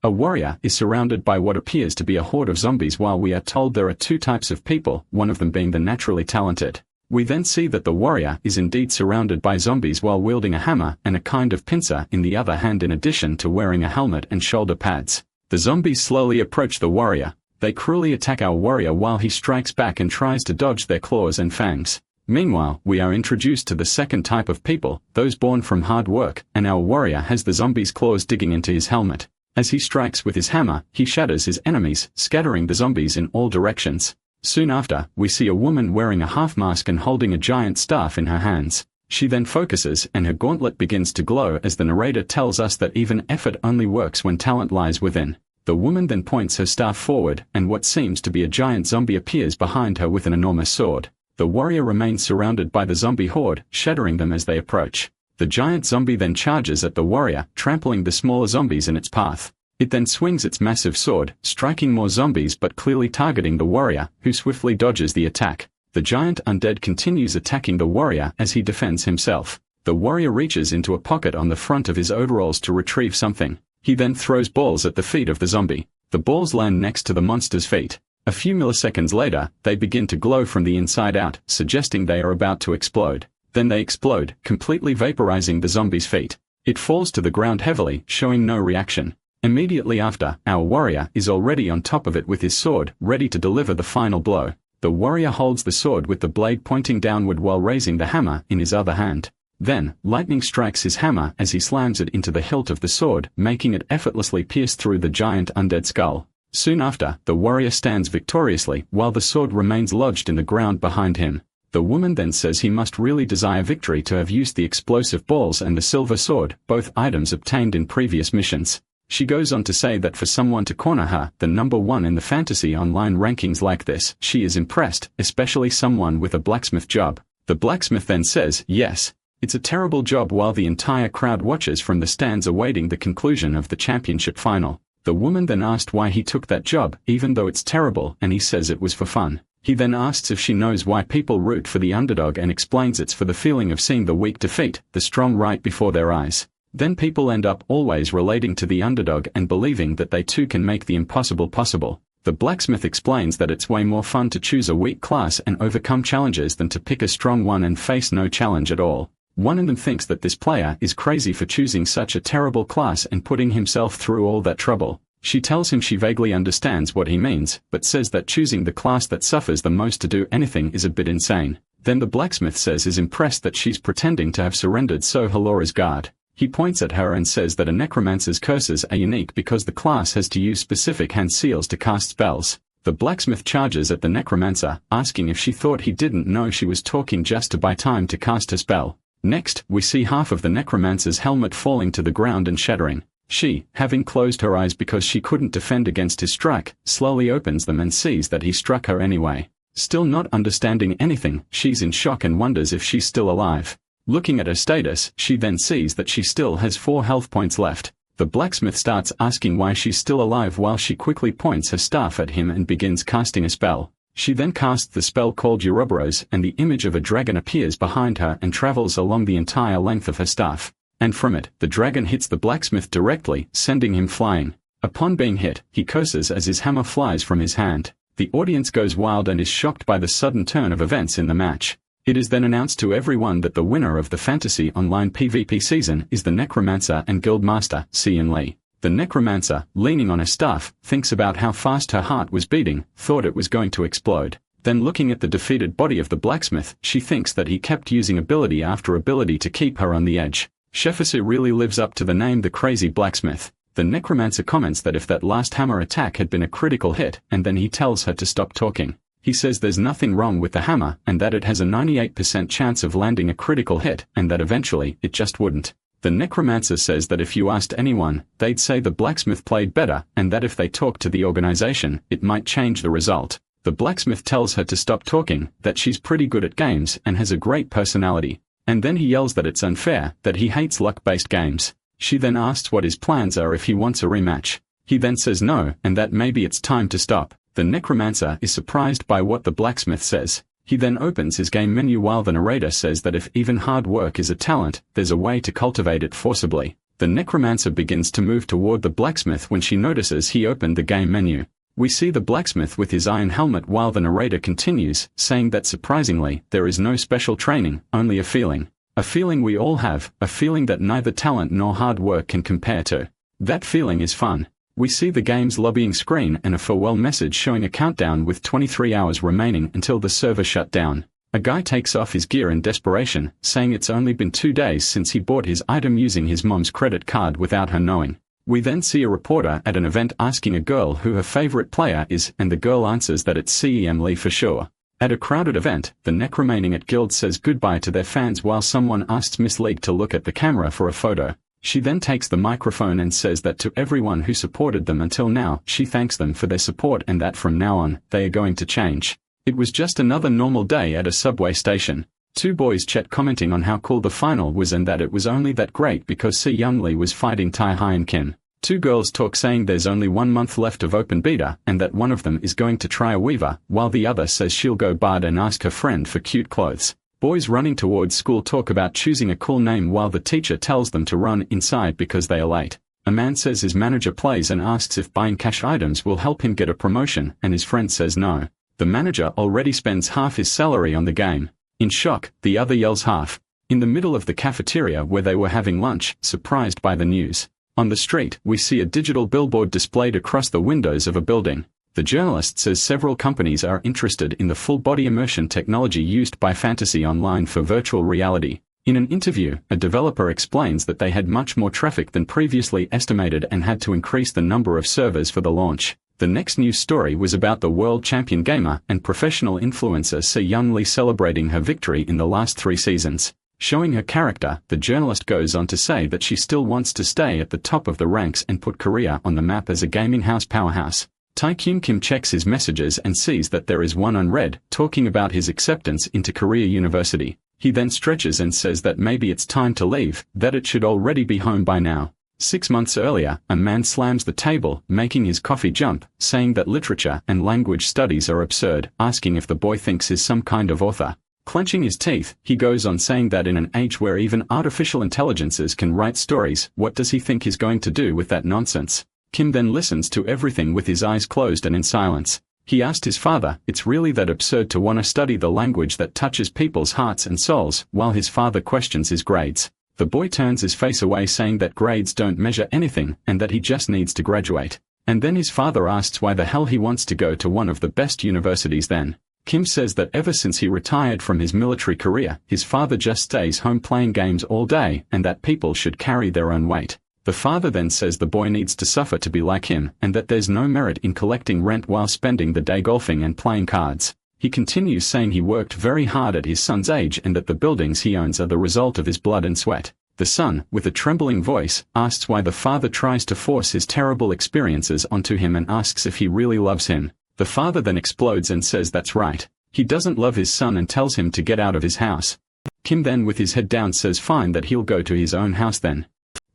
A warrior is surrounded by what appears to be a horde of zombies while we are told there are two types of people, one of them being the naturally talented. We then see that the warrior is indeed surrounded by zombies while wielding a hammer and a kind of pincer in the other hand in addition to wearing a helmet and shoulder pads. The zombies slowly approach the warrior. They cruelly attack our warrior while he strikes back and tries to dodge their claws and fangs. Meanwhile, we are introduced to the second type of people, those born from hard work, and our warrior has the zombie's claws digging into his helmet. As he strikes with his hammer, he shatters his enemies, scattering the zombies in all directions. Soon after, we see a woman wearing a half mask and holding a giant staff in her hands. She then focuses and her gauntlet begins to glow as the narrator tells us that even effort only works when talent lies within. The woman then points her staff forward and what seems to be a giant zombie appears behind her with an enormous sword. The warrior remains surrounded by the zombie horde, shattering them as they approach. The giant zombie then charges at the warrior, trampling the smaller zombies in its path. It then swings its massive sword, striking more zombies but clearly targeting the warrior, who swiftly dodges the attack. The giant undead continues attacking the warrior as he defends himself. The warrior reaches into a pocket on the front of his overalls to retrieve something. He then throws balls at the feet of the zombie. The balls land next to the monster's feet. A few milliseconds later, they begin to glow from the inside out, suggesting they are about to explode. Then they explode, completely vaporizing the zombie's feet. It falls to the ground heavily, showing no reaction. Immediately after, our warrior is already on top of it with his sword, ready to deliver the final blow. The warrior holds the sword with the blade pointing downward while raising the hammer in his other hand. Then, lightning strikes his hammer as he slams it into the hilt of the sword, making it effortlessly pierce through the giant undead skull. Soon after, the warrior stands victoriously while the sword remains lodged in the ground behind him. The woman then says he must really desire victory to have used the explosive balls and the silver sword, both items obtained in previous missions. She goes on to say that for someone to corner her, the #1 in the fantasy online rankings like this, she is impressed, especially someone with a blacksmith job. The blacksmith then says, yes, it's a terrible job while the entire crowd watches from the stands awaiting the conclusion of the championship final. The woman then asked why he took that job, even though it's terrible, and he says it was for fun. He then asks if she knows why people root for the underdog and explains it's for the feeling of seeing the weak defeat, the strong right before their eyes. Then people end up always relating to the underdog and believing that they too can make the impossible possible. The blacksmith explains that it's way more fun to choose a weak class and overcome challenges than to pick a strong one and face no challenge at all. One of them thinks that this player is crazy for choosing such a terrible class and putting himself through all that trouble. She tells him she vaguely understands what he means, but says that choosing the class that suffers the most to do anything is a bit insane. Then the blacksmith says is impressed that she's pretending to have surrendered so Halora's guard. He points at her and says that a necromancer's curses are unique because the class has to use specific hand seals to cast spells. The blacksmith charges at the necromancer, asking if she thought he didn't know she was talking just to buy time to cast her spell. Next, we see half of the necromancer's helmet falling to the ground and shattering. She, having closed her eyes because she couldn't defend against his strike, slowly opens them and sees that he struck her anyway. Still not understanding anything, she's in shock and wonders if she's still alive. Looking at her status, she then sees that she still has 4 health points left. The blacksmith starts asking why she's still alive while she quickly points her staff at him and begins casting a spell. She then casts the spell called Ouroboros and the image of a dragon appears behind her and travels along the entire length of her staff. And from it, the dragon hits the blacksmith directly, sending him flying. Upon being hit, he curses as his hammer flies from his hand. The audience goes wild and is shocked by the sudden turn of events in the match. It is then announced to everyone that the winner of the Fantasy Online PvP season is the Necromancer and Guildmaster, Cian Lee. The Necromancer, leaning on her staff, thinks about how fast her heart was beating, thought it was going to explode. Then looking at the defeated body of the blacksmith, she thinks that he kept using ability after ability to keep her on the edge. Shefisu really lives up to the name the Crazy Blacksmith. The Necromancer comments that if that last hammer attack had been a critical hit, and then he tells her to stop talking. He says there's nothing wrong with the hammer and that it has a 98% chance of landing a critical hit and that eventually it just wouldn't. The Necromancer says that if you asked anyone, they'd say the blacksmith played better and that if they talked to the organization, it might change the result. The blacksmith tells her to stop talking, that she's pretty good at games and has a great personality. And then he yells that it's unfair, that he hates luck-based games. She then asks what his plans are if he wants a rematch. He then says no and that maybe it's time to stop. The Necromancer is surprised by what the blacksmith says. He then opens his game menu while the narrator says that if even hard work is a talent, there's a way to cultivate it forcibly. The necromancer begins to move toward the blacksmith when she notices he opened the game menu. We see the blacksmith with his iron helmet while the narrator continues, saying that surprisingly, there is no special training, only a feeling. A feeling we all have, a feeling that neither talent nor hard work can compare to. That feeling is fun. We see the game's lobbying screen and a farewell message showing a countdown with 23 hours remaining until the server shut down. A guy takes off his gear in desperation, saying it's only been 2 days since he bought his item using his mom's credit card without her knowing. We then see a reporter at an event asking a girl who her favorite player is, and the girl answers that it's CEM Lee for sure. At a crowded event, the necromaniac at Guild says goodbye to their fans while someone asks Miss League to look at the camera for a photo. She then takes the microphone and says that to everyone who supported them until now, she thanks them for their support and that from now on, they are going to change. It was just another normal day at a subway station. 2 boys chat commenting on how cool the final was and that it was only that great because Se-Young Lee was fighting Tai-Hi and Kim. 2 girls talk saying there's only 1 month left of open beta and that one of them is going to try a weaver, while the other says she'll go bard and ask her friend for cute clothes. Boys running towards school talk about choosing a cool name while the teacher tells them to run inside because they are late. A man says his manager plays and asks if buying cash items will help him get a promotion and his friend says no. The manager already spends half his salary on the game. In shock, the other yells half. In the middle of the cafeteria where they were having lunch, surprised by the news. On the street, we see a digital billboard displayed across the windows of a building. The journalist says several companies are interested in the full-body immersion technology used by Fantasy Online for virtual reality. In an interview, a developer explains that they had much more traffic than previously estimated and had to increase the number of servers for the launch. The next news story was about the world champion gamer and professional influencer Se-Young Lee celebrating her victory in the last 3 seasons. Showing her character, the journalist goes on to say that she still wants to stay at the top of the ranks and put Korea on the map as a gaming house powerhouse. Tae-Kyun Kim checks his messages and sees that there is one unread, talking about his acceptance into Korea University. He then stretches and says that maybe it's time to leave, that it should already be home by now. 6 months earlier, a man slams the table, making his coffee jump, saying that literature and language studies are absurd, asking if the boy thinks he's some kind of author. Clenching his teeth, he goes on saying that in an age where even artificial intelligences can write stories, what does he think he's going to do with that nonsense? Kim then listens to everything with his eyes closed and in silence. He asked his father, it's really that absurd to want to study the language that touches people's hearts and souls, while his father questions his grades. The boy turns his face away saying that grades don't measure anything, and that he just needs to graduate. And then his father asks why the hell he wants to go to one of the best universities then. Kim says that ever since he retired from his military career, his father just stays home playing games all day, and that people should carry their own weight. The father then says the boy needs to suffer to be like him, and that there's no merit in collecting rent while spending the day golfing and playing cards. He continues saying he worked very hard at his son's age and that the buildings he owns are the result of his blood and sweat. The son, with a trembling voice, asks why the father tries to force his terrible experiences onto him and asks if he really loves him. The father then explodes and says that's right. He doesn't love his son and tells him to get out of his house. Kim then with his head down says fine that he'll go to his own house then.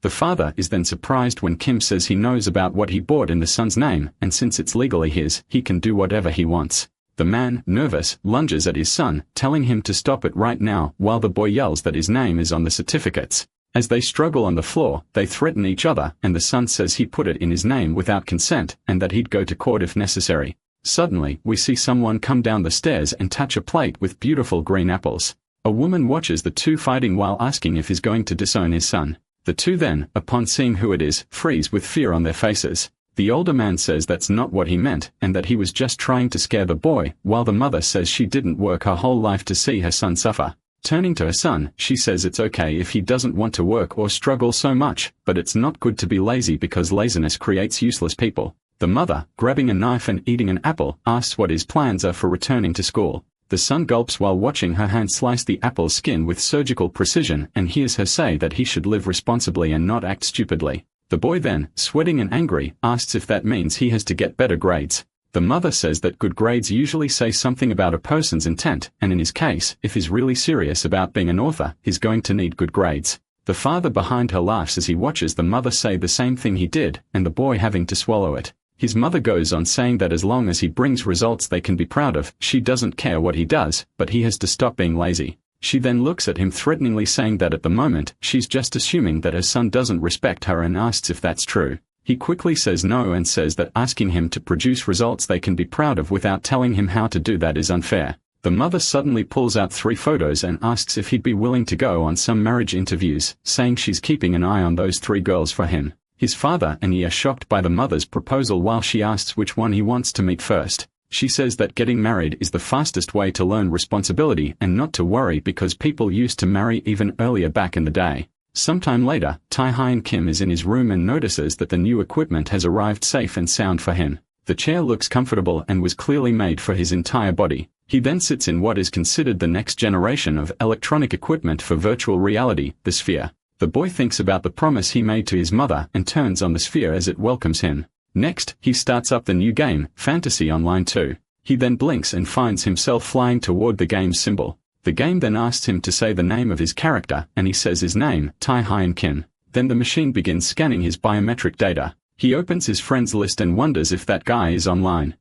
The father is then surprised when Kim says he knows about what he bought in the son's name, and since it's legally his, he can do whatever he wants. The man, nervous, lunges at his son, telling him to stop it right now, while the boy yells that his name is on the certificates. As they struggle on the floor, they threaten each other, and the son says he put it in his name without consent, and that he'd go to court if necessary. Suddenly, we see someone come down the stairs and touch a plate with beautiful green apples. A woman watches the two fighting while asking if he's going to disown his son. The two then, upon seeing who it is, freeze with fear on their faces. The older man says that's not what he meant, and that he was just trying to scare the boy, while the mother says she didn't work her whole life to see her son suffer. Turning to her son, she says it's okay if he doesn't want to work or struggle so much, but it's not good to be lazy because laziness creates useless people. The mother, grabbing a knife and eating an apple, asks what his plans are for returning to school. The son gulps while watching her hand slice the apple's skin with surgical precision and hears her say that he should live responsibly and not act stupidly. The boy then, sweating and angry, asks if that means he has to get better grades. The mother says that good grades usually say something about a person's intent, and in his case, if he's really serious about being an author, he's going to need good grades. The father behind her laughs as he watches the mother say the same thing he did, and the boy having to swallow it. His mother goes on saying that as long as he brings results they can be proud of, she doesn't care what he does, but he has to stop being lazy. She then looks at him threateningly, saying that at the moment, she's just assuming that her son doesn't respect her, and asks if that's true. He quickly says no and says that asking him to produce results they can be proud of without telling him how to do that is unfair. The mother suddenly pulls out 3 photos and asks if he'd be willing to go on some marriage interviews, saying she's keeping an eye on those 3 girls for him. His father and he are shocked by the mother's proposal while she asks which one he wants to meet first. She says that getting married is the fastest way to learn responsibility and not to worry because people used to marry even earlier back in the day. Sometime later, Tae-hyun Kim is in his room and notices that the new equipment has arrived safe and sound for him. The chair looks comfortable and was clearly made for his entire body. He then sits in what is considered the next generation of electronic equipment for virtual reality, the sphere. The boy thinks about the promise he made to his mother and turns on the sphere as it welcomes him. Next, he starts up the new game, Fantasy Online 2. He then blinks and finds himself flying toward the game's symbol. The game then asks him to say the name of his character, and he says his name, Tae-hyun Kim. Then the machine begins scanning his biometric data. He opens his friends list and wonders if that guy is online.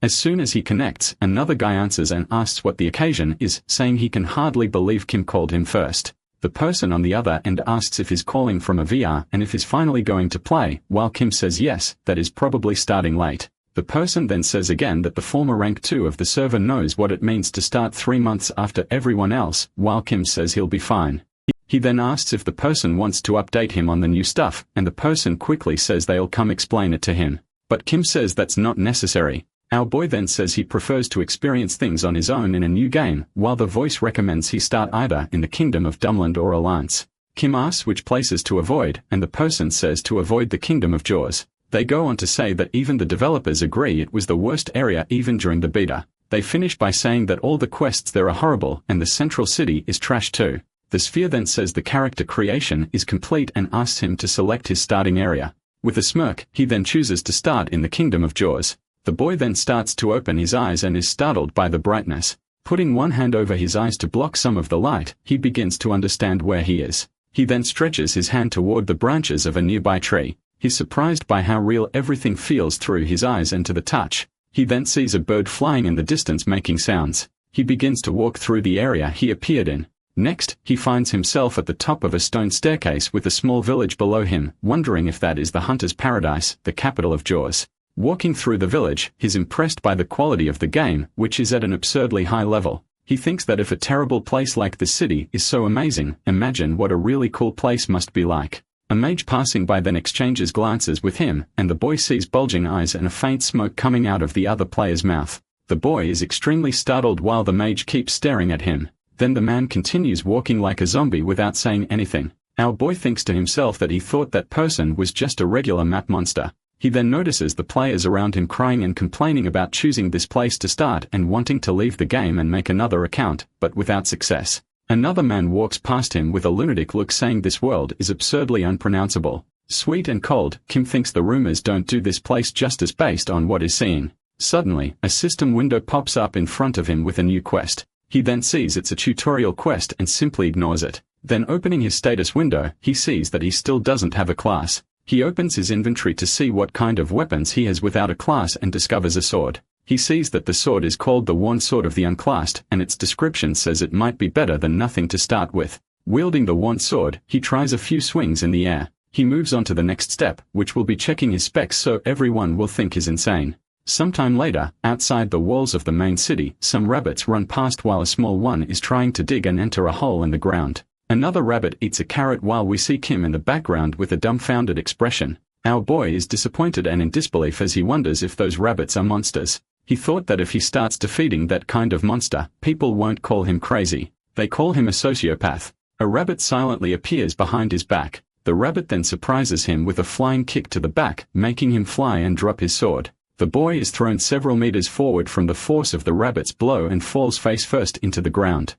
As soon as he connects, another guy answers and asks what the occasion is, saying he can hardly believe Kim called him first. The person on the other end asks if he's calling from a VR and if he's finally going to play, while Kim says yes, that is probably starting late. The person then says again that the former rank 2 of the server knows what it means to start 3 months after everyone else, while Kim says he'll be fine. He then asks if the person wants to update him on the new stuff, and the person quickly says they'll come explain it to him. But Kim says that's not necessary. Our boy then says he prefers to experience things on his own in a new game, while the voice recommends he start either in the Kingdom of Dumland or Alliance. Kim asks which places to avoid, and the person says to avoid the Kingdom of Jaws. They go on to say that even the developers agree it was the worst area even during the beta. They finish by saying that all the quests there are horrible and the central city is trash too. The sphere then says the character creation is complete and asks him to select his starting area. With a smirk, he then chooses to start in the Kingdom of Jaws. The boy then starts to open his eyes and is startled by the brightness. Putting one hand over his eyes to block some of the light, he begins to understand where he is. He then stretches his hand toward the branches of a nearby tree. He's surprised by how real everything feels through his eyes and to the touch. He then sees a bird flying in the distance making sounds. He begins to walk through the area he appeared in. Next, he finds himself at the top of a stone staircase with a small village below him, wondering if that is the Hunter's Paradise, the capital of Jaws. Walking through the village, he's impressed by the quality of the game, which is at an absurdly high level. He thinks that if a terrible place like this city is so amazing, imagine what a really cool place must be like. A mage passing by then exchanges glances with him, and the boy sees bulging eyes and a faint smoke coming out of the other player's mouth. The boy is extremely startled while the mage keeps staring at him. Then the man continues walking like a zombie without saying anything. Our boy thinks to himself that he thought that person was just a regular map monster. He then notices the players around him crying and complaining about choosing this place to start and wanting to leave the game and make another account, but without success. Another man walks past him with a lunatic look saying this world is absurdly unpronounceable. Sweet and cold, Kim thinks the rumors don't do this place justice based on what is seen. Suddenly, a system window pops up in front of him with a new quest. He then sees it's a tutorial quest and simply ignores it. Then opening his status window, he sees that he still doesn't have a class. He opens his inventory to see what kind of weapons he has without a class and discovers a sword. He sees that the sword is called the Worn Sword of the Unclassed, and its description says it might be better than nothing to start with. Wielding the Worn Sword, he tries a few swings in the air. He moves on to the next step, which will be checking his specs so everyone will think he's insane. Sometime later, outside the walls of the main city, some rabbits run past while a small one is trying to dig and enter a hole in the ground. Another rabbit eats a carrot while we see Kim in the background with a dumbfounded expression. Our boy is disappointed and in disbelief as he wonders if those rabbits are monsters. He thought that if he starts defeating that kind of monster, people won't call him crazy. They call him a sociopath. A rabbit silently appears behind his back. The rabbit then surprises him with a flying kick to the back, making him fly and drop his sword. The boy is thrown several meters forward from the force of the rabbit's blow and falls face first into the ground.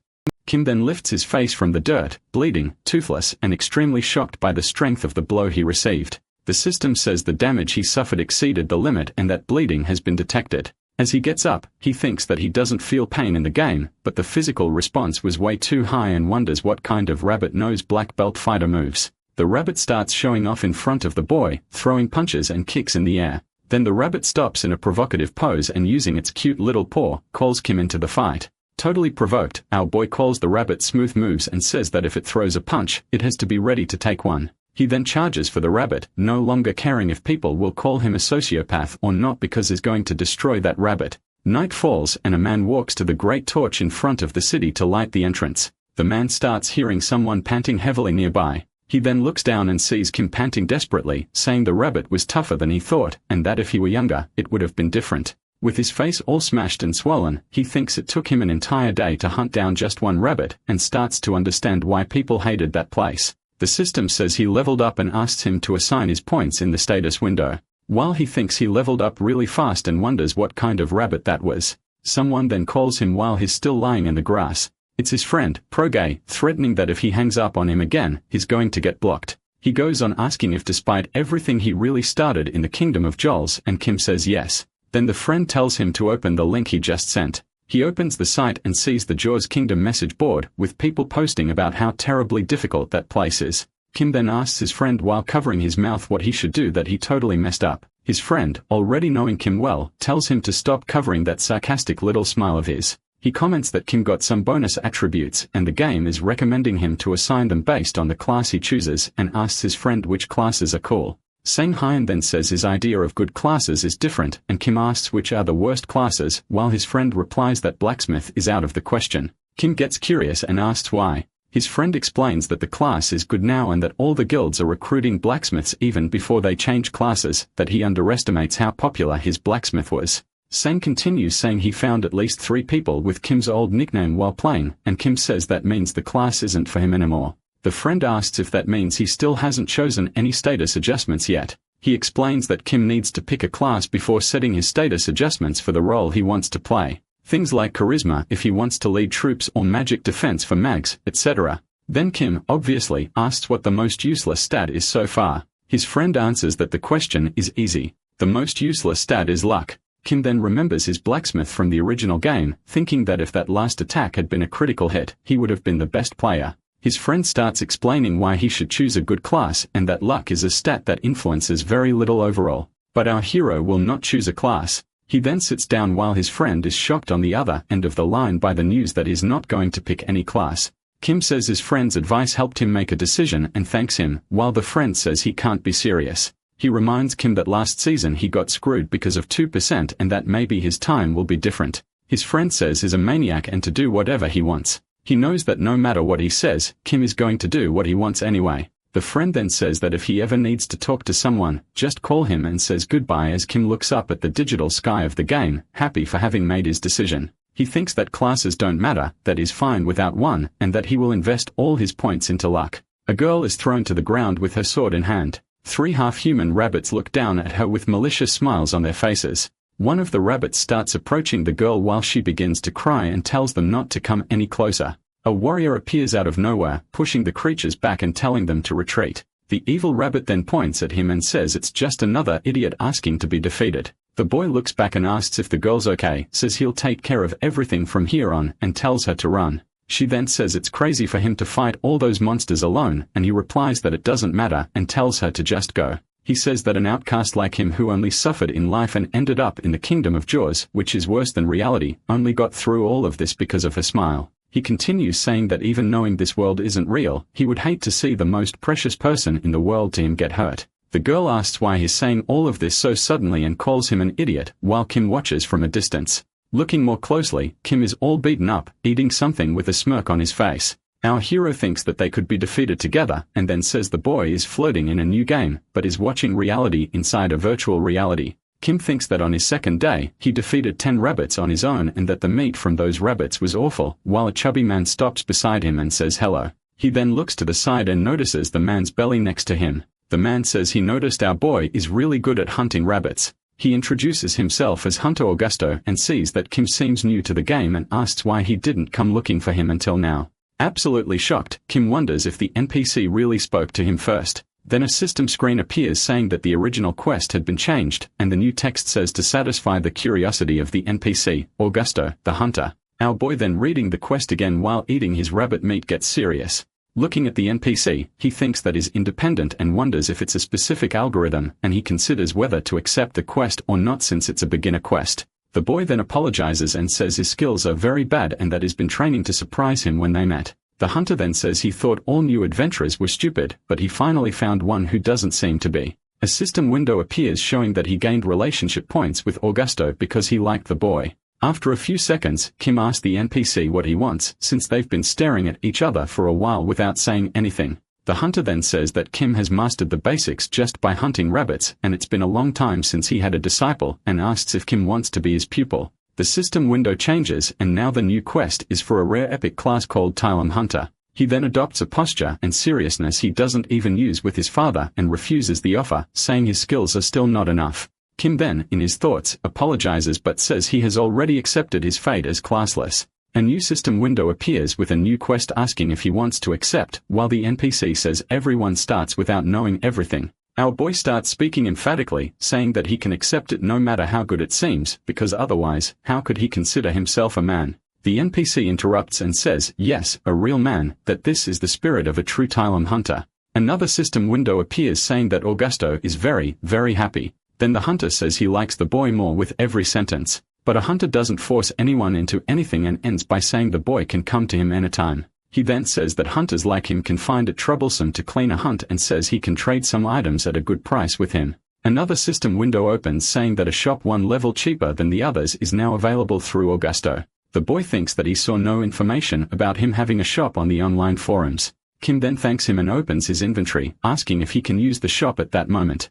Kim then lifts his face from the dirt, bleeding, toothless, and extremely shocked by the strength of the blow he received. The system says the damage he suffered exceeded the limit and that bleeding has been detected. As he gets up, he thinks that he doesn't feel pain in the game, but the physical response was way too high and wonders what kind of rabbit-nosed black belt fighter moves. The rabbit starts showing off in front of the boy, throwing punches and kicks in the air. Then the rabbit stops in a provocative pose and using its cute little paw, calls Kim into the fight. Totally provoked, our boy calls the rabbit smooth moves and says that if it throws a punch, it has to be ready to take one. He then charges for the rabbit, no longer caring if people will call him a sociopath or not because he's going to destroy that rabbit. Night falls and a man walks to the great torch in front of the city to light the entrance. The man starts hearing someone panting heavily nearby. He then looks down and sees Kim panting desperately, saying the rabbit was tougher than he thought, and that if he were younger, it would have been different. With his face all smashed and swollen, he thinks it took him an entire day to hunt down just one rabbit, and starts to understand why people hated that place. The system says he leveled up and asks him to assign his points in the status window. While he thinks he leveled up really fast and wonders what kind of rabbit that was, someone then calls him while he's still lying in the grass. It's his friend, Progay, threatening that if he hangs up on him again, he's going to get blocked. He goes on asking if despite everything he really started in the kingdom of Jols, and Kim says yes. Then the friend tells him to open the link he just sent. He opens the site and sees the Jaws Kingdom message board, with people posting about how terribly difficult that place is. Kim then asks his friend while covering his mouth what he should do that he totally messed up. His friend, already knowing Kim well, tells him to stop covering that sarcastic little smile of his. He comments that Kim got some bonus attributes and the game is recommending him to assign them based on the class he chooses, and asks his friend which classes are cool. Sang Hyun then says his idea of good classes is different, and Kim asks which are the worst classes, while his friend replies that blacksmith is out of the question. Kim gets curious and asks why. His friend explains that the class is good now and that all the guilds are recruiting blacksmiths even before they change classes, that he underestimates how popular his blacksmith was. Sang continues saying he found at least 3 people with Kim's old nickname while playing, and Kim says that means the class isn't for him anymore. The friend asks if that means he still hasn't chosen any status adjustments yet. He explains that Kim needs to pick a class before setting his status adjustments for the role he wants to play. Things like charisma if he wants to lead troops or magic defense for mags, etc. Then Kim, obviously, asks what the most useless stat is so far. His friend answers that the question is easy. The most useless stat is luck. Kim then remembers his blacksmith from the original game, thinking that if that last attack had been a critical hit, he would have been the best player. His friend starts explaining why he should choose a good class and that luck is a stat that influences very little overall. But our hero will not choose a class. He then sits down while his friend is shocked on the other end of the line by the news that he's not going to pick any class. Kim says his friend's advice helped him make a decision and thanks him, while the friend says he can't be serious. He reminds Kim that last season he got screwed because of 2% and that maybe his time will be different. His friend says he's a maniac and to do whatever he wants. He knows that no matter what he says, Kim is going to do what he wants anyway. The friend then says that if he ever needs to talk to someone, just call him, and says goodbye as Kim looks up at the digital sky of the game, happy for having made his decision. He thinks that classes don't matter, that he's fine without one, and that he will invest all his points into luck. A girl is thrown to the ground with her sword in hand. 3 half-human rabbits look down at her with malicious smiles on their faces. One of the rabbits starts approaching the girl while she begins to cry and tells them not to come any closer. A warrior appears out of nowhere, pushing the creatures back and telling them to retreat. The evil rabbit then points at him and says it's just another idiot asking to be defeated. The boy looks back and asks if the girl's okay, says he'll take care of everything from here on, and tells her to run. She then says it's crazy for him to fight all those monsters alone, and he replies that it doesn't matter and tells her to just go. He says that an outcast like him who only suffered in life and ended up in the kingdom of Jaws, which is worse than reality, only got through all of this because of her smile. He continues saying that even knowing this world isn't real, he would hate to see the most precious person in the world to him get hurt. The girl asks why he's saying all of this so suddenly and calls him an idiot, while Kim watches from a distance. Looking more closely, Kim is all beaten up, eating something with a smirk on his face. Our hero thinks that they could be defeated together, and then says the boy is floating in a new game, but is watching reality inside a virtual reality. Kim thinks that on his second day, he defeated 10 rabbits on his own and that the meat from those rabbits was awful, while a chubby man stops beside him and says hello. He then looks to the side and notices the man's belly next to him. The man says he noticed our boy is really good at hunting rabbits. He introduces himself as Hunter Augusto and sees that Kim seems new to the game and asks why he didn't come looking for him until now. Absolutely shocked, Kim wonders if the NPC really spoke to him first. Then a system screen appears saying that the original quest had been changed, and the new text says to satisfy the curiosity of the NPC, Augusto, the hunter. Our boy then reading the quest again while eating his rabbit meat gets serious. Looking at the NPC, he thinks that is independent and wonders if it's a specific algorithm, and he considers whether to accept the quest or not since it's a beginner quest. The boy then apologizes and says his skills are very bad and that he's been training to surprise him when they met. The hunter then says he thought all new adventurers were stupid, but he finally found one who doesn't seem to be. A system window appears showing that he gained relationship points with Augusto because he liked the boy. After a few seconds, Kim asks the NPC what he wants, since they've been staring at each other for a while without saying anything. The hunter then says that Kim has mastered the basics just by hunting rabbits, and it's been a long time since he had a disciple, and asks if Kim wants to be his pupil. The system window changes, and now the new quest is for a rare epic class called Tylum Hunter. He then adopts a posture and seriousness he doesn't even use with his father and refuses the offer, saying his skills are still not enough. Kim then, in his thoughts, apologizes but says he has already accepted his fate as classless. A new system window appears with a new quest asking if he wants to accept, while the NPC says everyone starts without knowing everything. Our boy starts speaking emphatically, saying that he can accept it no matter how good it seems, because otherwise, how could he consider himself a man? The NPC interrupts and says, yes, a real man, that this is the spirit of a true Tylum hunter. Another system window appears saying that Augusto is very, very happy. Then the hunter says he likes the boy more with every sentence. But a hunter doesn't force anyone into anything and ends by saying the boy can come to him anytime. He then says that hunters like him can find it troublesome to clean a hunt and says he can trade some items at a good price with him. Another system window opens saying that a shop one level cheaper than the others is now available through Augusto. The boy thinks that he saw no information about him having a shop on the online forums. Kim then thanks him and opens his inventory, asking if he can use the shop at that moment.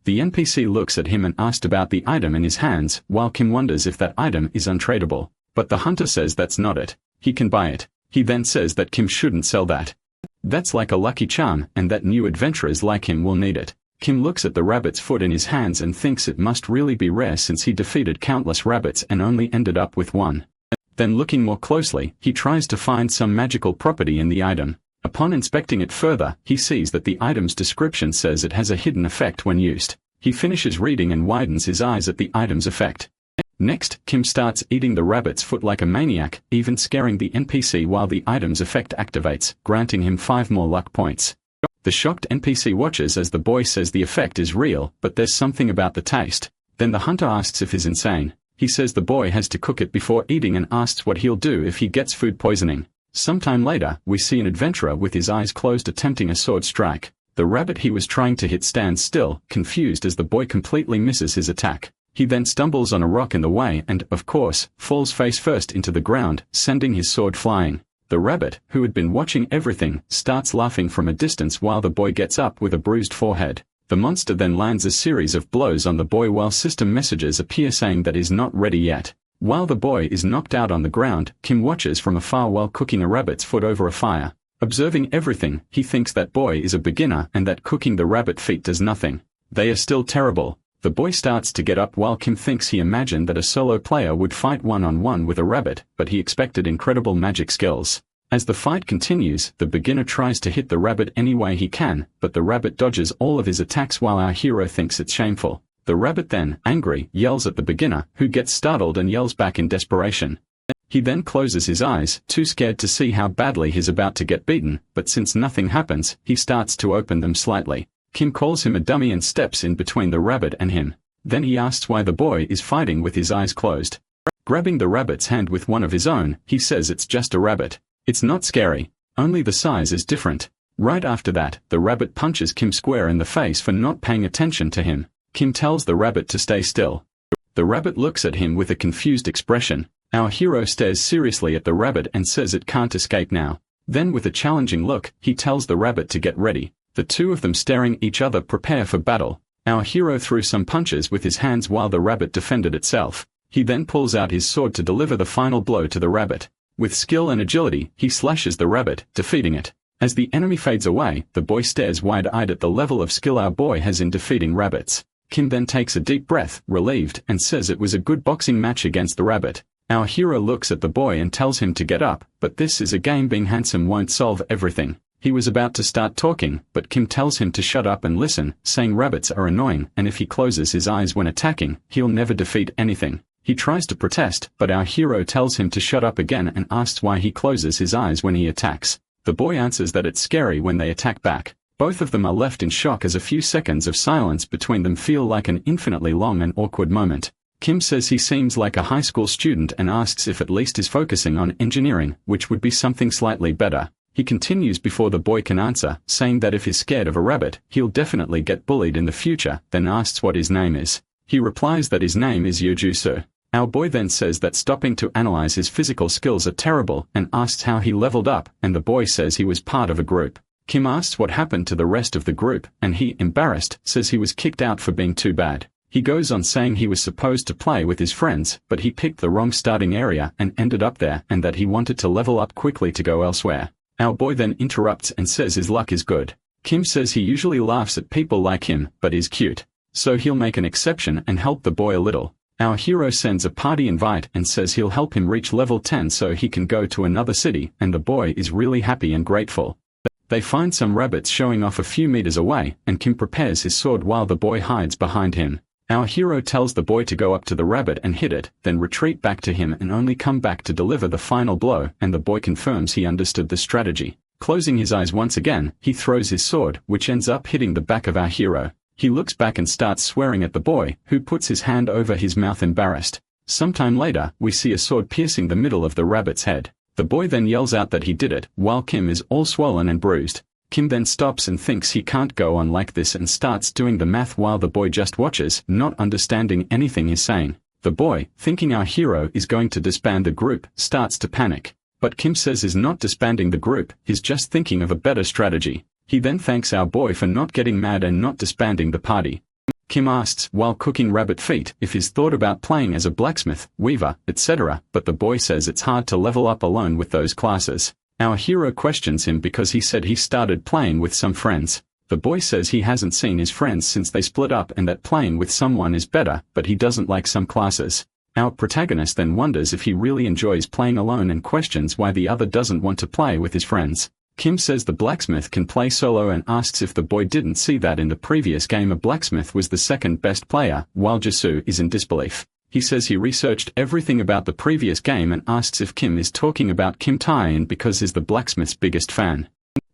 The NPC looks at him and asks about the item in his hands, while Kim wonders if that item is untradeable. But the hunter says that's not it. He can buy it. He then says that Kim shouldn't sell that. That's like a lucky charm, and that new adventurers like him will need it. Kim looks at the rabbit's foot in his hands and thinks it must really be rare since he defeated countless rabbits and only ended up with one. Then looking more closely, he tries to find some magical property in the item. Upon inspecting it further, he sees that the item's description says it has a hidden effect when used. He finishes reading and widens his eyes at the item's effect. Next, Kim starts eating the rabbit's foot like a maniac, even scaring the NPC while the item's effect activates, granting him 5 more luck points. The shocked NPC watches as the boy says the effect is real, but there's something about the taste. Then the hunter asks if he's insane. He says the boy has to cook it before eating and asks what he'll do if he gets food poisoning. Sometime later, we see an adventurer with his eyes closed attempting a sword strike. The rabbit he was trying to hit stands still, confused as the boy completely misses his attack. He then stumbles on a rock in the way and, of course, falls face first into the ground, sending his sword flying. The rabbit, who had been watching everything, starts laughing from a distance while the boy gets up with a bruised forehead. The monster then lands a series of blows on the boy while system messages appear saying that he's not ready yet. While the boy is knocked out on the ground, Kim watches from afar while cooking a rabbit's foot over a fire. Observing everything, he thinks that boy is a beginner and that cooking the rabbit feet does nothing. They are still terrible. The boy starts to get up while Kim thinks he imagined that a solo player would fight one-on-one with a rabbit, but he expected incredible magic skills. As the fight continues, the beginner tries to hit the rabbit any way he can, but the rabbit dodges all of his attacks while our hero thinks it's shameful. The rabbit then, angry, yells at the beginner, who gets startled and yells back in desperation. He then closes his eyes, too scared to see how badly he's about to get beaten, but since nothing happens, he starts to open them slightly. Kim calls him a dummy and steps in between the rabbit and him. Then he asks why the boy is fighting with his eyes closed. Grabbing the rabbit's hand with one of his own, he says it's just a rabbit. It's not scary. Only the size is different. Right after that, the rabbit punches Kim square in the face for not paying attention to him. Kim tells the rabbit to stay still. The rabbit looks at him with a confused expression. Our hero stares seriously at the rabbit and says it can't escape now. Then with a challenging look, he tells the rabbit to get ready. The two of them staring each other prepare for battle. Our hero threw some punches with his hands while the rabbit defended itself. He then pulls out his sword to deliver the final blow to the rabbit. With skill and agility, he slashes the rabbit, defeating it. As the enemy fades away, the boy stares wide-eyed at the level of skill our boy has in defeating rabbits. Kim then takes a deep breath, relieved, and says it was a good boxing match against the rabbit. Our hero looks at the boy and tells him to get up, but this is a game. Being handsome won't solve everything. He was about to start talking, but Kim tells him to shut up and listen, saying rabbits are annoying and if he closes his eyes when attacking, he'll never defeat anything. He tries to protest, but our hero tells him to shut up again and asks why he closes his eyes when he attacks. The boy answers that it's scary when they attack back. Both of them are left in shock as a few seconds of silence between them feel like an infinitely long and awkward moment. Kim says he seems like a high school student and asks if at least is focusing on engineering, which would be something slightly better. He continues before the boy can answer, saying that if he's scared of a rabbit, he'll definitely get bullied in the future, then asks what his name is. He replies that his name is Yojusu. Our boy then says that stopping to analyze his physical skills are terrible and asks how he leveled up, and the boy says he was part of a group. Kim asks what happened to the rest of the group, and he, embarrassed, says he was kicked out for being too bad. He goes on saying he was supposed to play with his friends, but he picked the wrong starting area and ended up there, and that he wanted to level up quickly to go elsewhere. Our boy then interrupts and says his luck is good. Kim says he usually laughs at people like him, but is cute. So he'll make an exception and help the boy a little. Our hero sends a party invite and says he'll help him reach level 10 so he can go to another city, and the boy is really happy and grateful. They find some rabbits showing off a few meters away, and Kim prepares his sword while the boy hides behind him. Our hero tells the boy to go up to the rabbit and hit it, then retreat back to him and only come back to deliver the final blow, and the boy confirms he understood the strategy. Closing his eyes once again, he throws his sword, which ends up hitting the back of our hero. He looks back and starts swearing at the boy, who puts his hand over his mouth embarrassed. Sometime later, we see a sword piercing the middle of the rabbit's head. The boy then yells out that he did it, while Kim is all swollen and bruised. Kim then stops and thinks he can't go on like this and starts doing the math while the boy just watches, not understanding anything he's saying. The boy, thinking our hero is going to disband the group, starts to panic. But Kim says he's not disbanding the group, he's just thinking of a better strategy. He then thanks our boy for not getting mad and not disbanding the party. Kim asks, while cooking rabbit feet, if he's thought about playing as a blacksmith, weaver, etc., but the boy says it's hard to level up alone with those classes. Our hero questions him because he said he started playing with some friends. The boy says he hasn't seen his friends since they split up and that playing with someone is better, but he doesn't like some classes. Our protagonist then wonders if he really enjoys playing alone and questions why the other doesn't want to play with his friends. Kim says the blacksmith can play solo and asks if the boy didn't see that in the previous game a blacksmith was the second best player, while Jisoo is in disbelief. He says he researched everything about the previous game and asks if Kim is talking about Kim Tae-in because he's the blacksmith's biggest fan.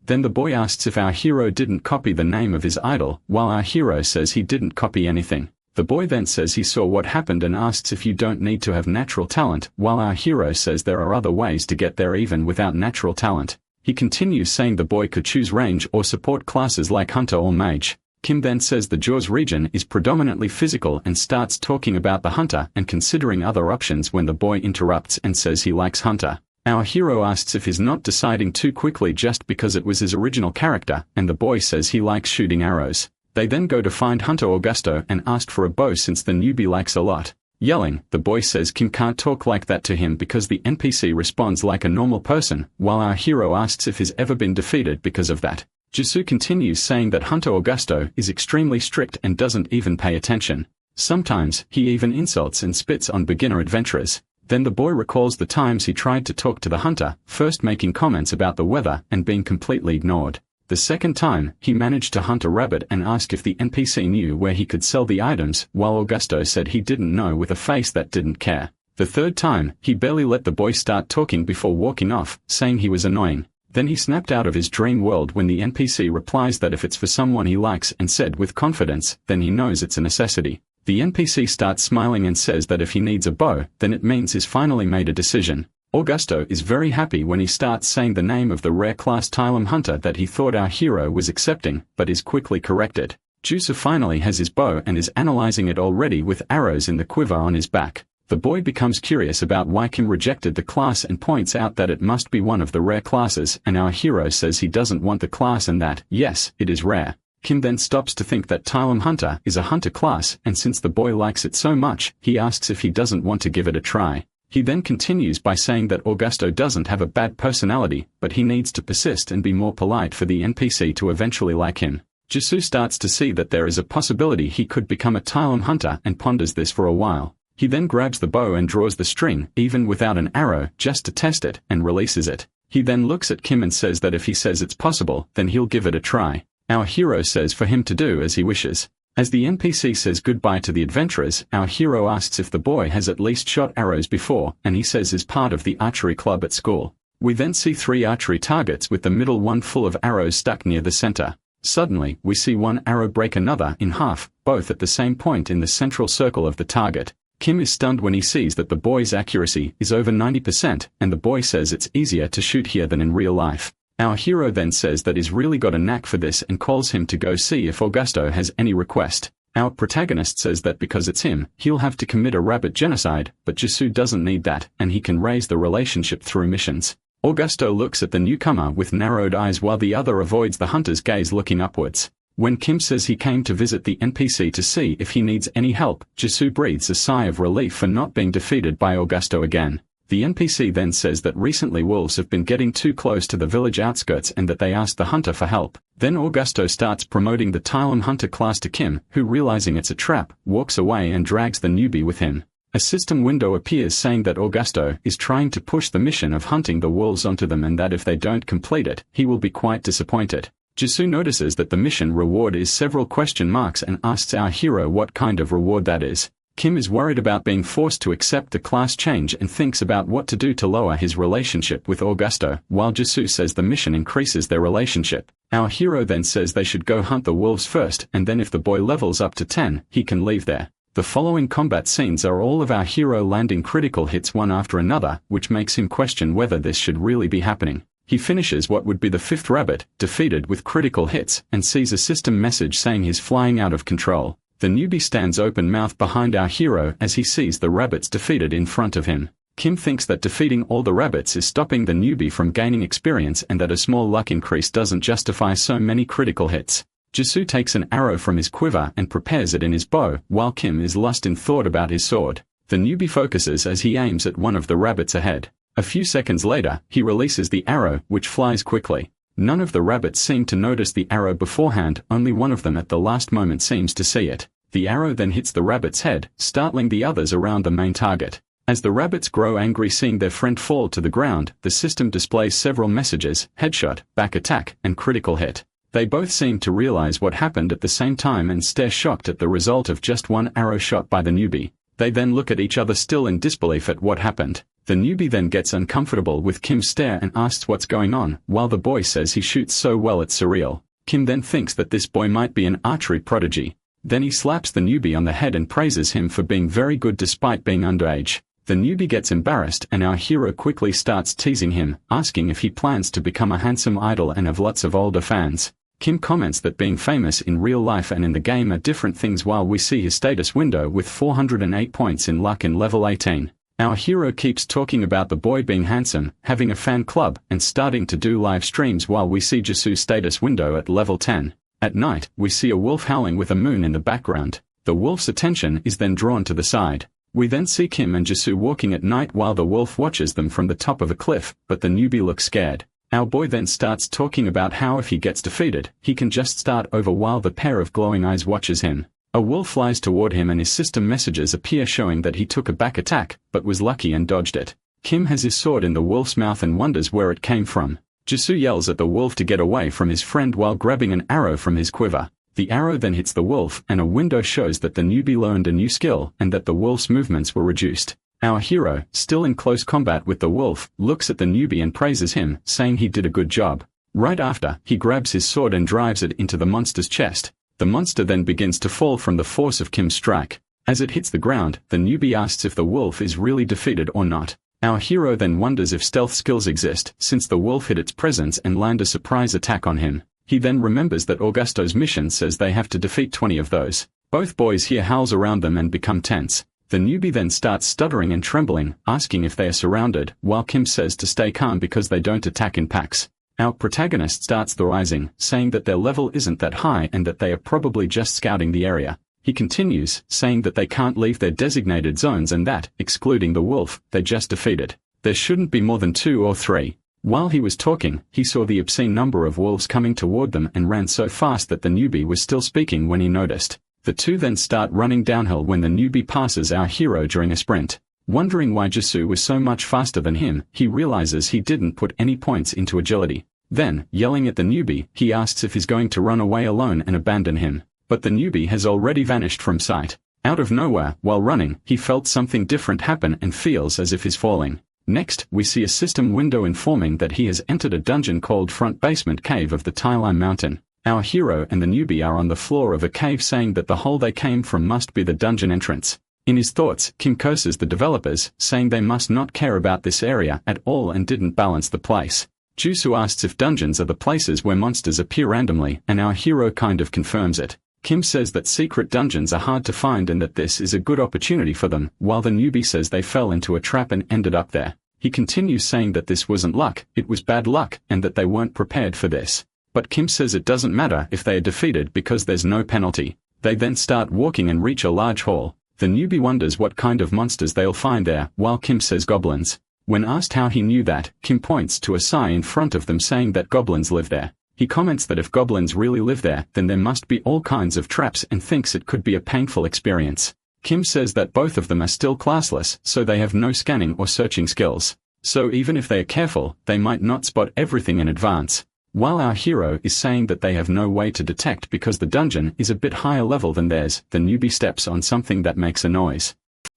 Then the boy asks if our hero didn't copy the name of his idol, while our hero says he didn't copy anything. The boy then says he saw what happened and asks if you don't need to have natural talent, while our hero says there are other ways to get there even without natural talent. He continues saying the boy could choose range or support classes like hunter or mage. Kim then says the Jaws region is predominantly physical and starts talking about the hunter and considering other options when the boy interrupts and says he likes hunter. Our hero asks if he's not deciding too quickly just because it was his original character, and the boy says he likes shooting arrows. They then go to find Hunter Augusto and ask for a bow since the newbie likes a lot. Yelling, the boy says Kim can't talk like that to him because the NPC responds like a normal person, while our hero asks if he's ever been defeated because of that. Jisoo continues saying that Hunter Augusto is extremely strict and doesn't even pay attention. Sometimes, he even insults and spits on beginner adventurers. Then the boy recalls the times he tried to talk to the hunter, first making comments about the weather and being completely ignored. The second time, he managed to hunt a rabbit and ask if the NPC knew where he could sell the items, while Augusto said he didn't know with a face that didn't care. The third time, he barely let the boy start talking before walking off, saying he was annoying. Then he snapped out of his dream world when the NPC replies that if it's for someone he likes and said with confidence, then he knows it's a necessity. The NPC starts smiling and says that if he needs a bow, then it means he's finally made a decision. Augusto is very happy when he starts saying the name of the rare class Tylum hunter that he thought our hero was accepting, but is quickly corrected. Juicer finally has his bow and is analyzing it already with arrows in the quiver on his back. The boy becomes curious about why Kim rejected the class and points out that it must be one of the rare classes, and our hero says he doesn't want the class and that, yes, it is rare. Kim then stops to think that Tylum Hunter is a hunter class, and since the boy likes it so much, he asks if he doesn't want to give it a try. He then continues by saying that Augusto doesn't have a bad personality, but he needs to persist and be more polite for the NPC to eventually like him. Jisoo starts to see that there is a possibility he could become a Tylum hunter and ponders this for a while. He then grabs the bow and draws the string, even without an arrow, just to test it, and releases it. He then looks at Kim and says that if he says it's possible, then he'll give it a try. Our hero says for him to do as he wishes. As the NPC says goodbye to the adventurers, our hero asks if the boy has at least shot arrows before, and he says is part of the archery club at school. We then see 3 archery targets with the middle one full of arrows stuck near the center. Suddenly, we see one arrow break another in half, both at the same point in the central circle of the target. Kim is stunned when he sees that the boy's accuracy is over 90%, and the boy says it's easier to shoot here than in real life. Our hero then says that he's really got a knack for this and calls him to go see if Augusto has any request. Our protagonist says that because it's him, he'll have to commit a rabbit genocide, but Jisoo doesn't need that, and he can raise the relationship through missions. Augusto looks at the newcomer with narrowed eyes while the other avoids the hunter's gaze looking upwards. When Kim says he came to visit the NPC to see if he needs any help, Jisoo breathes a sigh of relief for not being defeated by Augusto again. The NPC then says that recently wolves have been getting too close to the village outskirts and that they asked the hunter for help. Then Augusto starts promoting the Tylum hunter class to Kim, who, realizing it's a trap, walks away and drags the newbie with him. A system window appears saying that Augusto is trying to push the mission of hunting the wolves onto them and that if they don't complete it, he will be quite disappointed. Jisoo notices that the mission reward is several question marks and asks our hero what kind of reward that is. Kim is worried about being forced to accept the class change and thinks about what to do to lower his relationship with Augusto, while Jisoo says the mission increases their relationship. Our hero then says they should go hunt the wolves first, and then if the boy levels up to 10, he can leave there. The following combat scenes are all of our hero landing critical hits one after another, which makes him question whether this should really be happening. He finishes what would be the 5th rabbit, defeated with critical hits, and sees a system message saying he's flying out of control. The newbie stands open-mouthed behind our hero as he sees the rabbits defeated in front of him. Kim thinks that defeating all the rabbits is stopping the newbie from gaining experience and that a small luck increase doesn't justify so many critical hits. Jisoo takes an arrow from his quiver and prepares it in his bow, while Kim is lost in thought about his sword. The newbie focuses as he aims at one of the rabbits ahead. A few seconds later, he releases the arrow, which flies quickly. None of the rabbits seem to notice the arrow beforehand, only one of them at the last moment seems to see it. The arrow then hits the rabbit's head, startling the others around the main target. As the rabbits grow angry seeing their friend fall to the ground, the system displays several messages: headshot, back attack, and critical hit. They both seem to realize what happened at the same time and stare shocked at the result of just one arrow shot by the newbie. They then look at each other still in disbelief at what happened. The newbie then gets uncomfortable with Kim's stare and asks what's going on, while the boy says he shoots so well it's surreal. Kim then thinks that this boy might be an archery prodigy. Then he slaps the newbie on the head and praises him for being very good despite being underage. The newbie gets embarrassed and our hero quickly starts teasing him, asking if he plans to become a handsome idol and have lots of older fans. Kim comments that being famous in real life and in the game are different things while we see his status window with 408 points in luck in level 18. Our hero keeps talking about the boy being handsome, having a fan club, and starting to do live streams while we see Jisoo's status window at level 10. At night, we see a wolf howling with a moon in the background. The wolf's attention is then drawn to the side. We then see Kim and Jisoo walking at night while the wolf watches them from the top of a cliff, but the newbie looks scared. Our boy then starts talking about how if he gets defeated, he can just start over while the pair of glowing eyes watches him. A wolf flies toward him and his system messages appear showing that he took a back attack, but was lucky and dodged it. Kim has his sword in the wolf's mouth and wonders where it came from. Jisoo yells at the wolf to get away from his friend while grabbing an arrow from his quiver. The arrow then hits the wolf and a window shows that the newbie learned a new skill and that the wolf's movements were reduced. Our hero, still in close combat with the wolf, looks at the newbie and praises him, saying he did a good job. Right after, he grabs his sword and drives it into the monster's chest. The monster then begins to fall from the force of Kim's strike. As it hits the ground, the newbie asks if the wolf is really defeated or not. Our hero then wonders if stealth skills exist, since the wolf hid its presence and land a surprise attack on him. He then remembers that Augusto's mission says they have to defeat 20 of those. Both boys hear howls around them and become tense. The newbie then starts stuttering and trembling, asking if they are surrounded, while Kim says to stay calm because they don't attack in packs. Our protagonist starts theorizing, saying that their level isn't that high and that they are probably just scouting the area. He continues, saying that they can't leave their designated zones and that, excluding the wolf, they just defeated. There shouldn't be more than 2 or 3. While he was talking, he saw the obscene number of wolves coming toward them and ran so fast that the newbie was still speaking when he noticed. The two then start running downhill when the newbie passes our hero during a sprint. Wondering why Jisoo was so much faster than him, he realizes he didn't put any points into agility. Then, yelling at the newbie, he asks if he's going to run away alone and abandon him. But the newbie has already vanished from sight. Out of nowhere, while running, he felt something different happen and feels as if he's falling. Next, we see a system window informing that he has entered a dungeon called Front Basement Cave of the Tylum Mountain. Our hero and the newbie are on the floor of a cave saying that the hole they came from must be the dungeon entrance. In his thoughts, Kim curses the developers, saying they must not care about this area at all and didn't balance the place. Jisoo asks if dungeons are the places where monsters appear randomly, and our hero kind of confirms it. Kim says that secret dungeons are hard to find and that this is a good opportunity for them, while the newbie says they fell into a trap and ended up there. He continues saying that this wasn't luck, it was bad luck, and that they weren't prepared for this. But Kim says it doesn't matter if they are defeated because there's no penalty. They then start walking and reach a large hall. The newbie wonders what kind of monsters they'll find there, while Kim says goblins. When asked how he knew that, Kim points to a sign in front of them saying that goblins live there. He comments that if goblins really live there, then there must be all kinds of traps and thinks it could be a painful experience. Kim says that both of them are still classless, so they have no scanning or searching skills. So even if they are careful, they might not spot everything in advance. While our hero is saying that they have no way to detect because the dungeon is a bit higher level than theirs, the newbie steps on something that makes a noise.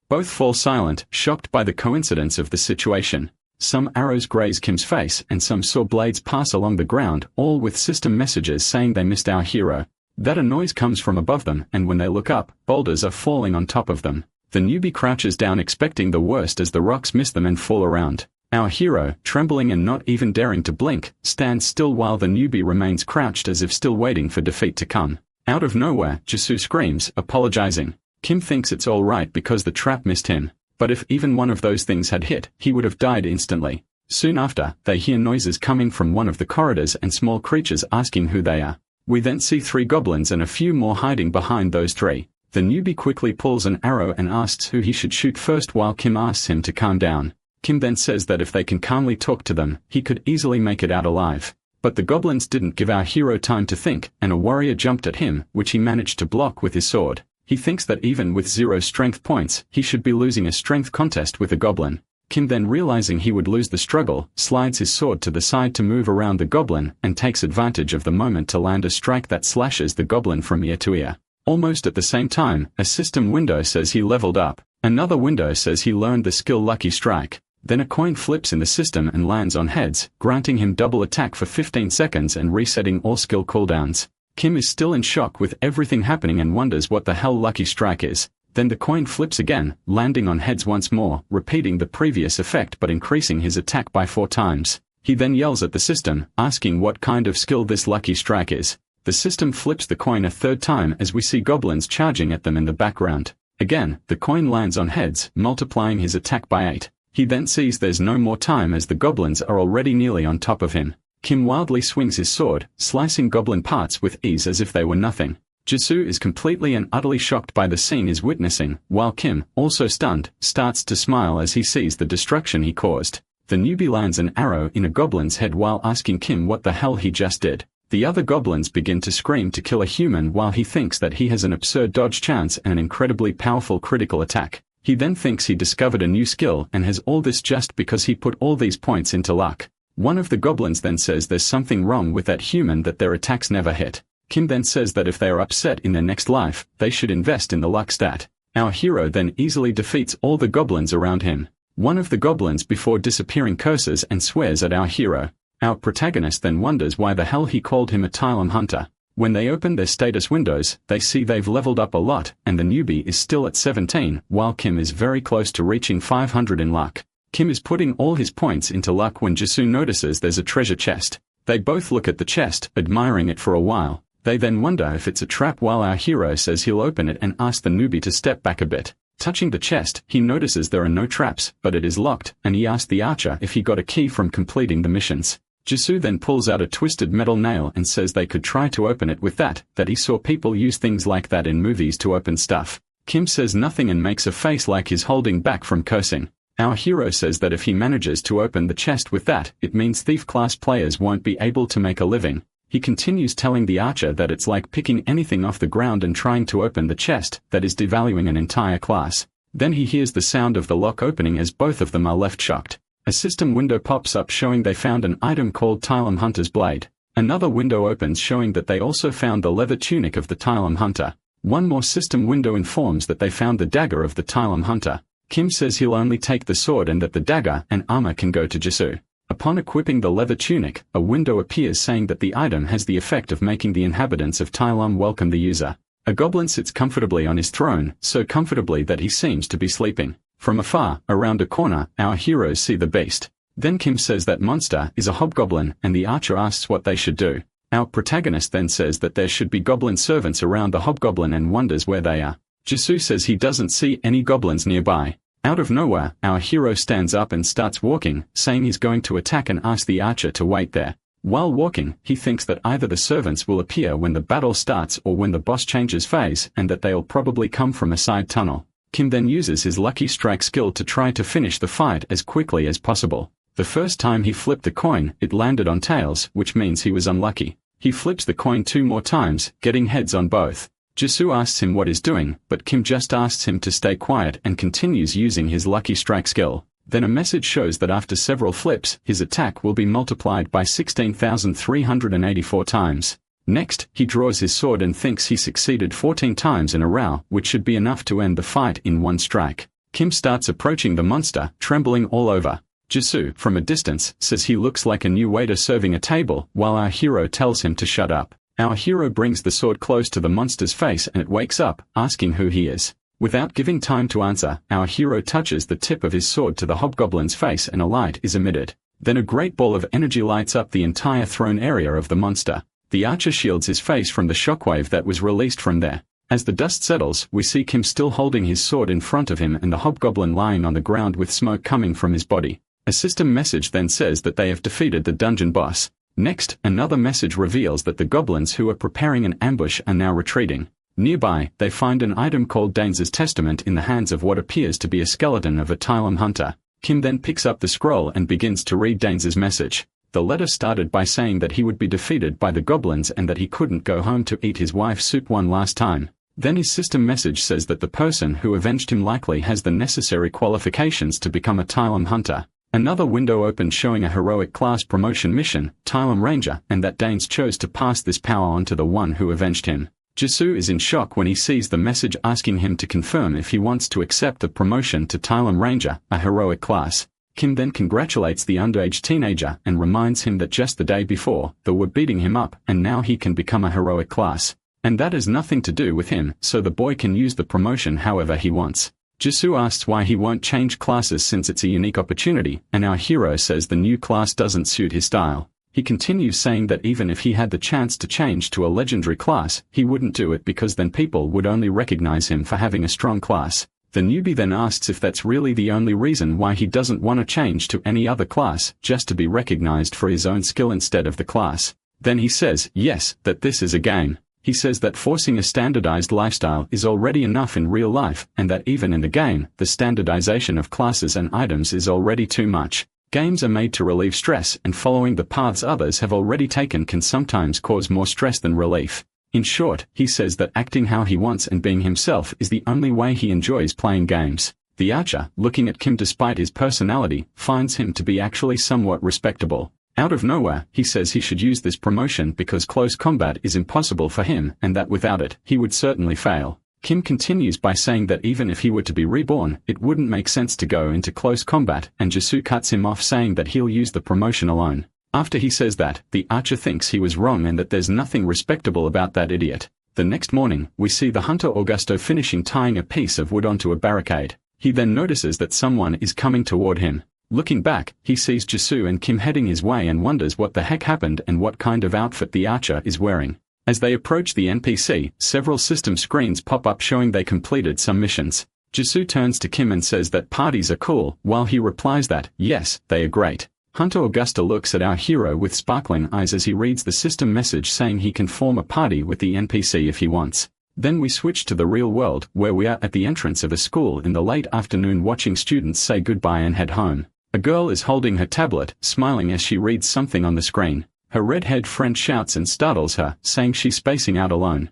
Both fall silent, shocked by the coincidence of the situation. Some arrows graze Kim's face and some saw blades pass along the ground, all with system messages saying they missed our hero. That a noise comes from above them, and when they look up, boulders are falling on top of them. The newbie crouches down expecting the worst as the rocks miss them and fall around. Our hero, trembling and not even daring to blink, stands still while the newbie remains crouched as if still waiting for defeat to come. Out of nowhere, Jisoo screams, apologizing. Kim thinks it's all right because the trap missed him. But if even one of those things had hit, he would have died instantly. Soon after, they hear noises coming from one of the corridors and small creatures asking who they are. We then see 3 goblins and a few more hiding behind those 3. The newbie quickly pulls an arrow and asks who he should shoot first while Kim asks him to calm down. Kim then says that if they can calmly talk to them, he could easily make it out alive. But the goblins didn't give our hero time to think, and a warrior jumped at him, which he managed to block with his sword. He thinks that even with 0 strength points, he should be losing a strength contest with a goblin. Kim then realizing he would lose the struggle, slides his sword to the side to move around the goblin, and takes advantage of the moment to land a strike that slashes the goblin from ear to ear. Almost at the same time, a system window says he leveled up. Another window says he learned the skill Lucky Strike. Then a coin flips in the system and lands on heads, granting him double attack for 15 seconds and resetting all skill cooldowns. Kim is still in shock with everything happening and wonders what the hell Lucky Strike is. Then the coin flips again, landing on heads once more, repeating the previous effect but increasing his attack by 4 times. He then yells at the system, asking what kind of skill this Lucky Strike is. The system flips the coin a 3rd time as we see goblins charging at them in the background. Again, the coin lands on heads, multiplying his attack by 8. He then sees there's no more time as the goblins are already nearly on top of him. Kim wildly swings his sword, slicing goblin parts with ease as if they were nothing. Jisoo is completely and utterly shocked by the scene he's witnessing, while Kim, also stunned, starts to smile as he sees the destruction he caused. The newbie lands an arrow in a goblin's head while asking Kim what the hell he just did. The other goblins begin to scream to kill a human while he thinks that he has an absurd dodge chance and an incredibly powerful critical attack. He then thinks he discovered a new skill and has all this just because he put all these points into luck. One of the goblins then says there's something wrong with that human that their attacks never hit. Kim then says that if they are upset in their next life, they should invest in the luck stat. Our hero then easily defeats all the goblins around him. One of the goblins before disappearing curses and swears at our hero. Our protagonist then wonders why the hell he called him a Tylum hunter. When they open their status windows, they see they've leveled up a lot, and the newbie is still at 17, while Kim is very close to reaching 500 in luck. Kim is putting all his points into luck when Jisoo notices there's a treasure chest. They both look at the chest, admiring it for a while. They then wonder if it's a trap while our hero says he'll open it and ask the newbie to step back a bit. Touching the chest, he notices there are no traps, but it is locked, and he asks the archer if he got a key from completing the missions. Jisoo then pulls out a twisted metal nail and says they could try to open it with that he saw people use things like that in movies to open stuff. Kim says nothing and makes a face like he's holding back from cursing. Our hero says that if he manages to open the chest with that, it means thief-class players won't be able to make a living. He continues telling the archer that it's like picking anything off the ground and trying to open the chest, that is devaluing an entire class. Then he hears the sound of the lock opening as both of them are left shocked. A system window pops up showing they found an item called Tylum Hunter's Blade. Another window opens showing that they also found the leather tunic of the Tylum Hunter. One more system window informs that they found the dagger of the Tylum Hunter. Kim says he'll only take the sword and that the dagger and armor can go to Jisoo. Upon equipping the leather tunic, a window appears saying that the item has the effect of making the inhabitants of Tylum welcome the user. A goblin sits comfortably on his throne, so comfortably that he seems to be sleeping. From afar, around a corner, our heroes see the beast. Then Kim says that monster is a hobgoblin, and the archer asks what they should do. Our protagonist then says that there should be goblin servants around the hobgoblin and wonders where they are. Jisoo says he doesn't see any goblins nearby. Out of nowhere, our hero stands up and starts walking, saying he's going to attack and asks the archer to wait there. While walking, he thinks that either the servants will appear when the battle starts or when the boss changes phase, and that they'll probably come from a side tunnel. Kim then uses his lucky strike skill to try to finish the fight as quickly as possible. The first time he flipped the coin, it landed on tails, which means he was unlucky. He flips the coin 2 more times, getting heads on both. Jisoo asks him what he's doing, but Kim just asks him to stay quiet and continues using his lucky strike skill. Then a message shows that after several flips, his attack will be multiplied by 16,384 times. Next, he draws his sword and thinks he succeeded 14 times in a row, which should be enough to end the fight in one strike. Kim starts approaching the monster, trembling all over. Jisoo, from a distance, says he looks like a new waiter serving a table, while our hero tells him to shut up. Our hero brings the sword close to the monster's face and it wakes up, asking who he is. Without giving time to answer, our hero touches the tip of his sword to the hobgoblin's face and a light is emitted. Then a great ball of energy lights up the entire throne area of the monster. The archer shields his face from the shockwave that was released from there. As the dust settles, we see Kim still holding his sword in front of him and the hobgoblin lying on the ground with smoke coming from his body. A system message then says that they have defeated the dungeon boss. Next, another message reveals that the goblins who are preparing an ambush are now retreating. Nearby, they find an item called Dane's Testament in the hands of what appears to be a skeleton of a Tylum hunter. Kim then picks up the scroll and begins to read Dane's message. The letter started by saying that he would be defeated by the goblins and that he couldn't go home to eat his wife's soup one last time. Then his system message says that the person who avenged him likely has the necessary qualifications to become a Tylum hunter. Another window opened showing a heroic class promotion mission, Tylum Ranger, and that Danes chose to pass this power on to the one who avenged him. Jisoo is in shock when he sees the message asking him to confirm if he wants to accept the promotion to Tylum Ranger, a heroic class. Kim then congratulates the underage teenager and reminds him that just the day before, they were beating him up and now he can become a heroic class. And that has nothing to do with him, so the boy can use the promotion however he wants. Jisoo asks why he won't change classes since it's a unique opportunity, and our hero says the new class doesn't suit his style. He continues saying that even if he had the chance to change to a legendary class, he wouldn't do it because then people would only recognize him for having a strong class. The newbie then asks if that's really the only reason why he doesn't want to change to any other class, just to be recognized for his own skill instead of the class. Then he says, yes, that this is a game. He says that forcing a standardized lifestyle is already enough in real life, and that even in the game, the standardization of classes and items is already too much. Games are made to relieve stress, and following the paths others have already taken can sometimes cause more stress than relief. In short, he says that acting how he wants and being himself is the only way he enjoys playing games. The archer, looking at Kim despite his personality, finds him to be actually somewhat respectable. Out of nowhere, he says he should use this promotion because close combat is impossible for him and that without it, he would certainly fail. Kim continues by saying that even if he were to be reborn, it wouldn't make sense to go into close combat, and Jisoo cuts him off saying that he'll use the promotion alone. After he says that, the archer thinks he was wrong and that there's nothing respectable about that idiot. The next morning, we see the hunter Augusto finishing tying a piece of wood onto a barricade. He then notices that someone is coming toward him. Looking back, he sees Jisoo and Kim heading his way and wonders what the heck happened and what kind of outfit the archer is wearing. As they approach the NPC, several system screens pop up showing they completed some missions. Jisoo turns to Kim and says that parties are cool, while he replies that, yes, they are great. Hunter Augusta looks at our hero with sparkling eyes as he reads the system message saying he can form a party with the NPC if he wants. Then we switch to the real world, where we are at the entrance of a school in the late afternoon watching students say goodbye and head home. A girl is holding her tablet, smiling as she reads something on the screen. Her red-haired friend shouts and startles her, saying she's spacing out alone.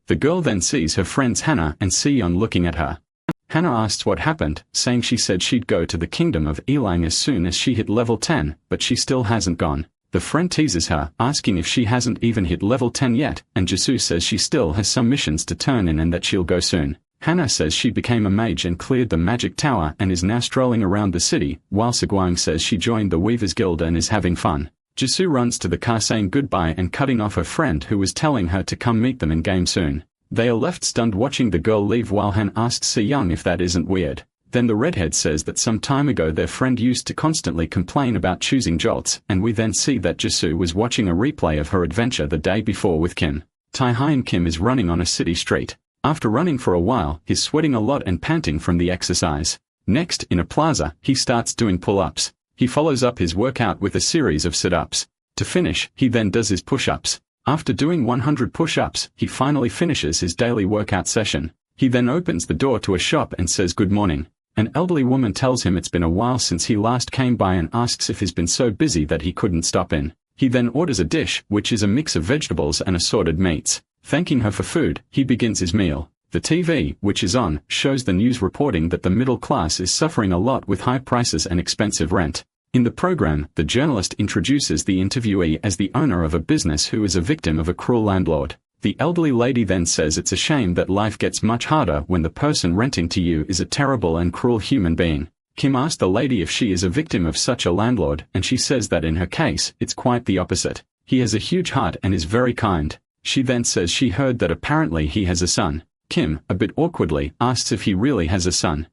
The girl then sees her friends Hannah and Seon looking at her. Hannah asks what happened, saying she said she'd go to the kingdom of Elang as soon as she hit level 10, but she still hasn't gone. The friend teases her, asking if she hasn't even hit level 10 yet, and Jisoo says she still has some missions to turn in and that she'll go soon. Hannah says she became a mage and cleared the magic tower and is now strolling around the city, while Seguang says she joined the Weavers Guild and is having fun. Jisoo runs to the car saying goodbye and cutting off her friend who was telling her to come meet them in game soon. They are left stunned watching the girl leave while Han asks Se-young if that isn't weird. Then the redhead says that some time ago their friend used to constantly complain about choosing jolts, and we then see that Jisoo was watching a replay of her adventure the day before with Kim. Tae-hyun Kim is running on a city street. After running for a while, he's sweating a lot and panting from the exercise. Next, in a plaza, he starts doing pull-ups. He follows up his workout with a series of sit-ups. To finish, he then does his push-ups. After doing 100 push-ups, he finally finishes his daily workout session. He then opens the door to a shop and says good morning. An elderly woman tells him it's been a while since he last came by and asks if he's been so busy that he couldn't stop in. He then orders a dish, which is a mix of vegetables and assorted meats. Thanking her for food, he begins his meal. The TV, which is on, shows the news reporting that the middle class is suffering a lot with high prices and expensive rent. In the program, the journalist introduces the interviewee as the owner of a business who is a victim of a cruel landlord. The elderly lady then says it's a shame that life gets much harder when the person renting to you is a terrible and cruel human being. Kim asks the lady if she is a victim of such a landlord, and she says that in her case, it's quite the opposite. He has a huge heart and is very kind. She then says she heard that apparently he has a son. Kim, a bit awkwardly, asks if he really has a son.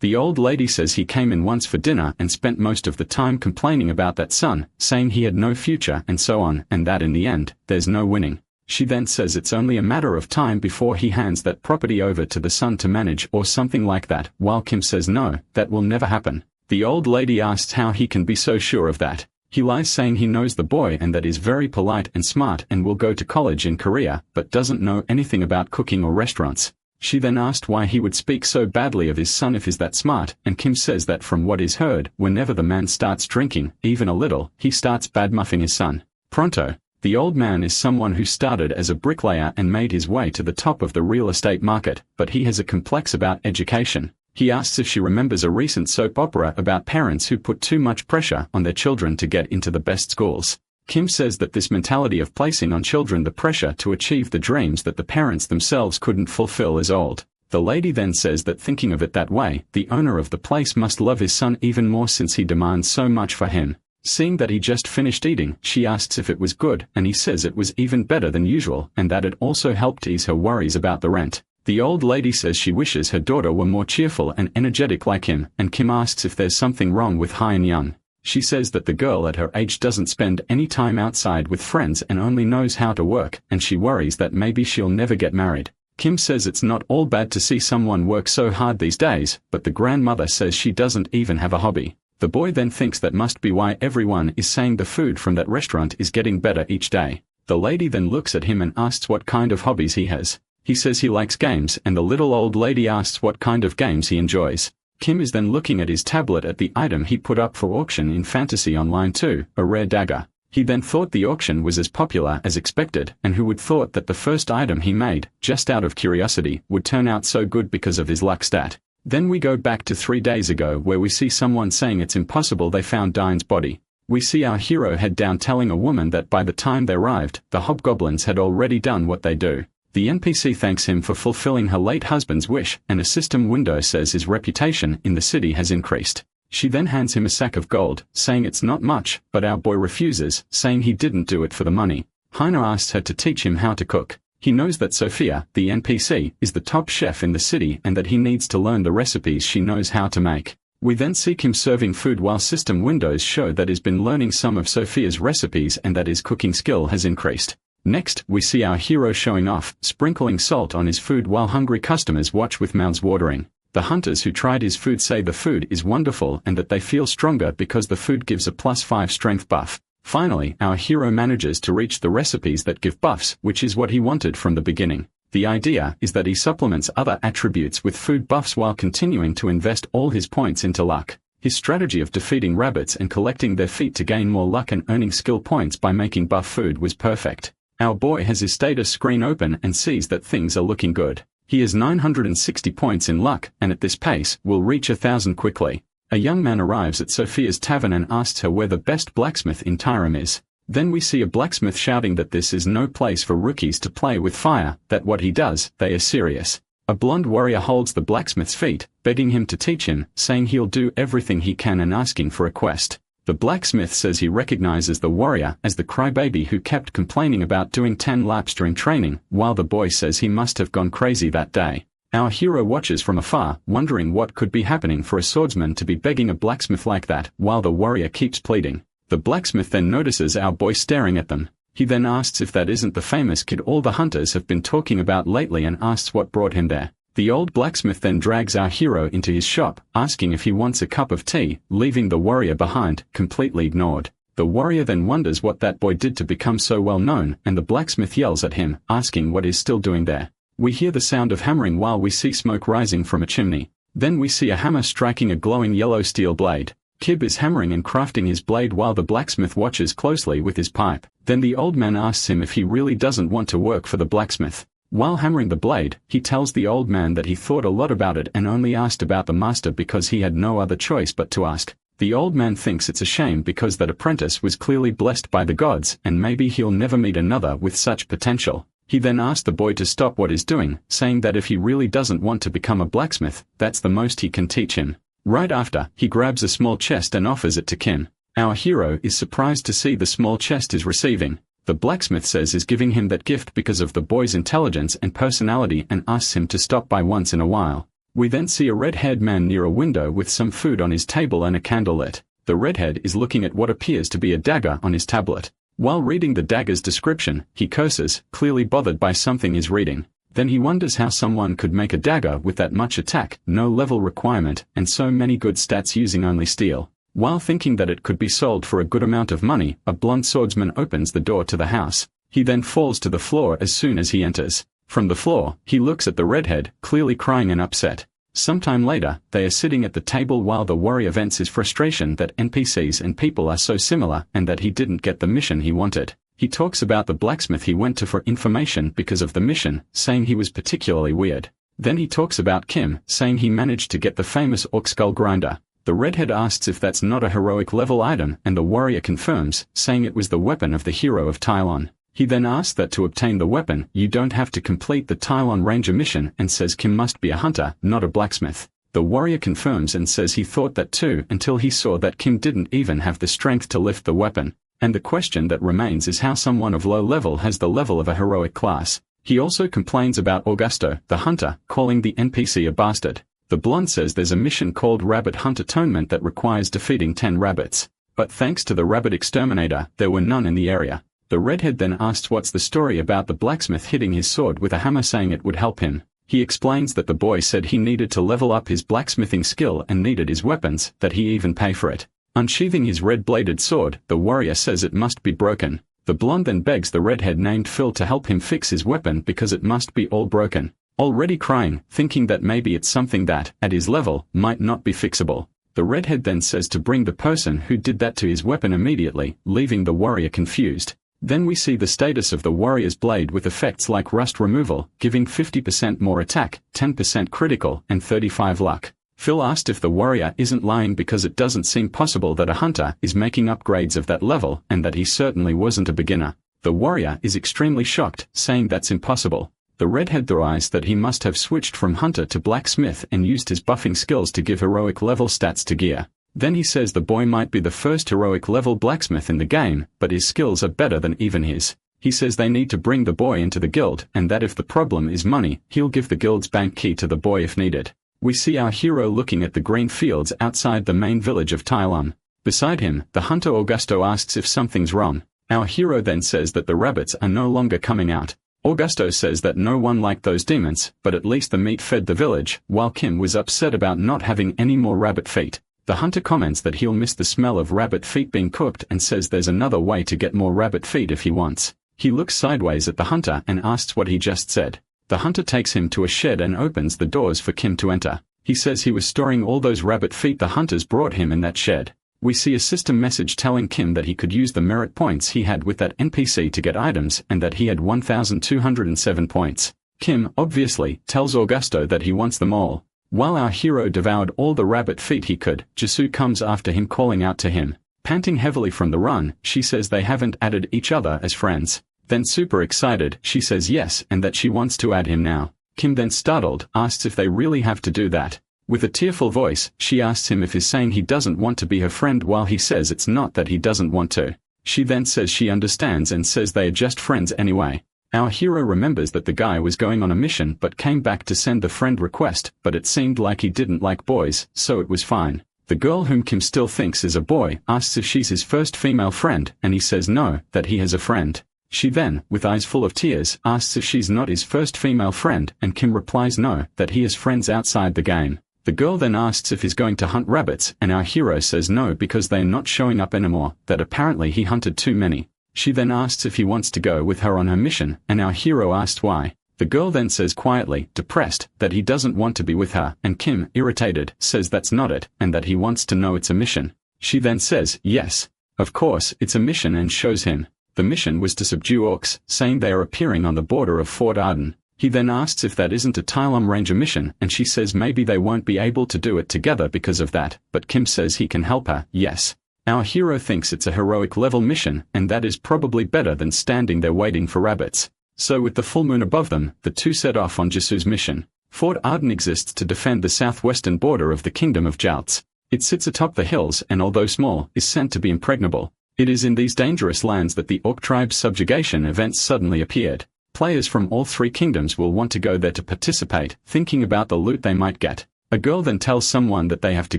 The old lady says he came in once for dinner and spent most of the time complaining about that son, saying he had no future and so on, and that in the end, there's no winning. She then says it's only a matter of time before he hands that property over to the son to manage or something like that, while Kim says no, that will never happen. The old lady asks how he can be so sure of that. He lies saying he knows the boy and that he's very polite and smart and will go to college in Korea, but doesn't know anything about cooking or restaurants. She then asked why he would speak so badly of his son if he's that smart, and Kim says that from what he's heard, whenever the man starts drinking, even a little, he starts badmouthing his son. Pronto. The old man is someone who started as a bricklayer and made his way to the top of the real estate market, but he has a complex about education. He asks if she remembers a recent soap opera about parents who put too much pressure on their children to get into the best schools. Kim says that this mentality of placing on children the pressure to achieve the dreams that the parents themselves couldn't fulfill is old. The lady then says that thinking of it that way, the owner of the place must love his son even more since he demands so much for him. Seeing that he just finished eating, she asks if it was good, and he says it was even better than usual, and that it also helped ease her worries about the rent. The old lady says she wishes her daughter were more cheerful and energetic like him, and Kim asks if there's something wrong with Hyun-young. She says that the girl at her age doesn't spend any time outside with friends and only knows how to work, and she worries that maybe she'll never get married. Kim says it's not all bad to see someone work so hard these days, but the grandmother says she doesn't even have a hobby. The boy then thinks that must be why everyone is saying the food from that restaurant is getting better each day. The lady then looks at him and asks what kind of hobbies he has. He says he likes games, and the little old lady asks what kind of games he enjoys. Kim is then looking at his tablet at the item he put up for auction in Fantasy Online 2, a rare dagger. He then thought the auction was as popular as expected, and who would thought that the first item he made, just out of curiosity, would turn out so good because of his luck stat. Then we go back to 3 days ago where we see someone saying it's impossible they found Dine's body. We see our hero head down telling a woman that by the time they arrived, the hobgoblins had already done what they do. The NPC thanks him for fulfilling her late husband's wish, and a system window says his reputation in the city has increased. She then hands him a sack of gold, saying it's not much, but our boy refuses, saying he didn't do it for the money. Heiner asks her to teach him how to cook. He knows that Sophia, the NPC, is the top chef in the city and that he needs to learn the recipes she knows how to make. We then see him serving food while system windows show that he's been learning some of Sophia's recipes and that his cooking skill has increased. Next, we see our hero showing off, sprinkling salt on his food while hungry customers watch with mouths watering. The hunters who tried his food say the food is wonderful and that they feel stronger because the food gives a +5 strength buff. Finally, our hero manages to reach the recipes that give buffs, which is what he wanted from the beginning. The idea is that he supplements other attributes with food buffs while continuing to invest all his points into luck. His strategy of defeating rabbits and collecting their feet to gain more luck and earning skill points by making buff food was perfect. Our boy has his status screen open and sees that things are looking good. He has 960 points in luck, and at this pace, will reach 1,000 quickly. A young man arrives at Sophia's tavern and asks her where the best blacksmith in Tyrum is. Then we see a blacksmith shouting that this is no place for rookies to play with fire, that what he does, they are serious. A blonde warrior holds the blacksmith's feet, begging him to teach him, saying he'll do everything he can and asking for a quest. The blacksmith says he recognizes the warrior as the crybaby who kept complaining about doing 10 laps during training, while the boy says he must have gone crazy that day. Our hero watches from afar, wondering what could be happening for a swordsman to be begging a blacksmith like that, while the warrior keeps pleading. The blacksmith then notices our boy staring at them. He then asks if that isn't the famous kid all the hunters have been talking about lately and asks what brought him there. The old blacksmith then drags our hero into his shop, asking if he wants a cup of tea, leaving the warrior behind, completely ignored. The warrior then wonders what that boy did to become so well known, and the blacksmith yells at him, asking what he's still doing there. We hear the sound of hammering while we see smoke rising from a chimney. Then we see a hammer striking a glowing yellow steel blade. Kib is hammering and crafting his blade while the blacksmith watches closely with his pipe. Then the old man asks him if he really doesn't want to work for the blacksmith. While hammering the blade, he tells the old man that he thought a lot about it and only asked about the master because he had no other choice but to ask. The old man thinks it's a shame because that apprentice was clearly blessed by the gods and maybe he'll never meet another with such potential. He then asks the boy to stop what he's doing, saying that if he really doesn't want to become a blacksmith, that's the most he can teach him. Right after, he grabs a small chest and offers it to Kim. Our hero is surprised to see the small chest is receiving. The blacksmith says is giving him that gift because of the boy's intelligence and personality and asks him to stop by once in a while. We then see a red-haired man near a window with some food on his table and a candle lit. The redhead is looking at what appears to be a dagger on his tablet. While reading the dagger's description, he curses, clearly bothered by something he's reading. Then he wonders how someone could make a dagger with that much attack, no level requirement, and so many good stats using only steel. While thinking that it could be sold for a good amount of money, a blonde swordsman opens the door to the house. He then falls to the floor as soon as he enters. From the floor, he looks at the redhead, clearly crying and upset. Sometime later, they are sitting at the table while the warrior vents his frustration that NPCs and people are so similar and that he didn't get the mission he wanted. He talks about the blacksmith he went to for information because of the mission, saying he was particularly weird. Then he talks about Kim, saying he managed to get the famous orc skull grinder. The redhead asks if that's not a heroic level item and the warrior confirms, saying it was the weapon of the hero of Tylon. He then asks that to obtain the weapon, you don't have to complete the Tylon Ranger mission and says Kim must be a hunter, not a blacksmith. The warrior confirms and says he thought that too until he saw that Kim didn't even have the strength to lift the weapon. And the question that remains is how someone of low level has the level of a heroic class. He also complains about Augusto, the hunter, calling the NPC a bastard. The blonde says there's a mission called Rabbit Hunt Atonement that requires defeating 10 rabbits. But thanks to the rabbit exterminator, there were none in the area. The redhead then asks what's the story about the blacksmith hitting his sword with a hammer saying it would help him. He explains that the boy said he needed to level up his blacksmithing skill and needed his weapons, that he even pay for it. Unsheathing his red-bladed sword, the warrior says it must be broken. The blonde then begs the redhead named Phil to help him fix his weapon because it must be all broken. Already crying, thinking that maybe it's something that, at his level, might not be fixable. The redhead then says to bring the person who did that to his weapon immediately, leaving the warrior confused. Then we see the status of the warrior's blade with effects like rust removal, giving 50% more attack, 10% critical, and 35 luck. Phil asked if the warrior isn't lying because it doesn't seem possible that a hunter is making upgrades of that level and that he certainly wasn't a beginner. The warrior is extremely shocked, saying that's impossible. The redhead theorized that he must have switched from hunter to blacksmith and used his buffing skills to give heroic level stats to gear. Then he says the boy might be the first heroic level blacksmith in the game, but his skills are better than even his. He says they need to bring the boy into the guild and that if the problem is money, he'll give the guild's bank key to the boy if needed. We see our hero looking at the green fields outside the main village of Tylon. Beside him, the hunter Augusto asks if something's wrong. Our hero then says that the rabbits are no longer coming out. Augusto says that no one liked those demons, but at least the meat fed the village, while Kim was upset about not having any more rabbit feet. The hunter comments that he'll miss the smell of rabbit feet being cooked and says there's another way to get more rabbit feet if he wants. He looks sideways at the hunter and asks what he just said. The hunter takes him to a shed and opens the doors for Kim to enter. He says he was storing all those rabbit feet the hunters brought him in that shed. We see a system message telling Kim that he could use the merit points he had with that NPC to get items and that he had 1,207 points. Kim, obviously, tells Augusto that he wants them all. While our hero devoured all the rabbit feet he could, Jisoo comes after him calling out to him. Panting heavily from the run, she says they haven't added each other as friends. Then super excited, she says yes and that she wants to add him now. Kim then startled, asks if they really have to do that. With a tearful voice, she asks him if he's saying he doesn't want to be her friend while he says it's not that he doesn't want to. She then says she understands and says they are just friends anyway. Our hero remembers that the guy was going on a mission but came back to send the friend request, but it seemed like he didn't like boys, so it was fine. The girl whom Kim still thinks is a boy asks if she's his first female friend, and he says no, that he has a friend. She then, with eyes full of tears, asks if she's not his first female friend, and Kim replies no, that he has friends outside the game. The girl then asks if he's going to hunt rabbits, and our hero says no because they're not showing up anymore, that apparently he hunted too many. She then asks if he wants to go with her on her mission, and our hero asks why. The girl then says quietly, depressed, that he doesn't want to be with her, and Kim, irritated, says that's not it, and that he wants to know it's a mission. She then says, yes. Of course, it's a mission, and shows him. The mission was to subdue orcs, saying they are appearing on the border of Fort Arden. He then asks if that isn't a Tylom Ranger mission, and she says maybe they won't be able to do it together because of that, but Kim says he can help her, yes. Our hero thinks it's a heroic level mission, and that is probably better than standing there waiting for rabbits. So with the full moon above them, the two set off on Jisu's mission. Fort Arden exists to defend the southwestern border of the Kingdom of Jalts. It sits atop the hills and although small, is sent to be impregnable. It is in these dangerous lands that the Orc tribe's subjugation events suddenly appeared. Players from all three kingdoms will want to go there to participate, thinking about the loot they might get. A girl then tells someone that they have to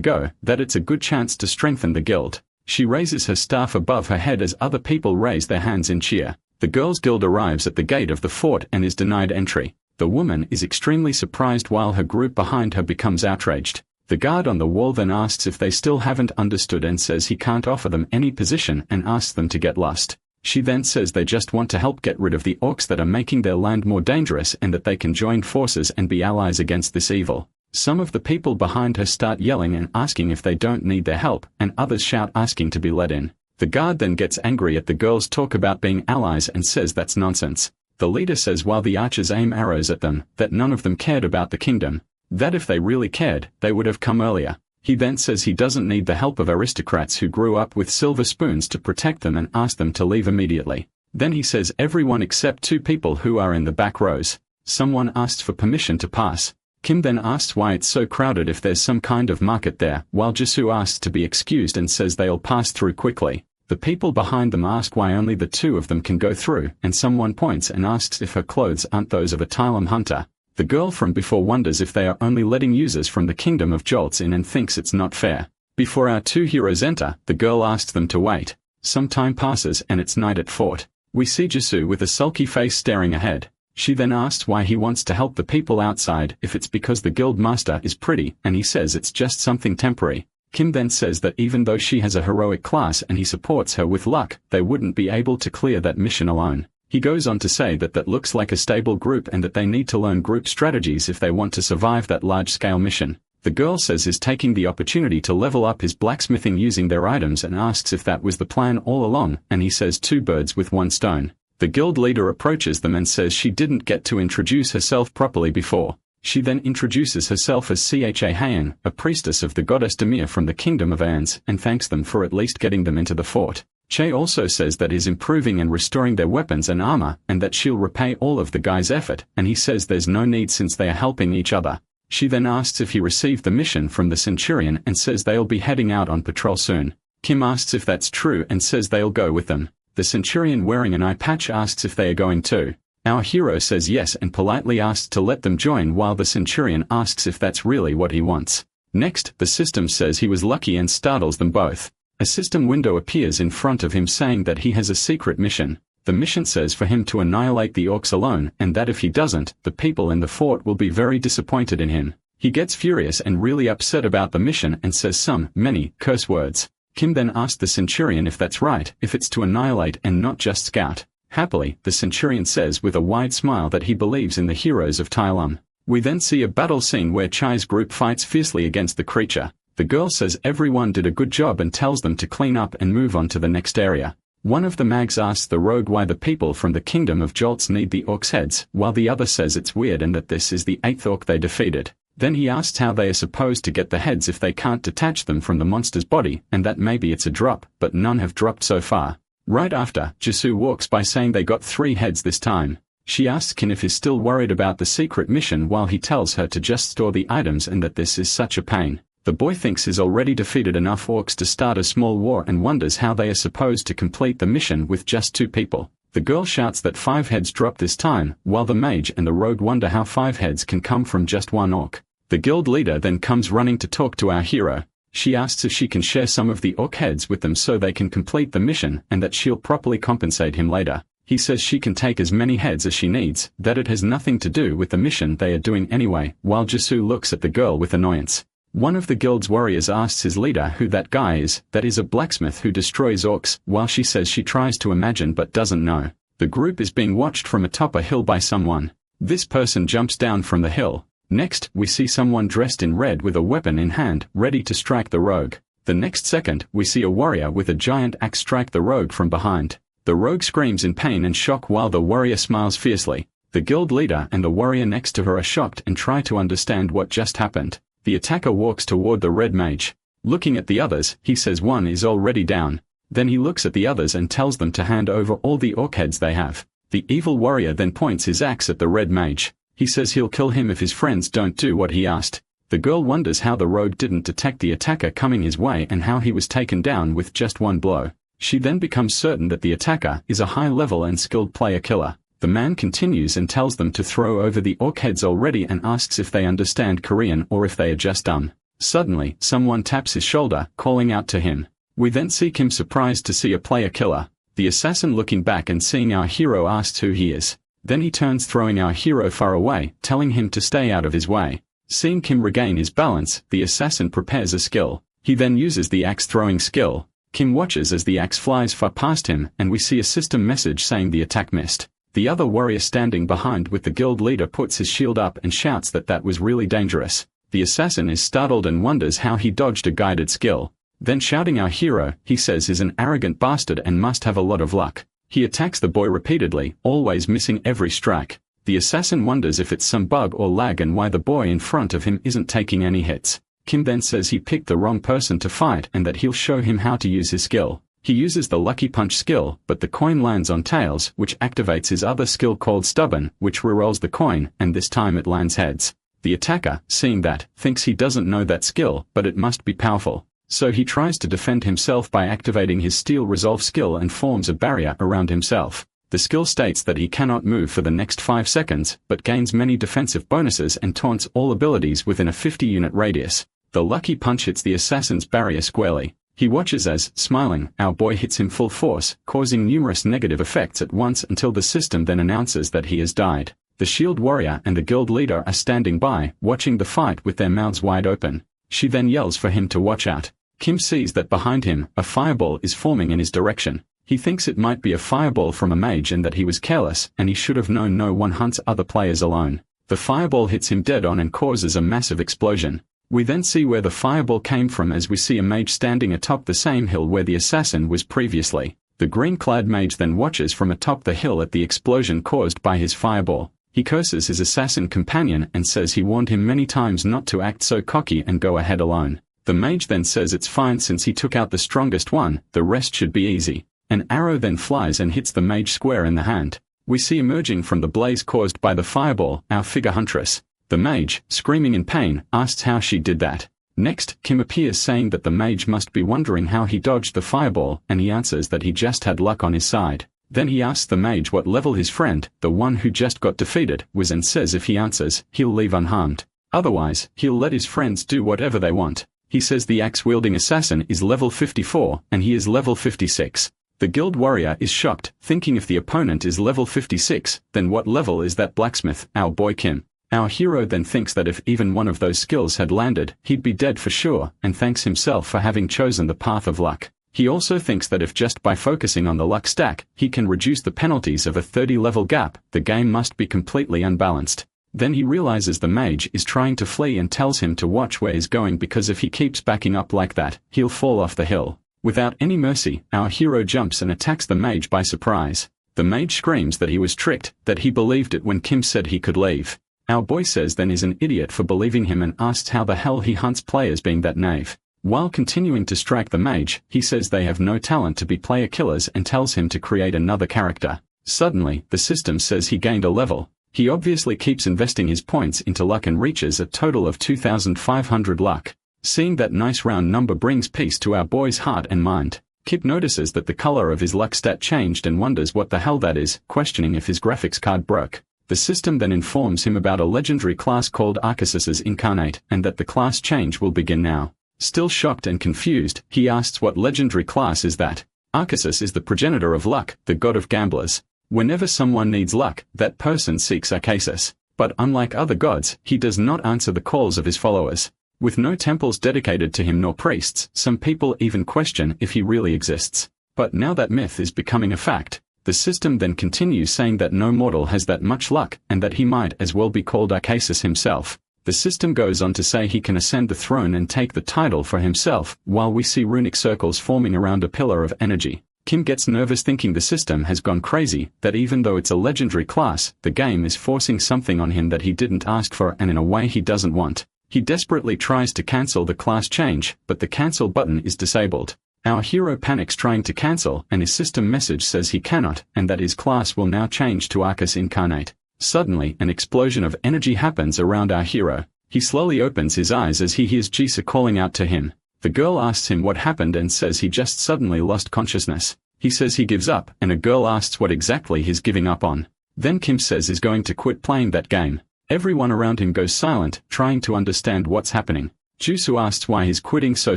go, that it's a good chance to strengthen the guild. She raises her staff above her head as other people raise their hands in cheer. The girls' guild arrives at the gate of the fort and is denied entry. The woman is extremely surprised while her group behind her becomes outraged. The guard on the wall then asks if they still haven't understood and says he can't offer them any position and asks them to get lost. She then says they just want to help get rid of the orcs that are making their land more dangerous and that they can join forces and be allies against this evil. Some of the people behind her start yelling and asking if they don't need their help, and others shout asking to be let in. The guard then gets angry at the girls' talk about being allies and says that's nonsense. The leader says while the archers aim arrows at them, that none of them cared about the kingdom. That if they really cared, they would have come earlier. He then says he doesn't need the help of aristocrats who grew up with silver spoons to protect them and asks them to leave immediately. Then he says everyone except two people who are in the back rows. Someone asks for permission to pass. Kim then asks why it's so crowded if there's some kind of market there, while Jisu asks to be excused and says they'll pass through quickly. The people behind them ask why only the two of them can go through, and someone points and asks if her clothes aren't those of a Tylom hunter. The girl from before wonders if they are only letting users from the Kingdom of Jolts in and thinks it's not fair. Before our two heroes enter, the girl asks them to wait. Some time passes and it's night at fort. We see Jisu with a sulky face staring ahead. She then asks why he wants to help the people outside, if it's because the guild master is pretty, and he says it's just something temporary. Kim then says that even though she has a heroic class and he supports her with luck, they wouldn't be able to clear that mission alone. He goes on to say that that looks like a stable group and that they need to learn group strategies if they want to survive that large-scale mission. The girl says he's taking the opportunity to level up his blacksmithing using their items and asks if that was the plan all along, and he says 2 birds with 1 stone. The guild leader approaches them and says she didn't get to introduce herself properly before. She then introduces herself as Cha Hayan, a priestess of the goddess Demir from the Kingdom of Ans, and thanks them for at least getting them into the fort. Che also says that he's improving and restoring their weapons and armor, and that she'll repay all of the guy's effort, and he says there's no need since they are helping each other. She then asks if he received the mission from the Centurion and says they'll be heading out on patrol soon. Kim asks if that's true and says they'll go with them. The Centurion wearing an eye patch asks if they are going too. Our hero says yes and politely asks to let them join while the Centurion asks if that's really what he wants. Next, the system says he was lucky and startles them both. A system window appears in front of him saying that he has a secret mission. The mission says for him to annihilate the orcs alone, and that if he doesn't, the people in the fort will be very disappointed in him. He gets furious and really upset about the mission and says many curse words. Kim then asks the Centurion if that's right, if it's to annihilate and not just scout. Happily, the Centurion says with a wide smile that he believes in the heroes of Tylom. We then see a battle scene where Chai's group fights fiercely against the creature. The girl says everyone did a good job and tells them to clean up and move on to the next area. One of the mags asks the rogue why the people from the Kingdom of Jolts need the orcs' heads, while the other says it's weird and that this is the 8th orc they defeated. Then he asks how they are supposed to get the heads if they can't detach them from the monster's body, and that maybe it's a drop, but none have dropped so far. Right after, Jisu walks by saying they got 3 heads this time. She asks Kim if he's still worried about the secret mission while he tells her to just store the items and that this is such a pain. The boy thinks he's already defeated enough orcs to start a small war and wonders how they are supposed to complete the mission with just 2 people. The girl shouts that 5 heads drop this time, while the mage and the rogue wonder how 5 heads can come from just 1 orc. The guild leader then comes running to talk to our hero. She asks if she can share some of the orc heads with them so they can complete the mission and that she'll properly compensate him later. He says she can take as many heads as she needs, that it has nothing to do with the mission they are doing anyway, while Jisoo looks at the girl with annoyance. One of the guild's warriors asks his leader who that guy is, that is a blacksmith who destroys orcs, while she says she tries to imagine but doesn't know. The group is being watched from atop a hill by someone. This person jumps down from the hill. Next, we see someone dressed in red with a weapon in hand, ready to strike the rogue. The next second, we see a warrior with a giant axe strike the rogue from behind. The rogue screams in pain and shock while the warrior smiles fiercely. The guild leader and the warrior next to her are shocked and try to understand what just happened. The attacker walks toward the red mage. Looking at the others, he says one is already down. Then he looks at the others and tells them to hand over all the orc heads they have. The evil warrior then points his axe at the red mage. He says he'll kill him if his friends don't do what he asked. The girl wonders how the rogue didn't detect the attacker coming his way and how he was taken down with just 1 blow. She then becomes certain that the attacker is a high-level and skilled player killer. The man continues and tells them to throw over the orc heads already and asks if they understand Korean or if they are just dumb. Suddenly, someone taps his shoulder, calling out to him. We then see Kim surprised to see a player killer. The assassin looking back and seeing our hero asks who he is. Then he turns throwing our hero far away, telling him to stay out of his way. Seeing Kim regain his balance, the assassin prepares a skill. He then uses the axe throwing skill. Kim watches as the axe flies far past him and we see a system message saying the attack missed. The other warrior standing behind with the guild leader puts his shield up and shouts that that was really dangerous. The assassin is startled and wonders how he dodged a guided skill. Then shouting our hero, he says is an arrogant bastard and must have a lot of luck. He attacks the boy repeatedly, always missing every strike. The assassin wonders if it's some bug or lag and why the boy in front of him isn't taking any hits. Kim then says he picked the wrong person to fight and that he'll show him how to use his skill. He uses the lucky punch skill, but the coin lands on tails, which activates his other skill called stubborn, which rerolls the coin, and this time it lands heads. The attacker, seeing that, thinks he doesn't know that skill, but it must be powerful. So he tries to defend himself by activating his steel resolve skill and forms a barrier around himself. The skill states that he cannot move for the next 5 seconds, but gains many defensive bonuses and taunts all abilities within a 50-unit radius. The lucky punch hits the assassin's barrier squarely. He watches as, smiling, our boy hits him full force, causing numerous negative effects at once until the system then announces that he has died. The shield warrior and the guild leader are standing by, watching the fight with their mouths wide open. She then yells for him to watch out. Kim sees that behind him, a fireball is forming in his direction. He thinks it might be a fireball from a mage and that he was careless, and he should have known no one hunts other players alone. The fireball hits him dead on and causes a massive explosion. We then see where the fireball came from as we see a mage standing atop the same hill where the assassin was previously. The green-clad mage then watches from atop the hill at the explosion caused by his fireball. He curses his assassin companion and says he warned him many times not to act so cocky and go ahead alone. The mage then says it's fine since he took out the strongest one, the rest should be easy. An arrow then flies and hits the mage square in the hand. We see emerging from the blaze caused by the fireball, our figure huntress. The mage, screaming in pain, asks how she did that. Next, Kim appears saying that the mage must be wondering how he dodged the fireball, and he answers that he just had luck on his side. Then he asks the mage what level his friend, the one who just got defeated, was and says if he answers, he'll leave unharmed. Otherwise, he'll let his friends do whatever they want. He says the axe-wielding assassin is level 54, and he is level 56. The guild warrior is shocked, thinking if the opponent is level 56, then what level is that blacksmith, our boy Kim? Our hero then thinks that if even one of those skills had landed, he'd be dead for sure, and thanks himself for having chosen the path of luck. He also thinks that if just by focusing on the luck stack, he can reduce the penalties of a 30-level gap, the game must be completely unbalanced. Then he realizes the mage is trying to flee and tells him to watch where he's going because if he keeps backing up like that, he'll fall off the hill. Without any mercy, our hero jumps and attacks the mage by surprise. The mage screams that he was tricked, that he believed it when Kim said he could leave. Our boy says then is an idiot for believing him and asks how the hell he hunts players being that knave. While continuing to strike the mage, he says they have no talent to be player killers and tells him to create another character. Suddenly, the system says he gained a level. He obviously keeps investing his points into luck and reaches a total of 2,500 luck. Seeing that nice round number brings peace to our boy's heart and mind. Kip notices that the color of his luck stat changed and wonders what the hell that is, questioning if his graphics card broke. The system then informs him about a legendary class called Arcus's Incarnate, and that the class change will begin now. Still shocked and confused, he asks what legendary class is that. Arcus is the progenitor of luck, the god of gamblers. Whenever someone needs luck, that person seeks Arcus. But unlike other gods, he does not answer the calls of his followers. With no temples dedicated to him nor priests, some people even question if he really exists. But now that myth is becoming a fact. The system then continues saying that no mortal has that much luck, and that he might as well be called Arcus himself. The system goes on to say he can ascend the throne and take the title for himself, while we see runic circles forming around a pillar of energy. Kim gets nervous thinking the system has gone crazy, that even though it's a legendary class, the game is forcing something on him that he didn't ask for and in a way he doesn't want. He desperately tries to cancel the class change, but the cancel button is disabled. Our hero panics trying to cancel, and his system message says he cannot, and that his class will now change to Arcus Incarnate. Suddenly, an explosion of energy happens around our hero. He slowly opens his eyes as he hears Jisa calling out to him. The girl asks him what happened and says he just suddenly lost consciousness. He says he gives up, and a girl asks what exactly he's giving up on. Then Kim says he's going to quit playing that game. Everyone around him goes silent, trying to understand what's happening. Jusu asks why he's quitting so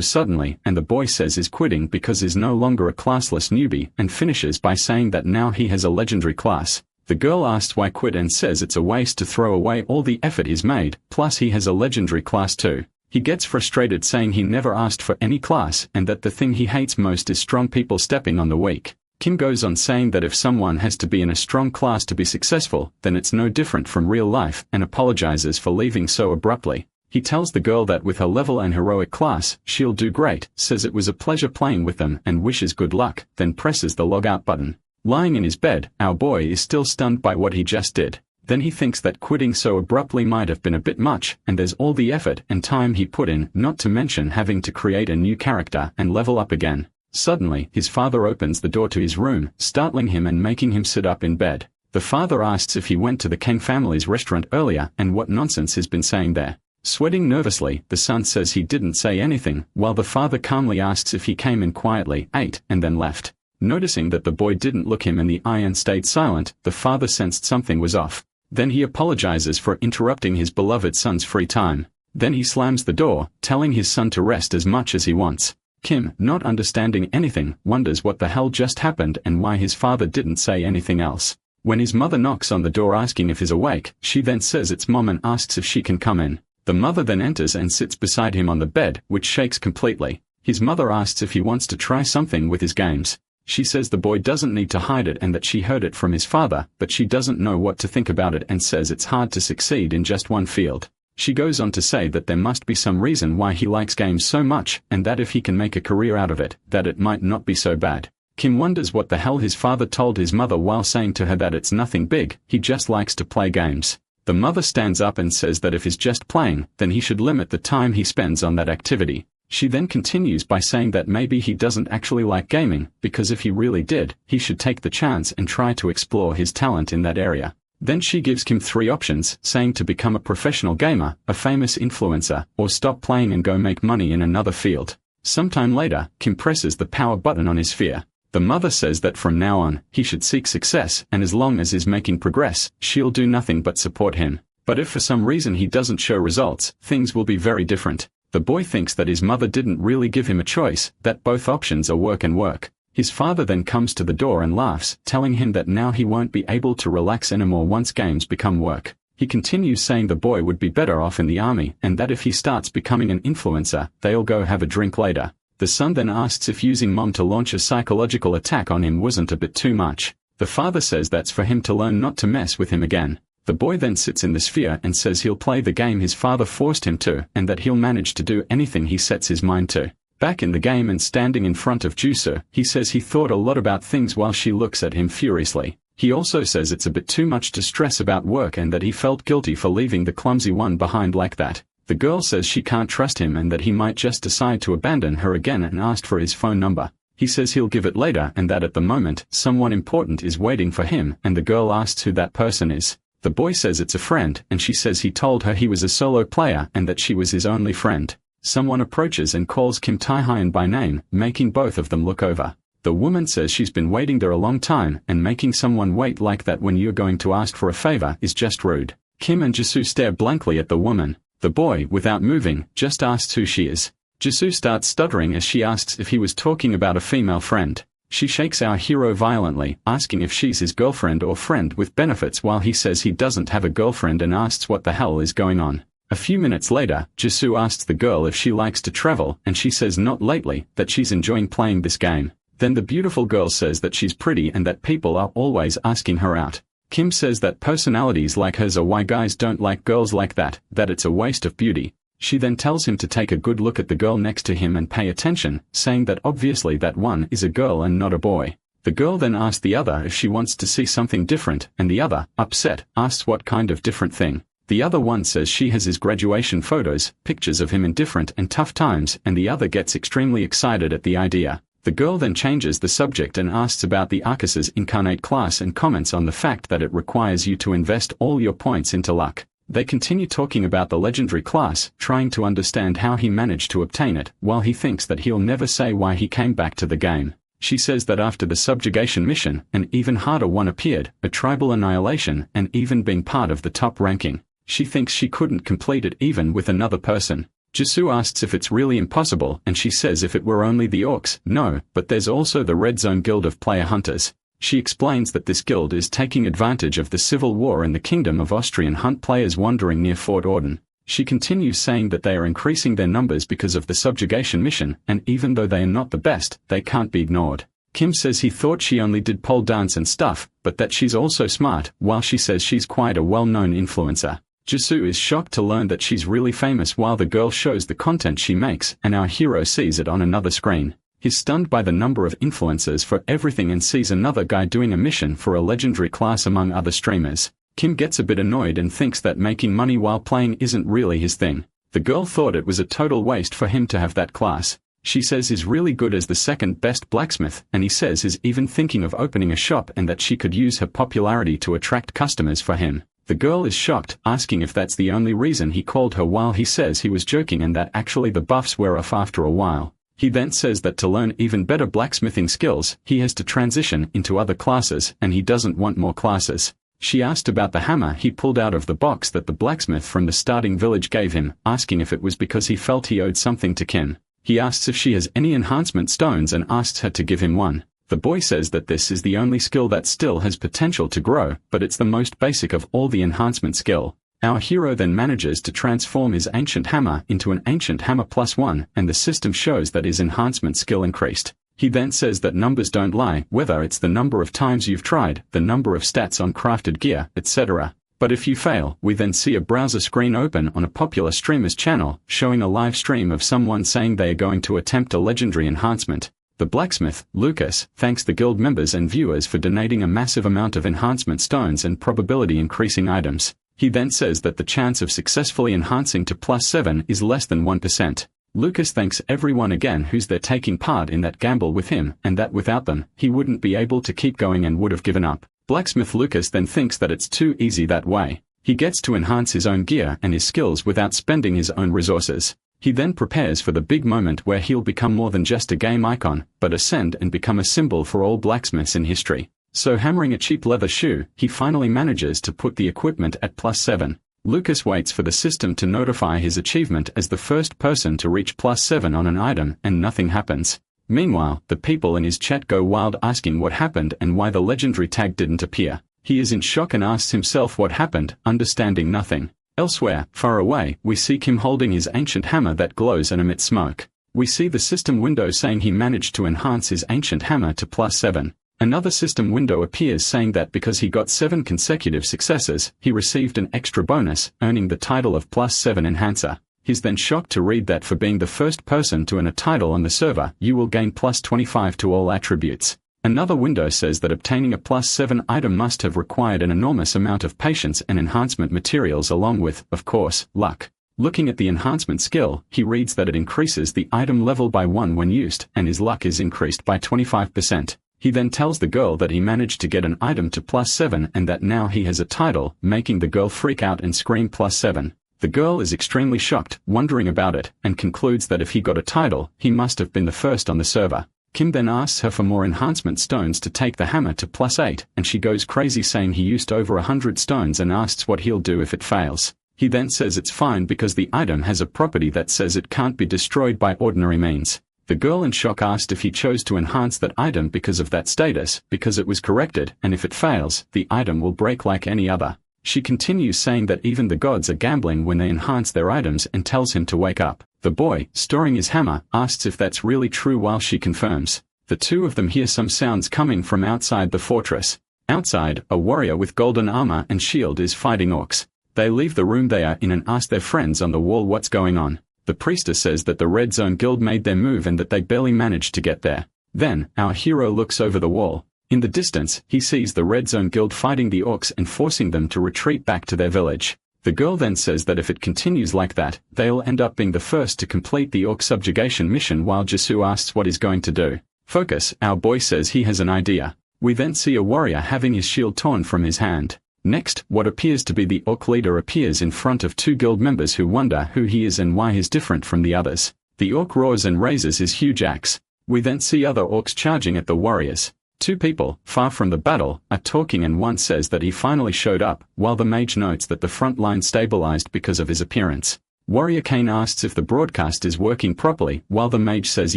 suddenly, and the boy says he's quitting because he's no longer a classless newbie, and finishes by saying that now he has a legendary class. The girl asks why quit and says it's a waste to throw away all the effort he's made, plus he has a legendary class too. He gets frustrated saying he never asked for any class, and that the thing he hates most is strong people stepping on the weak. Kim goes on saying that if someone has to be in a strong class to be successful, then it's no different from real life, and apologizes for leaving so abruptly. He tells the girl that with her level and heroic class, she'll do great, says it was a pleasure playing with them and wishes good luck, then presses the log out button. Lying in his bed, our boy is still stunned by what he just did. Then he thinks that quitting so abruptly might have been a bit much, and there's all the effort and time he put in, not to mention having to create a new character and level up again. Suddenly, his father opens the door to his room, startling him and making him sit up in bed. The father asks if he went to the Kang family's restaurant earlier and what nonsense he's been saying there. Sweating nervously, the son says he didn't say anything, while the father calmly asks if he came in quietly, ate, and then left. Noticing that the boy didn't look him in the eye and stayed silent, the father sensed something was off. Then he apologizes for interrupting his beloved son's free time. Then he slams the door, telling his son to rest as much as he wants. Kim, not understanding anything, wonders what the hell just happened and why his father didn't say anything else. When his mother knocks on the door asking if he's awake, she then says it's mom and asks if she can come in. The mother then enters and sits beside him on the bed, which shakes completely. His mother asks if he wants to try something with his games. She says the boy doesn't need to hide it and that she heard it from his father, but she doesn't know what to think about it and says it's hard to succeed in just one field. She goes on to say that there must be some reason why he likes games so much, and that if he can make a career out of it, that it might not be so bad. Kim wonders what the hell his father told his mother while saying to her that it's nothing big, he just likes to play games. The mother stands up and says that if he's just playing, then he should limit the time he spends on that activity. She then continues by saying that maybe he doesn't actually like gaming, because if he really did, he should take the chance and try to explore his talent in that area. Then she gives Kim 3 options, saying to become a professional gamer, a famous influencer, or stop playing and go make money in another field. Sometime later, Kim presses the power button on his sphere. The mother says that from now on, he should seek success, and as long as he's making progress, she'll do nothing but support him. But if for some reason he doesn't show results, things will be very different. The boy thinks that his mother didn't really give him a choice, that both options are work and work. His father then comes to the door and laughs, telling him that now he won't be able to relax anymore once games become work. He continues saying the boy would be better off in the army, and that if he starts becoming an influencer, they'll go have a drink later. The son then asks if using mom to launch a psychological attack on him wasn't a bit too much. The father says that's for him to learn not to mess with him again. The boy then sits in the sphere and says he'll play the game his father forced him to, and that he'll manage to do anything he sets his mind to. Back in the game and standing in front of Jusu, he says he thought a lot about things while she looks at him furiously. He also says it's a bit too much to stress about work and that he felt guilty for leaving the clumsy one behind like that. The girl says she can't trust him and that he might just decide to abandon her again and asked for his phone number. He says he'll give it later and that at the moment, someone important is waiting for him, and the girl asks who that person is. The boy says it's a friend, and she says he told her he was a solo player and that she was his only friend. Someone approaches and calls Kim Tae-hyun by name, making both of them look over. The woman says she's been waiting there a long time, and making someone wait like that when you're going to ask for a favor is just rude. Kim and Jisoo stare blankly at the woman. The boy, without moving, just asks who she is. Jisoo starts stuttering as she asks if he was talking about a female friend. She shakes our hero violently, asking if she's his girlfriend or friend with benefits while he says he doesn't have a girlfriend and asks what the hell is going on. A few minutes later, Jisoo asks the girl if she likes to travel, and she says not lately, that she's enjoying playing this game. Then the beautiful girl says that she's pretty and that people are always asking her out. Kim says that personalities like hers are why guys don't like girls like that it's a waste of beauty. She then tells him to take a good look at the girl next to him and pay attention, saying that obviously that one is a girl and not a boy. The girl then asks the other if she wants to see something different, and the other, upset, asks what kind of different thing. The other one says she has his graduation photos, pictures of him in different and tough times, and the other gets extremely excited at the idea. The girl then changes the subject and asks about the Arcus's incarnate class and comments on the fact that it requires you to invest all your points into luck. They continue talking about the legendary class, trying to understand how he managed to obtain it, while he thinks that he'll never say why he came back to the game. She says that after the subjugation mission, an even harder one appeared, a tribal annihilation, and even being part of the top ranking. She thinks she couldn't complete it even with another person. Jisoo asks if it's really impossible, and she says if it were only the orcs, no, but there's also the Red Zone Guild of Player Hunters. She explains that this guild is taking advantage of the civil war in the Kingdom of Austrian hunt players wandering near Fort Arden. She continues saying that they are increasing their numbers because of the subjugation mission, and even though they are not the best, they can't be ignored. Kim says he thought she only did pole dance and stuff, but that she's also smart, while she says she's quite a well-known influencer. Jisoo is shocked to learn that she's really famous while the girl shows the content she makes, and our hero sees it on another screen. He's stunned by the number of influencers for everything and sees another guy doing a mission for a legendary class among other streamers. Kim gets a bit annoyed and thinks that making money while playing isn't really his thing. The girl thought it was a total waste for him to have that class. She says he's really good as the second best blacksmith, and he says he's even thinking of opening a shop and that she could use her popularity to attract customers for him. The girl is shocked, asking if that's the only reason he called her while he says he was joking and that actually the buffs wear off after a while. He then says that to learn even better blacksmithing skills, he has to transition into other classes, and he doesn't want more classes. She asked about the hammer he pulled out of the box that the blacksmith from the starting village gave him, asking if it was because he felt he owed something to Kim. He asks if she has any enhancement stones and asks her to give him one. The boy says that this is the only skill that still has potential to grow, but it's the most basic of all the enhancement skill. Our hero then manages to transform his ancient hammer into an ancient hammer +1, and the system shows that his enhancement skill increased. He then says that numbers don't lie, whether it's the number of times you've tried, the number of stats on crafted gear, etc. But if you fail, we then see a browser screen open on a popular streamer's channel, showing a live stream of someone saying they are going to attempt a legendary enhancement. The blacksmith, Lucas, thanks the guild members and viewers for donating a massive amount of enhancement stones and probability increasing items. He then says that the chance of successfully enhancing to +7 is less than 1%. Lucas thanks everyone again who's there taking part in that gamble with him, and that without them, he wouldn't be able to keep going and would have given up. Blacksmith Lucas then thinks that it's too easy that way. He gets to enhance his own gear and his skills without spending his own resources. He then prepares for the big moment where he'll become more than just a game icon, but ascend and become a symbol for all blacksmiths in history. So hammering a cheap leather shoe, he finally manages to put the equipment at +7. Lucas waits for the system to notify his achievement as the first person to reach +7 on an item, and nothing happens. Meanwhile, the people in his chat go wild asking what happened and why the legendary tag didn't appear. He is in shock and asks himself what happened, understanding nothing. Elsewhere, far away, we see Kim holding his ancient hammer that glows and emits smoke. We see the system window saying he managed to enhance his ancient hammer to +7. Another system window appears saying that because he got 7 consecutive successes, he received an extra bonus, earning the title of +7 Enhancer. He's then shocked to read that for being the first person to earn a title on the server, you will gain +25 to all attributes. Another window says that obtaining a +7 item must have required an enormous amount of patience and enhancement materials along with, of course, luck. Looking at the enhancement skill, he reads that it increases the item level by 1 when used, and his luck is increased by 25%. He then tells the girl that he managed to get an item to +7 and that now he has a title, making the girl freak out and scream +7. The girl is extremely shocked, wondering about it, and concludes that if he got a title, he must have been the first on the server. Kim then asks her for more enhancement stones to take the hammer to +8, and she goes crazy saying he used over 100 stones and asks what he'll do if it fails. He then says it's fine because the item has a property that says it can't be destroyed by ordinary means. The girl in shock asked if he chose to enhance that item because of that status, because it was corrected, and if it fails, the item will break like any other. She continues saying that even the gods are gambling when they enhance their items and tells him to wake up. The boy, storing his hammer, asks if that's really true while she confirms. The two of them hear some sounds coming from outside the fortress. Outside, a warrior with golden armor and shield is fighting orcs. They leave the room they are in and ask their friends on the wall what's going on. The priestess says that the Red Zone Guild made their move and that they barely managed to get there. Then, our hero looks over the wall. In the distance, he sees the Red Zone Guild fighting the orcs and forcing them to retreat back to their village. The girl then says that if it continues like that, they'll end up being the first to complete the orc subjugation mission while Jisoo asks what he's going to do. Focus, our boy says he has an idea. We then see a warrior having his shield torn from his hand. Next, what appears to be the orc leader appears in front of two guild members who wonder who he is and why he's different from the others. The orc roars and raises his huge axe. We then see other orcs charging at the warriors. Two people, far from the battle, are talking and one says that he finally showed up, while the mage notes that the front line stabilized because of his appearance. Warrior Kane asks if the broadcast is working properly, while the mage says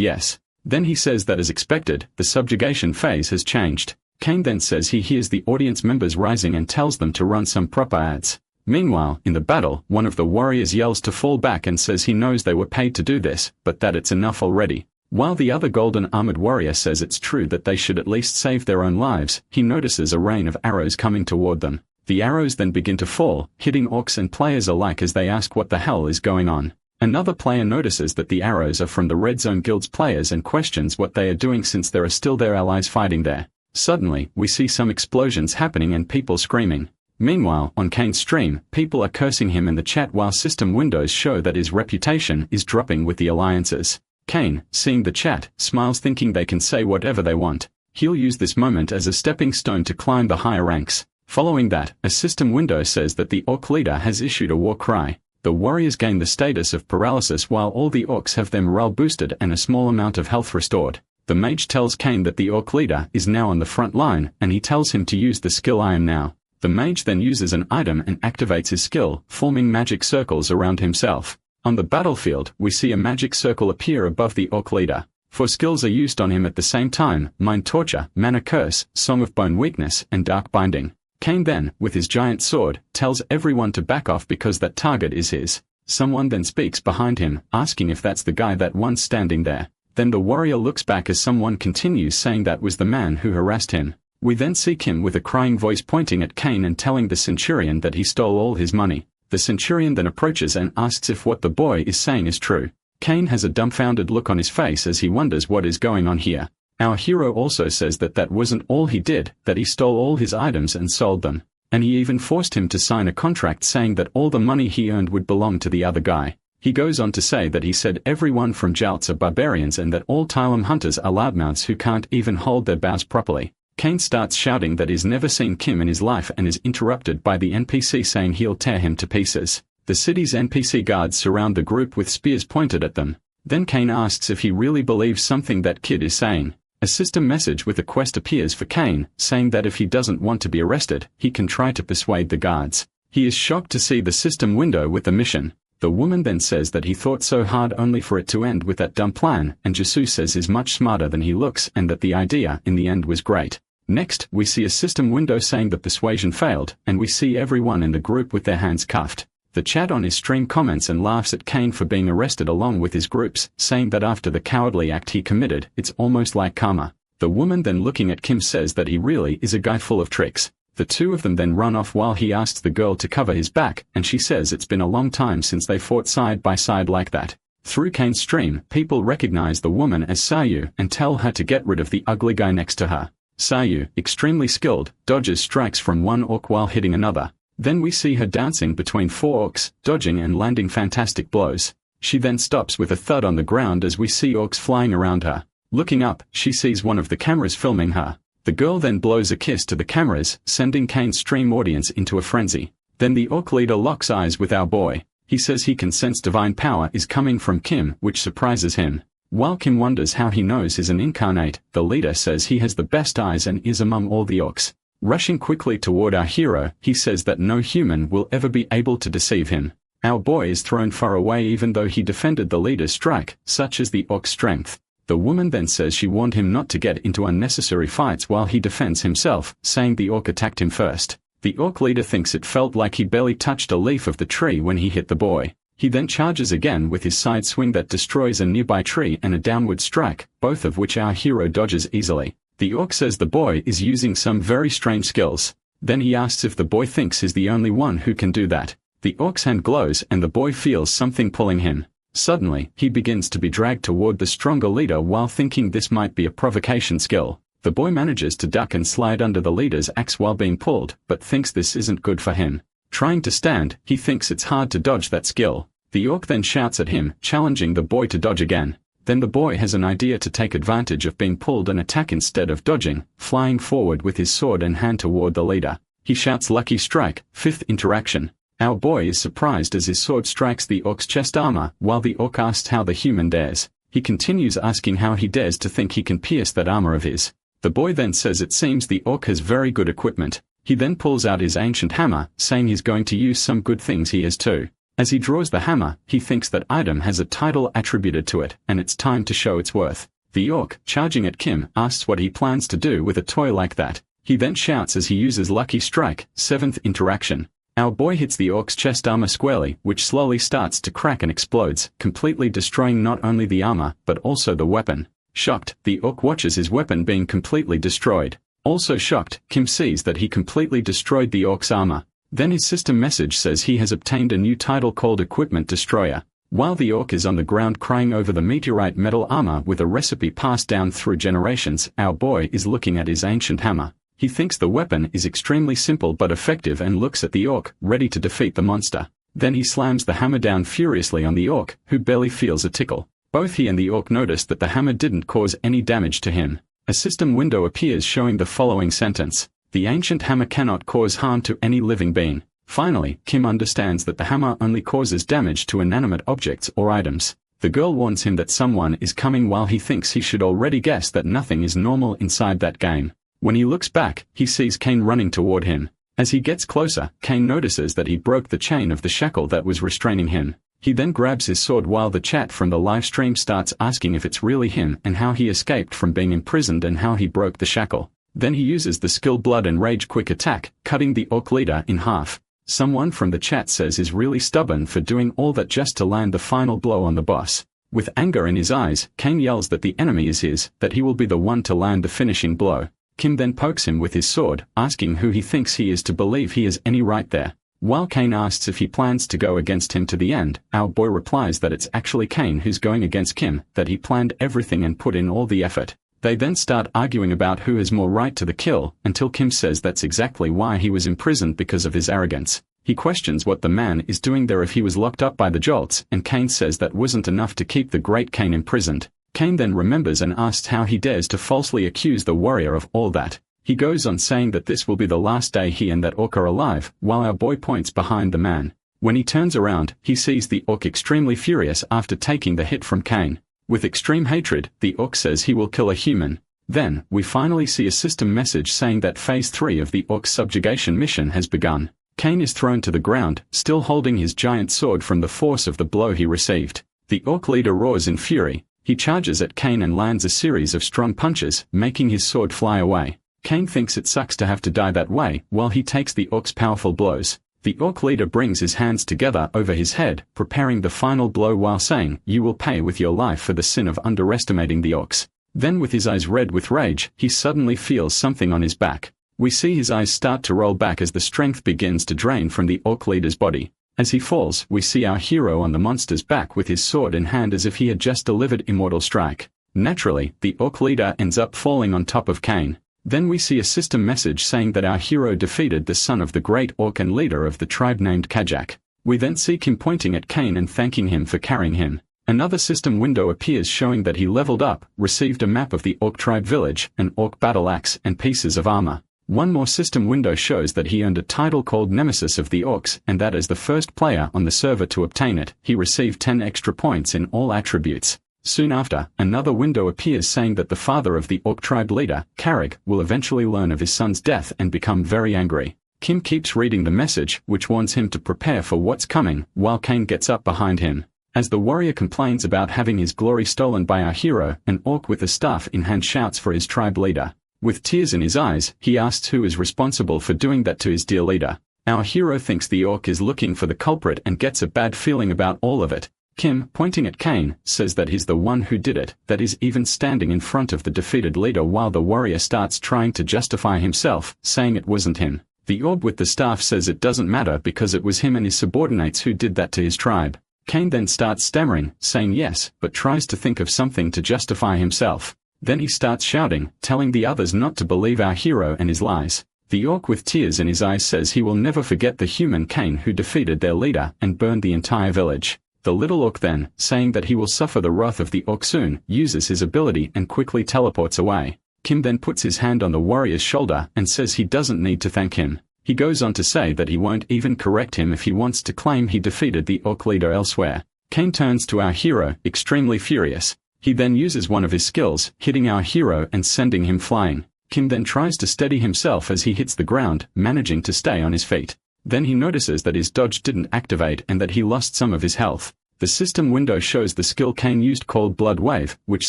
yes. Then he says that as expected, the subjugation phase has changed. Kane then says he hears the audience members rising and tells them to run some proper ads. Meanwhile, in the battle, one of the warriors yells to fall back and says he knows they were paid to do this, but that it's enough already. While the other golden armored warrior says it's true that they should at least save their own lives, he notices a rain of arrows coming toward them. The arrows then begin to fall, hitting orcs and players alike as they ask what the hell is going on. Another player notices that the arrows are from the Red Zone Guild's players and questions what they are doing since there are still their allies fighting there. Suddenly, we see some explosions happening and people screaming. Meanwhile, on Kane's stream, people are cursing him in the chat while system windows show that his reputation is dropping with the alliances. Kane, seeing the chat, smiles thinking they can say whatever they want. He'll use this moment as a stepping stone to climb the higher ranks. Following that, a system window says that the orc leader has issued a war cry. The warriors gain the status of paralysis while all the orcs have their morale boosted and a small amount of health restored. The mage tells Kane that the orc leader is now on the front line, and he tells him to use the skill I am now. The mage then uses an item and activates his skill, forming magic circles around himself. On the battlefield, we see a magic circle appear above the orc leader. 4 skills are used on him at the same time: Mind Torture, Mana Curse, Song of Bone Weakness, and Dark Binding. Kane then, with his giant sword, tells everyone to back off because that target is his. Someone then speaks behind him, asking if that's the guy that once standing there. Then the warrior looks back as someone continues saying that was the man who harassed him. We then see Kim with a crying voice pointing at Kane and telling the centurion that he stole all his money. The centurion then approaches and asks if what the boy is saying is true. Kane has a dumbfounded look on his face as he wonders what is going on here. Our hero also says that that wasn't all he did, that he stole all his items and sold them. And he even forced him to sign a contract saying that all the money he earned would belong to the other guy. He goes on to say that he said everyone from Jalts are barbarians and that all Tylum hunters are loudmouths who can't even hold their bows properly. Kane starts shouting that he's never seen Kim in his life and is interrupted by the NPC saying he'll tear him to pieces. The city's NPC guards surround the group with spears pointed at them. Then Kane asks if he really believes something that kid is saying. A system message with a quest appears for Kane, saying that if he doesn't want to be arrested, he can try to persuade the guards. He is shocked to see the system window with the mission. The woman then says that he thought so hard only for it to end with that dumb plan, and Jisoo says he's much smarter than he looks and that the idea in the end was great. Next, we see a system window saying that persuasion failed, and we see everyone in the group with their hands cuffed. The chat on his stream comments and laughs at Kane for being arrested along with his groups, saying that after the cowardly act he committed, it's almost like karma. The woman then looking at Kim says that he really is a guy full of tricks. The two of them then run off while he asks the girl to cover his back, and she says it's been a long time since they fought side by side like that. Through Kane's stream, people recognize the woman as Sayu and tell her to get rid of the ugly guy next to her. Sayu, extremely skilled, dodges strikes from one orc while hitting another. Then we see her dancing between 4 orcs, dodging and landing fantastic blows. She then stops with a thud on the ground as we see orcs flying around her. Looking up, she sees one of the cameras filming her. The girl then blows a kiss to the cameras, sending Kane's stream audience into a frenzy. Then the orc leader locks eyes with our boy. He says he can sense divine power is coming from Kim, which surprises him. While Kim wonders how he knows he's an incarnate, the leader says he has the best eyes and is among all the orcs. Rushing quickly toward our hero, he says that no human will ever be able to deceive him. Our boy is thrown far away even though he defended the leader's strike, such as the orc's strength. The woman then says she warned him not to get into unnecessary fights while he defends himself, saying the orc attacked him first. The orc leader thinks it felt like he barely touched a leaf of the tree when he hit the boy. He then charges again with his side swing that destroys a nearby tree and a downward strike, both of which our hero dodges easily. The orc says the boy is using some very strange skills. Then he asks if the boy thinks he's the only one who can do that. The orc's hand glows and the boy feels something pulling him. Suddenly, he begins to be dragged toward the stronger leader while thinking this might be a provocation skill. The boy manages to duck and slide under the leader's axe while being pulled, but thinks this isn't good for him. Trying to stand, he thinks it's hard to dodge that skill. The orc then shouts at him, challenging the boy to dodge again. Then the boy has an idea to take advantage of being pulled and attack instead of dodging, flying forward with his sword and hand toward the leader. He shouts lucky strike, 5th interaction. Our boy is surprised as his sword strikes the orc's chest armor, while the orc asks how the human dares. He continues asking how he dares to think he can pierce that armor of his. The boy then says it seems the orc has very good equipment. He then pulls out his ancient hammer, saying he's going to use some good things he has too. As he draws the hammer, he thinks that item has a title attributed to it, and it's time to show its worth. The orc, charging at Kim, asks what he plans to do with a toy like that. He then shouts as he uses lucky strike, 7th interaction. Our boy hits the orc's chest armor squarely, which slowly starts to crack and explodes, completely destroying not only the armor, but also the weapon. Shocked, the orc watches his weapon being completely destroyed. Also shocked, Kim sees that he completely destroyed the orc's armor. Then his system message says he has obtained a new title called Equipment Destroyer. While the orc is on the ground crying over the meteorite metal armor with a recipe passed down through generations, our boy is looking at his ancient hammer. He thinks the weapon is extremely simple but effective and looks at the orc, ready to defeat the monster. Then he slams the hammer down furiously on the orc, who barely feels a tickle. Both he and the orc notice that the hammer didn't cause any damage to him. A system window appears showing the following sentence. The ancient hammer cannot cause harm to any living being. Finally, Kim understands that the hammer only causes damage to inanimate objects or items. The girl warns him that someone is coming while he thinks he should already guess that nothing is normal inside that game. When he looks back, he sees Kane running toward him. As he gets closer, Kane notices that he broke the chain of the shackle that was restraining him. He then grabs his sword while the chat from the live stream starts asking if it's really him and how he escaped from being imprisoned and how he broke the shackle. Then he uses the skill Blood and Rage quick attack, cutting the orc leader in half. Someone from the chat says is really stubborn for doing all that just to land the final blow on the boss. With anger in his eyes, Kane yells that the enemy is his, that he will be the one to land the finishing blow. Kim then pokes him with his sword, asking who he thinks he is to believe he has any right there. While Kane asks if he plans to go against him to the end, our boy replies that it's actually Kane who's going against Kim, that he planned everything and put in all the effort. They then start arguing about who has more right to the kill, until Kim says that's exactly why he was imprisoned because of his arrogance. He questions what the man is doing there if he was locked up by the Jolts, and Kane says that wasn't enough to keep the great Kane imprisoned. Kane then remembers and asks how he dares to falsely accuse the warrior of all that. He goes on saying that this will be the last day he and that orc are alive, while our boy points behind the man. When he turns around, he sees the orc extremely furious after taking the hit from Kane. With extreme hatred, the orc says he will kill a human. Then, we finally see a system message saying that Phase 3 of the orc's subjugation mission has begun. Kane is thrown to the ground, still holding his giant sword from the force of the blow he received. The orc leader roars in fury. He charges at Kane and lands a series of strong punches, making his sword fly away. Kane thinks it sucks to have to die that way, while he takes the orc's powerful blows. The orc leader brings his hands together over his head, preparing the final blow while saying, "You will pay with your life for the sin of underestimating the orcs." Then with his eyes red with rage, he suddenly feels something on his back. We see his eyes start to roll back as the strength begins to drain from the orc leader's body. As he falls, we see our hero on the monster's back with his sword in hand as if he had just delivered immortal strike. Naturally, the orc leader ends up falling on top of Kane. Then we see a system message saying that our hero defeated the son of the great orc and leader of the tribe named Kajak. We then see Kim pointing at Kane and thanking him for carrying him. Another system window appears showing that he leveled up, received a map of the orc tribe village, an orc battle axe, and pieces of armor. One more system window shows that he earned a title called Nemesis of the Orcs, and that as the first player on the server to obtain it, he received 10 extra points in all attributes. Soon after, another window appears saying that the father of the orc tribe leader, Karag, will eventually learn of his son's death and become very angry. Kim keeps reading the message, which warns him to prepare for what's coming, while Kane gets up behind him. As the warrior complains about having his glory stolen by our hero, an orc with a staff in hand shouts for his tribe leader. With tears in his eyes, he asks who is responsible for doing that to his dear leader. Our hero thinks the orc is looking for the culprit and gets a bad feeling about all of it. Kim, pointing at Kane, says that he's the one who did it, that is even standing in front of the defeated leader while the warrior starts trying to justify himself, saying it wasn't him. The orc with the staff says it doesn't matter because it was him and his subordinates who did that to his tribe. Kane then starts stammering, saying yes, but tries to think of something to justify himself. Then he starts shouting, telling the others not to believe our hero and his lies. The orc with tears in his eyes says he will never forget the human Kane who defeated their leader and burned the entire village. The little orc then, saying that he will suffer the wrath of the orc soon, uses his ability and quickly teleports away. Kim then puts his hand on the warrior's shoulder and says he doesn't need to thank him. He goes on to say that he won't even correct him if he wants to claim he defeated the orc leader elsewhere. Kane turns to our hero, extremely furious. He then uses one of his skills, hitting our hero and sending him flying. Kim then tries to steady himself as he hits the ground, managing to stay on his feet. Then he notices that his dodge didn't activate and that he lost some of his health. The system window shows the skill Kane used called Blood Wave, which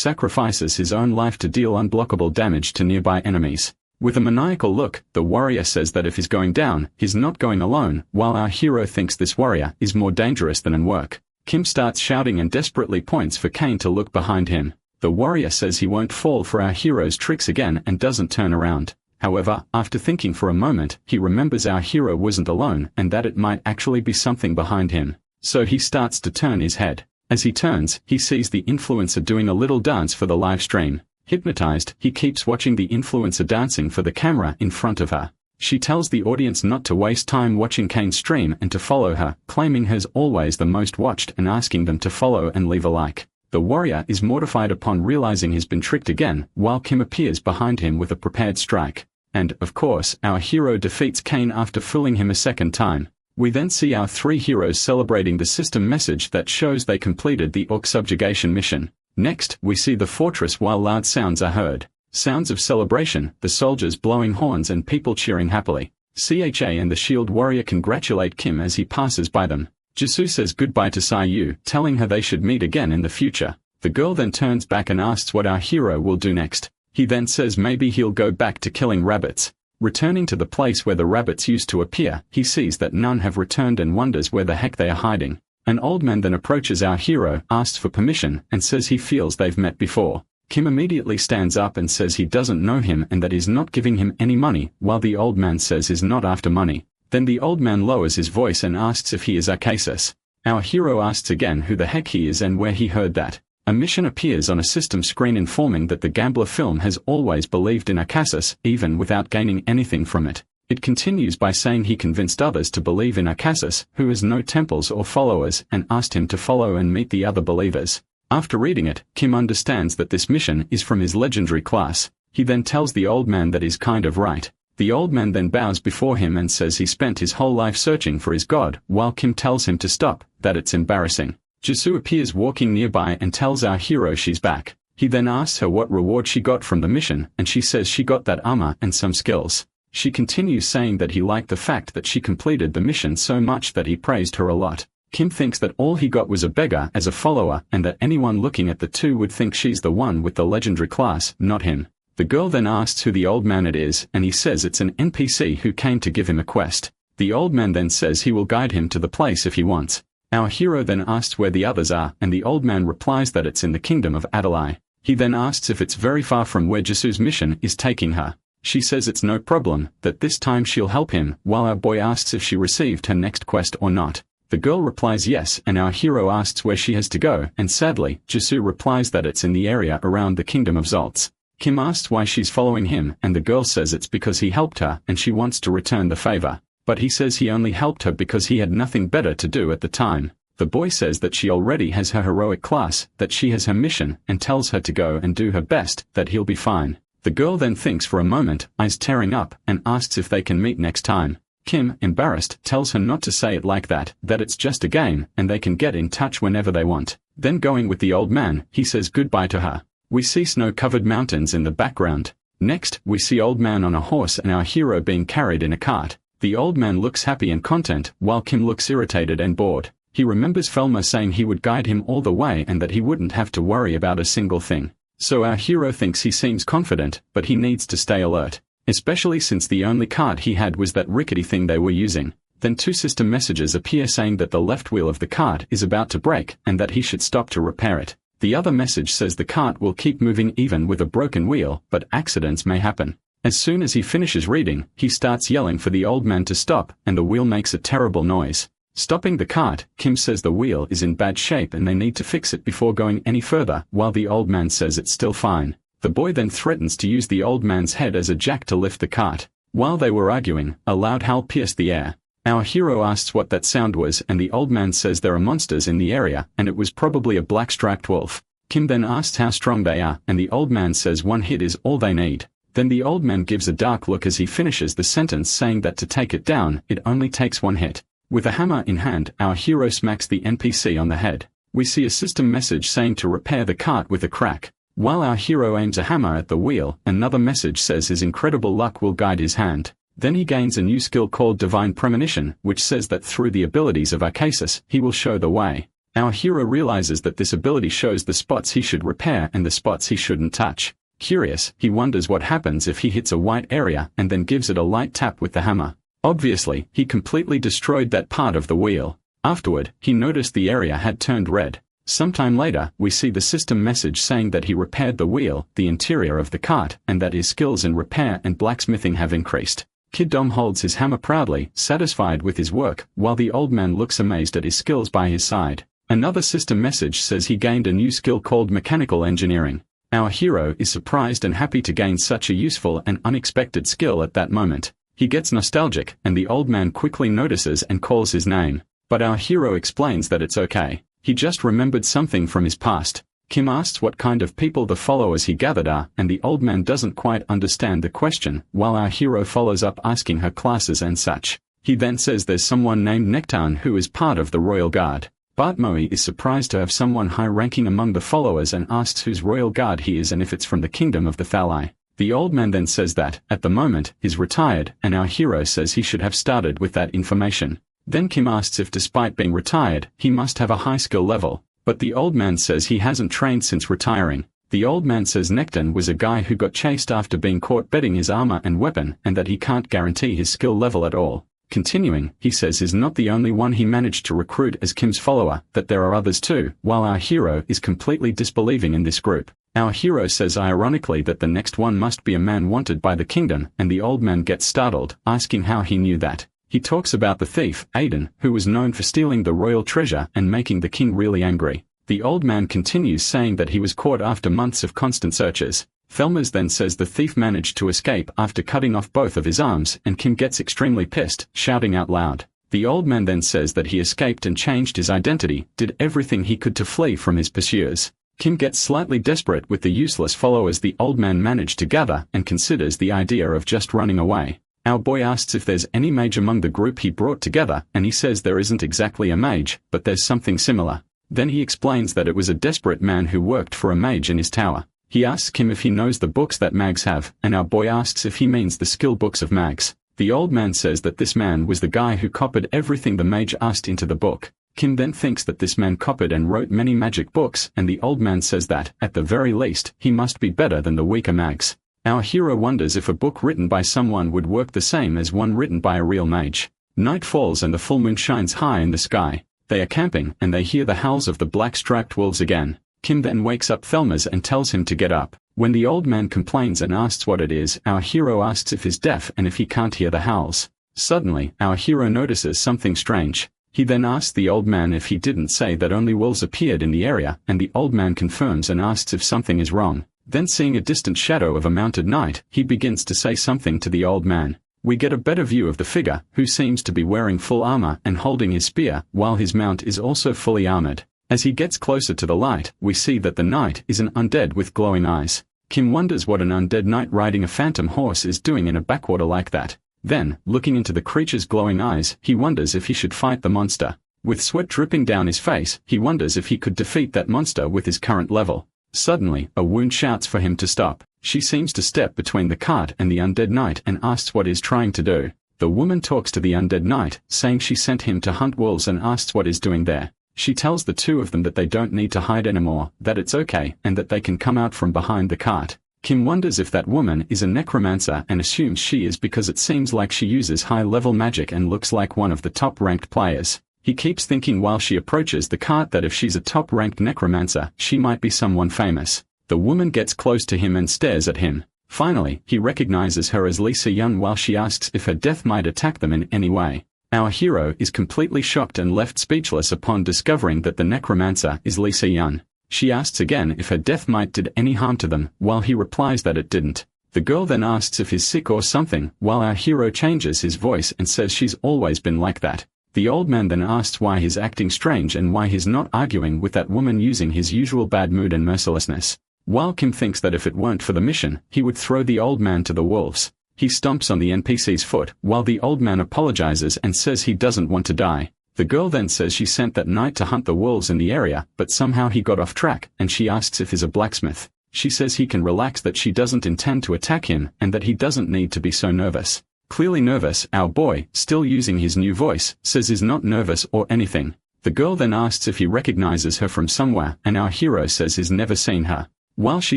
sacrifices his own life to deal unblockable damage to nearby enemies. With a maniacal look, the warrior says that if he's going down, he's not going alone, while our hero thinks this warrior is more dangerous than in work. Kim starts shouting and desperately points for Kane to look behind him. The warrior says he won't fall for our hero's tricks again and doesn't turn around. However, after thinking for a moment, he remembers our hero wasn't alone and that it might actually be something behind him. So he starts to turn his head. As he turns, he sees the influencer doing a little dance for the live stream. Hypnotized, he keeps watching the influencer dancing for the camera in front of her. She tells the audience not to waste time watching Kane's stream and to follow her, claiming her's always the most watched and asking them to follow and leave a like. The warrior is mortified upon realizing he's been tricked again, while Kim appears behind him with a prepared strike. And, of course, our hero defeats Kane after fooling him a second time. We then see our three heroes celebrating the system message that shows they completed the orc subjugation mission. Next, we see the fortress while loud sounds are heard. Sounds of celebration, the soldiers blowing horns and people cheering happily. CHA and the shield warrior congratulate Kim as he passes by them. Jisoo says goodbye to Sayu, telling her they should meet again in the future. The girl then turns back and asks what our hero will do next. He then says maybe he'll go back to killing rabbits. Returning to the place where the rabbits used to appear, he sees that none have returned and wonders where the heck they are hiding. An old man then approaches our hero, asks for permission, and says he feels they've met before. Kim immediately stands up and says he doesn't know him and that he's not giving him any money, while the old man says he's not after money. Then the old man lowers his voice and asks if he is Arcus. Our hero asks again who the heck he is and where he heard that. A mission appears on a system screen informing that the gambler film has always believed in Arcus, even without gaining anything from it. It continues by saying he convinced others to believe in Arcus, who has no temples or followers, and asked him to follow and meet the other believers. After reading it, Kim understands that this mission is from his legendary class. He then tells the old man that he's kind of right. The old man then bows before him and says he spent his whole life searching for his god, while Kim tells him to stop, that it's embarrassing. Jisoo appears walking nearby and tells our hero she's back. He then asks her what reward she got from the mission, and she says she got that armor and some skills. She continues saying that he liked the fact that she completed the mission so much that he praised her a lot. Kim thinks that all he got was a beggar as a follower and that anyone looking at the two would think she's the one with the legendary class, not him. The girl then asks who the old man it is, and he says it's an NPC who came to give him a quest. The old man then says he will guide him to the place if he wants. Our hero then asks where the others are, and the old man replies that it's in the kingdom of Adalai. He then asks if it's very far from where Jisoo's mission is taking her. She says it's no problem, that this time she'll help him, while our boy asks if she received her next quest or not. The girl replies yes, and our hero asks where she has to go, and sadly, Jisoo replies that it's in the area around the kingdom of Zoltz. Kim asks why she's following him, and the girl says it's because he helped her and she wants to return the favor. But he says he only helped her because he had nothing better to do at the time. The boy says that she already has her heroic class, that she has her mission, and tells her to go and do her best, that he'll be fine. The girl then thinks for a moment, eyes tearing up, and asks if they can meet next time. Kim, embarrassed, tells her not to say it like that it's just a game, and they can get in touch whenever they want. Then going with the old man, he says goodbye to her. We see snow-covered mountains in the background. Next, we see old man on a horse and our hero being carried in a cart. The old man looks happy and content, while Kim looks irritated and bored. He remembers Felma saying he would guide him all the way and that he wouldn't have to worry about a single thing. So our hero thinks he seems confident, but he needs to stay alert. Especially since the only cart he had was that rickety thing they were using. Then two system messages appear saying that the left wheel of the cart is about to break and that he should stop to repair it. The other message says the cart will keep moving even with a broken wheel, but accidents may happen. As soon as he finishes reading, he starts yelling for the old man to stop, and the wheel makes a terrible noise. Stopping the cart, Kim says the wheel is in bad shape and they need to fix it before going any further, while the old man says it's still fine. The boy then threatens to use the old man's head as a jack to lift the cart. While they were arguing, a loud howl pierced the air. Our hero asks what that sound was and the old man says there are monsters in the area and it was probably a black-striped wolf. Kim then asks how strong they are and the old man says one hit is all they need. Then the old man gives a dark look as he finishes the sentence saying that to take it down, it only takes one hit. With a hammer in hand, our hero smacks the NPC on the head. We see a system message saying to repair the cart with a crack. While our hero aims a hammer at the wheel, another message says his incredible luck will guide his hand. Then he gains a new skill called Divine Premonition, which says that through the abilities of Arcus, he will show the way. Our hero realizes that this ability shows the spots he should repair and the spots he shouldn't touch. Curious, he wonders what happens if he hits a white area and then gives it a light tap with the hammer. Obviously, he completely destroyed that part of the wheel. Afterward, he noticed the area had turned red. Sometime later, we see the system message saying that he repaired the wheel, the interior of the cart, and that his skills in repair and blacksmithing have increased. Kid Dom holds his hammer proudly, satisfied with his work, while the old man looks amazed at his skills by his side. Another system message says he gained a new skill called mechanical engineering. Our hero is surprised and happy to gain such a useful and unexpected skill at that moment. He gets nostalgic, and the old man quickly notices and calls his name. But our hero explains that it's okay. He just remembered something from his past. Kim asks what kind of people the followers he gathered are, and the old man doesn't quite understand the question, while our hero follows up asking her classes and such. He then says there's someone named Nectarn who is part of the royal guard. Bartmoe is surprised to have someone high-ranking among the followers and asks whose royal guard he is and if it's from the kingdom of the Thalai. The old man then says that, at the moment, he's retired, and our hero says he should have started with that information. Then Kim asks if despite being retired, he must have a high skill level, but the old man says he hasn't trained since retiring. The old man says Nectarn was a guy who got chased after being caught betting his armor and weapon and that he can't guarantee his skill level at all. Continuing, he says he's not the only one he managed to recruit as Kim's follower, that there are others too, while our hero is completely disbelieving in this group. Our hero says ironically that the next one must be a man wanted by the kingdom, and the old man gets startled, asking how he knew that. He talks about the thief, Arden, who was known for stealing the royal treasure and making the king really angry. The old man continues saying that he was caught after months of constant searches. Felmers then says the thief managed to escape after cutting off both of his arms, and Kim gets extremely pissed, shouting out loud. The old man then says that he escaped and changed his identity, did everything he could to flee from his pursuers. Kim gets slightly desperate with the useless followers the old man managed to gather and considers the idea of just running away. Our boy asks if there's any mage among the group he brought together, and he says there isn't exactly a mage, but there's something similar. Then he explains that it was a desperate man who worked for a mage in his tower. He asks Kim if he knows the books that mags have, and our boy asks if he means the skill books of mags. The old man says that this man was the guy who copied everything the mage asked into the book. Kim then thinks that this man copied and wrote many magic books, and the old man says that, at the very least, he must be better than the weaker mags. Our hero wonders if a book written by someone would work the same as one written by a real mage. Night falls and the full moon shines high in the sky. They are camping, and they hear the howls of the black-striped wolves again. Kim then wakes up Felmers and tells him to get up. When the old man complains and asks what it is, our hero asks if he's deaf and if he can't hear the howls. Suddenly, our hero notices something strange. He then asks the old man if he didn't say that only wolves appeared in the area, and the old man confirms and asks if something is wrong. Then seeing a distant shadow of a mounted knight, he begins to say something to the old man. We get a better view of the figure, who seems to be wearing full armor and holding his spear, while his mount is also fully armored. As he gets closer to the light, we see that the knight is an undead with glowing eyes. Kim wonders what an undead knight riding a phantom horse is doing in a backwater like that. Then, looking into the creature's glowing eyes, he wonders if he should fight the monster. With sweat dripping down his face, he wonders if he could defeat that monster with his current level. Suddenly, a wound shouts for him to stop. She seems to step between the cart and the undead knight and asks what he's trying to do. The woman talks to the undead knight, saying she sent him to hunt wolves and asks what he's doing there. She tells the two of them that they don't need to hide anymore, that it's okay, and that they can come out from behind the cart. Kim wonders if that woman is a necromancer and assumes she is because it seems like she uses high-level magic and looks like one of the top-ranked players. He keeps thinking while she approaches the cart that if she's a top-ranked necromancer, she might be someone famous. The woman gets close to him and stares at him. Finally, he recognizes her as Lisa Yun while she asks if her death might attack them in any way. Our hero is completely shocked and left speechless upon discovering that the necromancer is Lisa Yun. She asks again if her death might did any harm to them, while he replies that it didn't. The girl then asks if he's sick or something, while our hero changes his voice and says she's always been like that. The old man then asks why he's acting strange and why he's not arguing with that woman using his usual bad mood and mercilessness. While Kim thinks that if it weren't for the mission, he would throw the old man to the wolves. He stomps on the NPC's foot, while the old man apologizes and says he doesn't want to die. The girl then says she sent that knight to hunt the wolves in the area, but somehow he got off track, and she asks if he's a blacksmith. She says he can relax, that she doesn't intend to attack him, and that he doesn't need to be so nervous. Clearly nervous, our boy, still using his new voice, says he's not nervous or anything. The girl then asks if he recognizes her from somewhere, and our hero says he's never seen her. While she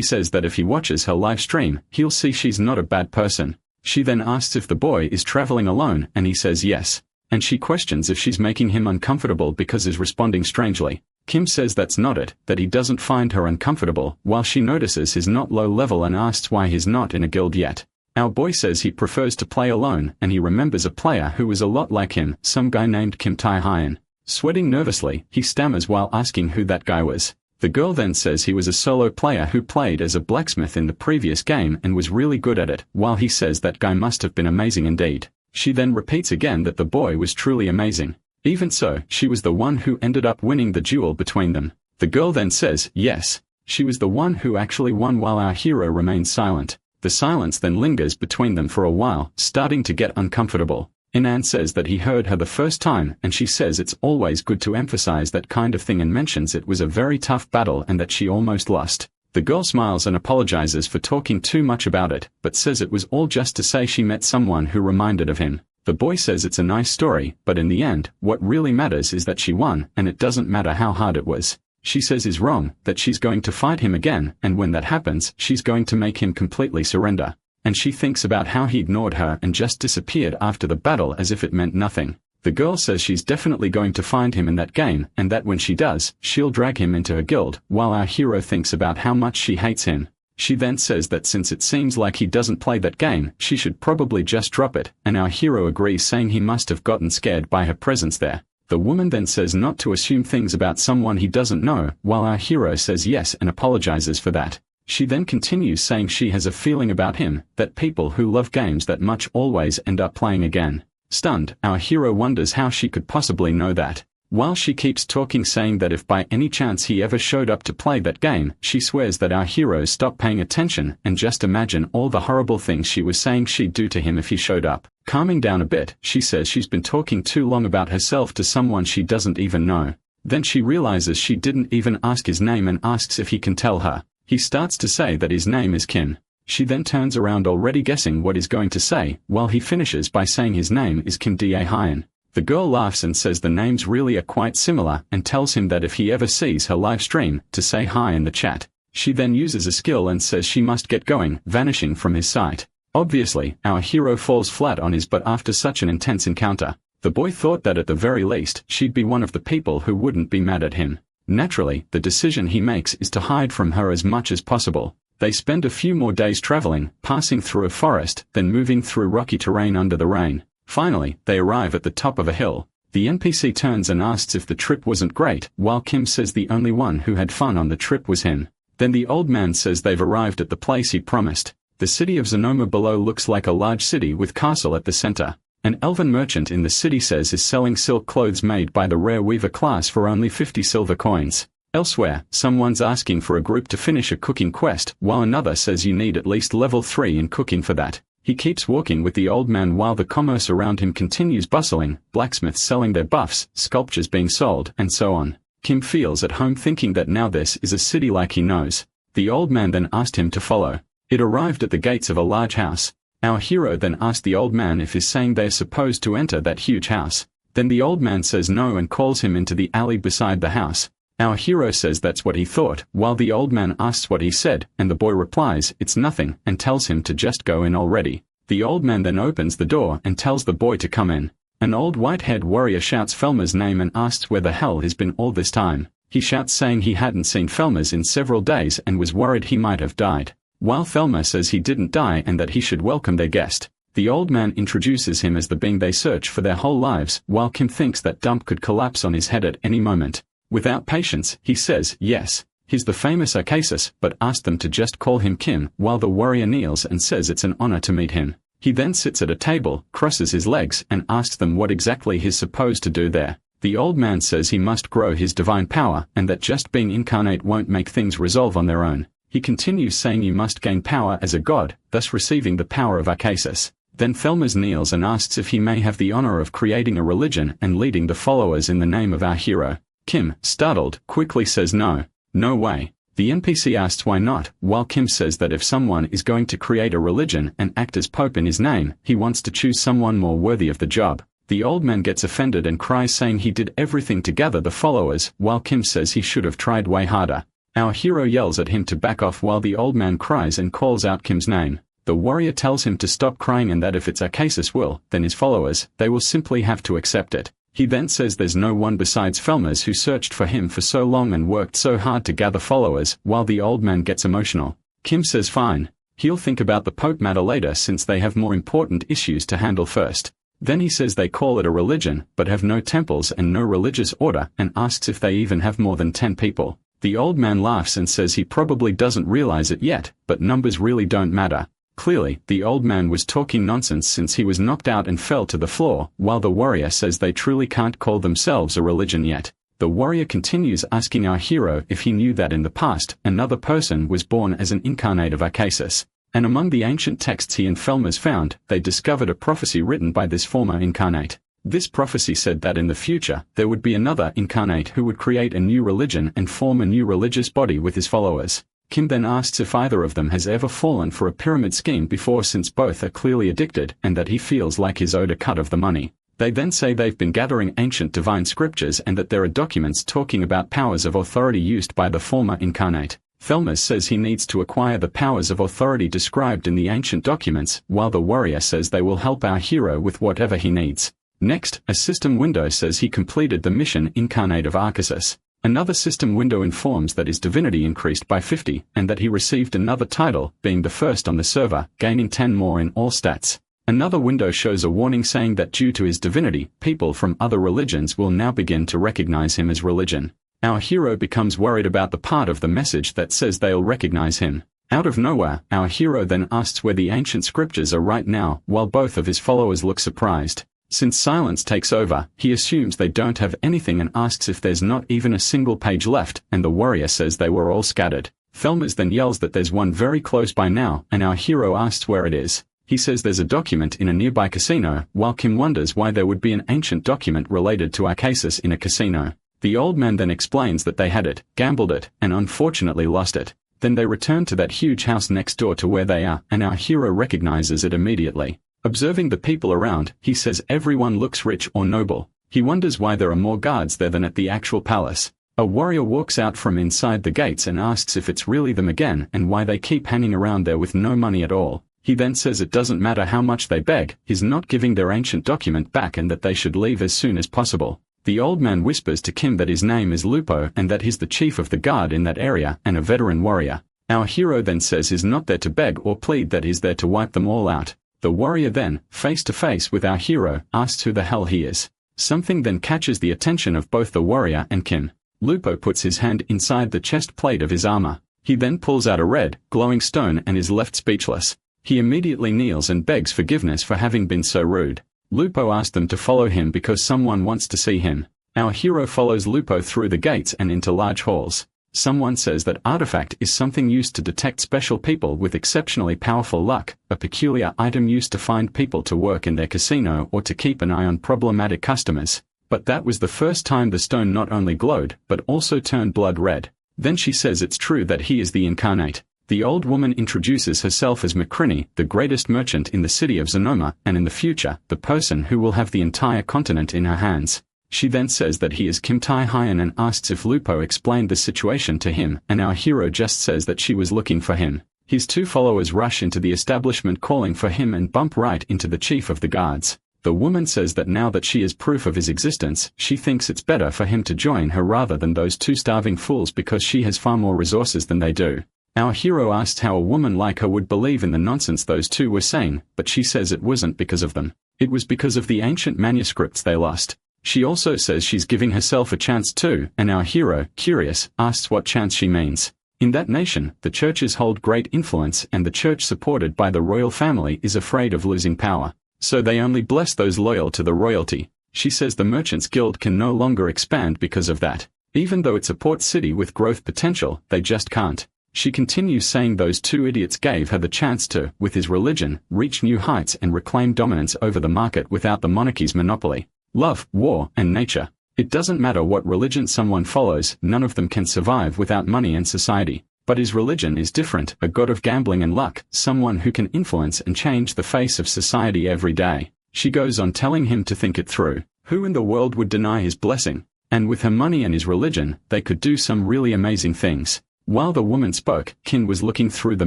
says that if he watches her live stream, he'll see she's not a bad person. She then asks if the boy is traveling alone, and he says yes. And she questions if she's making him uncomfortable because he's responding strangely. Kim says that's not it, that he doesn't find her uncomfortable, while she notices he's not low level and asks why he's not in a guild yet. Our boy says he prefers to play alone, and he remembers a player who was a lot like him, some guy named Kim Tai-hyun. Sweating nervously, he stammers while asking who that guy was. The girl then says he was a solo player who played as a blacksmith in the previous game and was really good at it, while he says that guy must have been amazing indeed. She then repeats again that the boy was truly amazing. Even so, she was the one who ended up winning the duel between them. The girl then says, yes, she was the one who actually won, while our hero remains silent. The silence then lingers between them for a while, starting to get uncomfortable. Inan says that he heard her the first time, and she says it's always good to emphasize that kind of thing and mentions it was a very tough battle and that she almost lost. The girl smiles and apologizes for talking too much about it, but says it was all just to say she met someone who reminded of him. The boy says it's a nice story, but in the end, what really matters is that she won, and it doesn't matter how hard it was. She says he's wrong, that she's going to fight him again, and when that happens, she's going to make him completely surrender. And she thinks about how he ignored her and just disappeared after the battle as if it meant nothing. The girl says she's definitely going to find him in that game, and that when she does, she'll drag him into her guild, while our hero thinks about how much she hates him. She then says that since it seems like he doesn't play that game, she should probably just drop it, and our hero agrees, saying he must have gotten scared by her presence there. The woman then says not to assume things about someone he doesn't know, while our hero says yes and apologizes for that. She then continues saying she has a feeling about him, that people who love games that much always end up playing again. Stunned, our hero wonders how she could possibly know that. While she keeps talking, saying that if by any chance he ever showed up to play that game, she swears that our hero stopped paying attention and just imagine all the horrible things she was saying she'd do to him if he showed up. Calming down a bit, she says she's been talking too long about herself to someone she doesn't even know. Then she realizes she didn't even ask his name and asks if he can tell her. He starts to say that his name is Kim. She then turns around already guessing what he's going to say, while he finishes by saying his name is Kim Da-hyun. The girl laughs and says the names really are quite similar and tells him that if he ever sees her live stream, to say hi in the chat. She then uses a skill and says she must get going, vanishing from his sight. Obviously, our hero falls flat on his butt after such an intense encounter. The boy thought that at the very least, she'd be one of the people who wouldn't be mad at him. Naturally, the decision he makes is to hide from her as much as possible. They spend a few more days traveling, passing through a forest, then moving through rocky terrain under the rain. Finally, they arrive at the top of a hill. The NPC turns and asks if the trip wasn't great, while Kim says the only one who had fun on the trip was him. Then the old man says they've arrived at the place he promised. The city of Zanoma below looks like a large city with castle at the center. An elven merchant in the city says is selling silk clothes made by the rare weaver class for only 50 silver coins. Elsewhere, someone's asking for a group to finish a cooking quest, while another says you need at least level 3 in cooking for that. He keeps walking with the old man while the commerce around him continues bustling, blacksmiths selling their buffs, sculptures being sold, and so on. Kim feels at home thinking that now this is a city like he knows. The old man then asked him to follow. It arrived at the gates of a large house. Our hero then asked the old man if he's saying they're supposed to enter that huge house. Then the old man says no and calls him into the alley beside the house. Our hero says that's what he thought, while the old man asks what he said, and the boy replies, it's nothing, and tells him to just go in already. The old man then opens the door and tells the boy to come in. An old white-haired warrior shouts Felmer's name and asks where the hell he's been all this time. He shouts saying he hadn't seen Felmer's in several days and was worried he might have died. While Felmer says he didn't die and that he should welcome their guest. The old man introduces him as the being they search for their whole lives, while Kim thinks that dump could collapse on his head at any moment. Without patience, he says, yes, he's the famous Arcus, but asked them to just call him Kim, while the warrior kneels and says it's an honor to meet him. He then sits at a table, crosses his legs, and asks them what exactly he's supposed to do there. The old man says he must grow his divine power, and that just being incarnate won't make things resolve on their own. He continues saying you must gain power as a god, thus receiving the power of Arcus. Then Felmer kneels and asks if he may have the honor of creating a religion and leading the followers in the name of our hero. Kim, startled, quickly says no. No way. The NPC asks why not, while Kim says that if someone is going to create a religion and act as pope in his name, he wants to choose someone more worthy of the job. The old man gets offended and cries saying he did everything to gather the followers, while Kim says he should have tried way harder. Our hero yells at him to back off while the old man cries and calls out Kim's name. The warrior tells him to stop crying and that if it's Arcus will, then his followers, they will simply have to accept it. He then says there's no one besides Felmer's who searched for him for so long and worked so hard to gather followers, while the old man gets emotional. Kim says fine. He'll think about the Pope matter later since they have more important issues to handle first. Then he says they call it a religion, but have no temples and no religious order, and asks if they even have more than 10 people. The old man laughs and says he probably doesn't realize it yet, but numbers really don't matter. Clearly, the old man was talking nonsense since he was knocked out and fell to the floor, while the warrior says they truly can't call themselves a religion yet. The warrior continues asking our hero if he knew that in the past, another person was born as an incarnate of Arcus. And among the ancient texts he and Felmer's found, they discovered a prophecy written by this former incarnate. This prophecy said that in the future, there would be another incarnate who would create a new religion and form a new religious body with his followers. Kim then asks if either of them has ever fallen for a pyramid scheme before since both are clearly addicted and that he feels like he's owed a cut of the money. They then say they've been gathering ancient divine scriptures and that there are documents talking about powers of authority used by the former incarnate. Felmer says he needs to acquire the powers of authority described in the ancient documents, while the warrior says they will help our hero with whatever he needs. Next, a system window says he completed the mission incarnate of Arcus. Another system window informs that his divinity increased by 50, and that he received another title, being the first on the server, gaining 10 more in all stats. Another window shows a warning saying that due to his divinity, people from other religions will now begin to recognize him as religion. Our hero becomes worried about the part of the message that says they'll recognize him. Out of nowhere, our hero then asks where the ancient scriptures are right now, while both of his followers look surprised. Since silence takes over, he assumes they don't have anything and asks if there's not even a single page left, and the warrior says they were all scattered. Felmer then yells that there's one very close by now, and our hero asks where it is. He says there's a document in a nearby casino, while Kim wonders why there would be an ancient document related to Arcus in a casino. The old man then explains that they had it, gambled it, and unfortunately lost it. Then they return to that huge house next door to where they are, and our hero recognizes it immediately. Observing the people around, he says everyone looks rich or noble. He wonders why there are more guards there than at the actual palace. A warrior walks out from inside the gates and asks if it's really them again and why they keep hanging around there with no money at all. He then says it doesn't matter how much they beg, he's not giving their ancient document back and that they should leave as soon as possible. The old man whispers to Kim that his name is Lupo and that he's the chief of the guard in that area and a veteran warrior. Our hero then says he's not there to beg or plead, that he's there to wipe them all out. The warrior then, face to face with our hero, asks who the hell he is. Something then catches the attention of both the warrior and Kim. Lupo puts his hand inside the chest plate of his armor. He then pulls out a red, glowing stone and is left speechless. He immediately kneels and begs forgiveness for having been so rude. Lupo asks them to follow him because someone wants to see him. Our hero follows Lupo through the gates and into large halls. Someone says that artifact is something used to detect special people with exceptionally powerful luck, a peculiar item used to find people to work in their casino or to keep an eye on problematic customers. But that was the first time the stone not only glowed, but also turned blood red. Then she says it's true that he is the incarnate. The old woman introduces herself as McCrinny, the greatest merchant in the city of Zanoma, and in the future, the person who will have the entire continent in her hands. She then says that he is Kim Tai-Hyen and asks if Lupo explained the situation to him, and our hero just says that she was looking for him. His two followers rush into the establishment calling for him and bump right into the chief of the guards. The woman says that now that she is proof of his existence, she thinks it's better for him to join her rather than those two starving fools because she has far more resources than they do. Our hero asks how a woman like her would believe in the nonsense those two were saying, but she says it wasn't because of them. It was because of the ancient manuscripts they lost. She also says she's giving herself a chance too, and our hero, curious, asks what chance she means. In that nation, the churches hold great influence and the church supported by the royal family is afraid of losing power. So they only bless those loyal to the royalty. She says the Merchants Guild can no longer expand because of that. Even though it's a port city with growth potential, they just can't. She continues saying those two idiots gave her the chance to, with his religion, reach new heights and reclaim dominance over the market without the monarchy's monopoly. Love, war, and nature. It doesn't matter what religion someone follows, none of them can survive without money and society. But his religion is different, a god of gambling and luck, someone who can influence and change the face of society every day. She goes on telling him to think it through. Who in the world would deny his blessing? And with her money and his religion, they could do some really amazing things. While the woman spoke, Kin was looking through the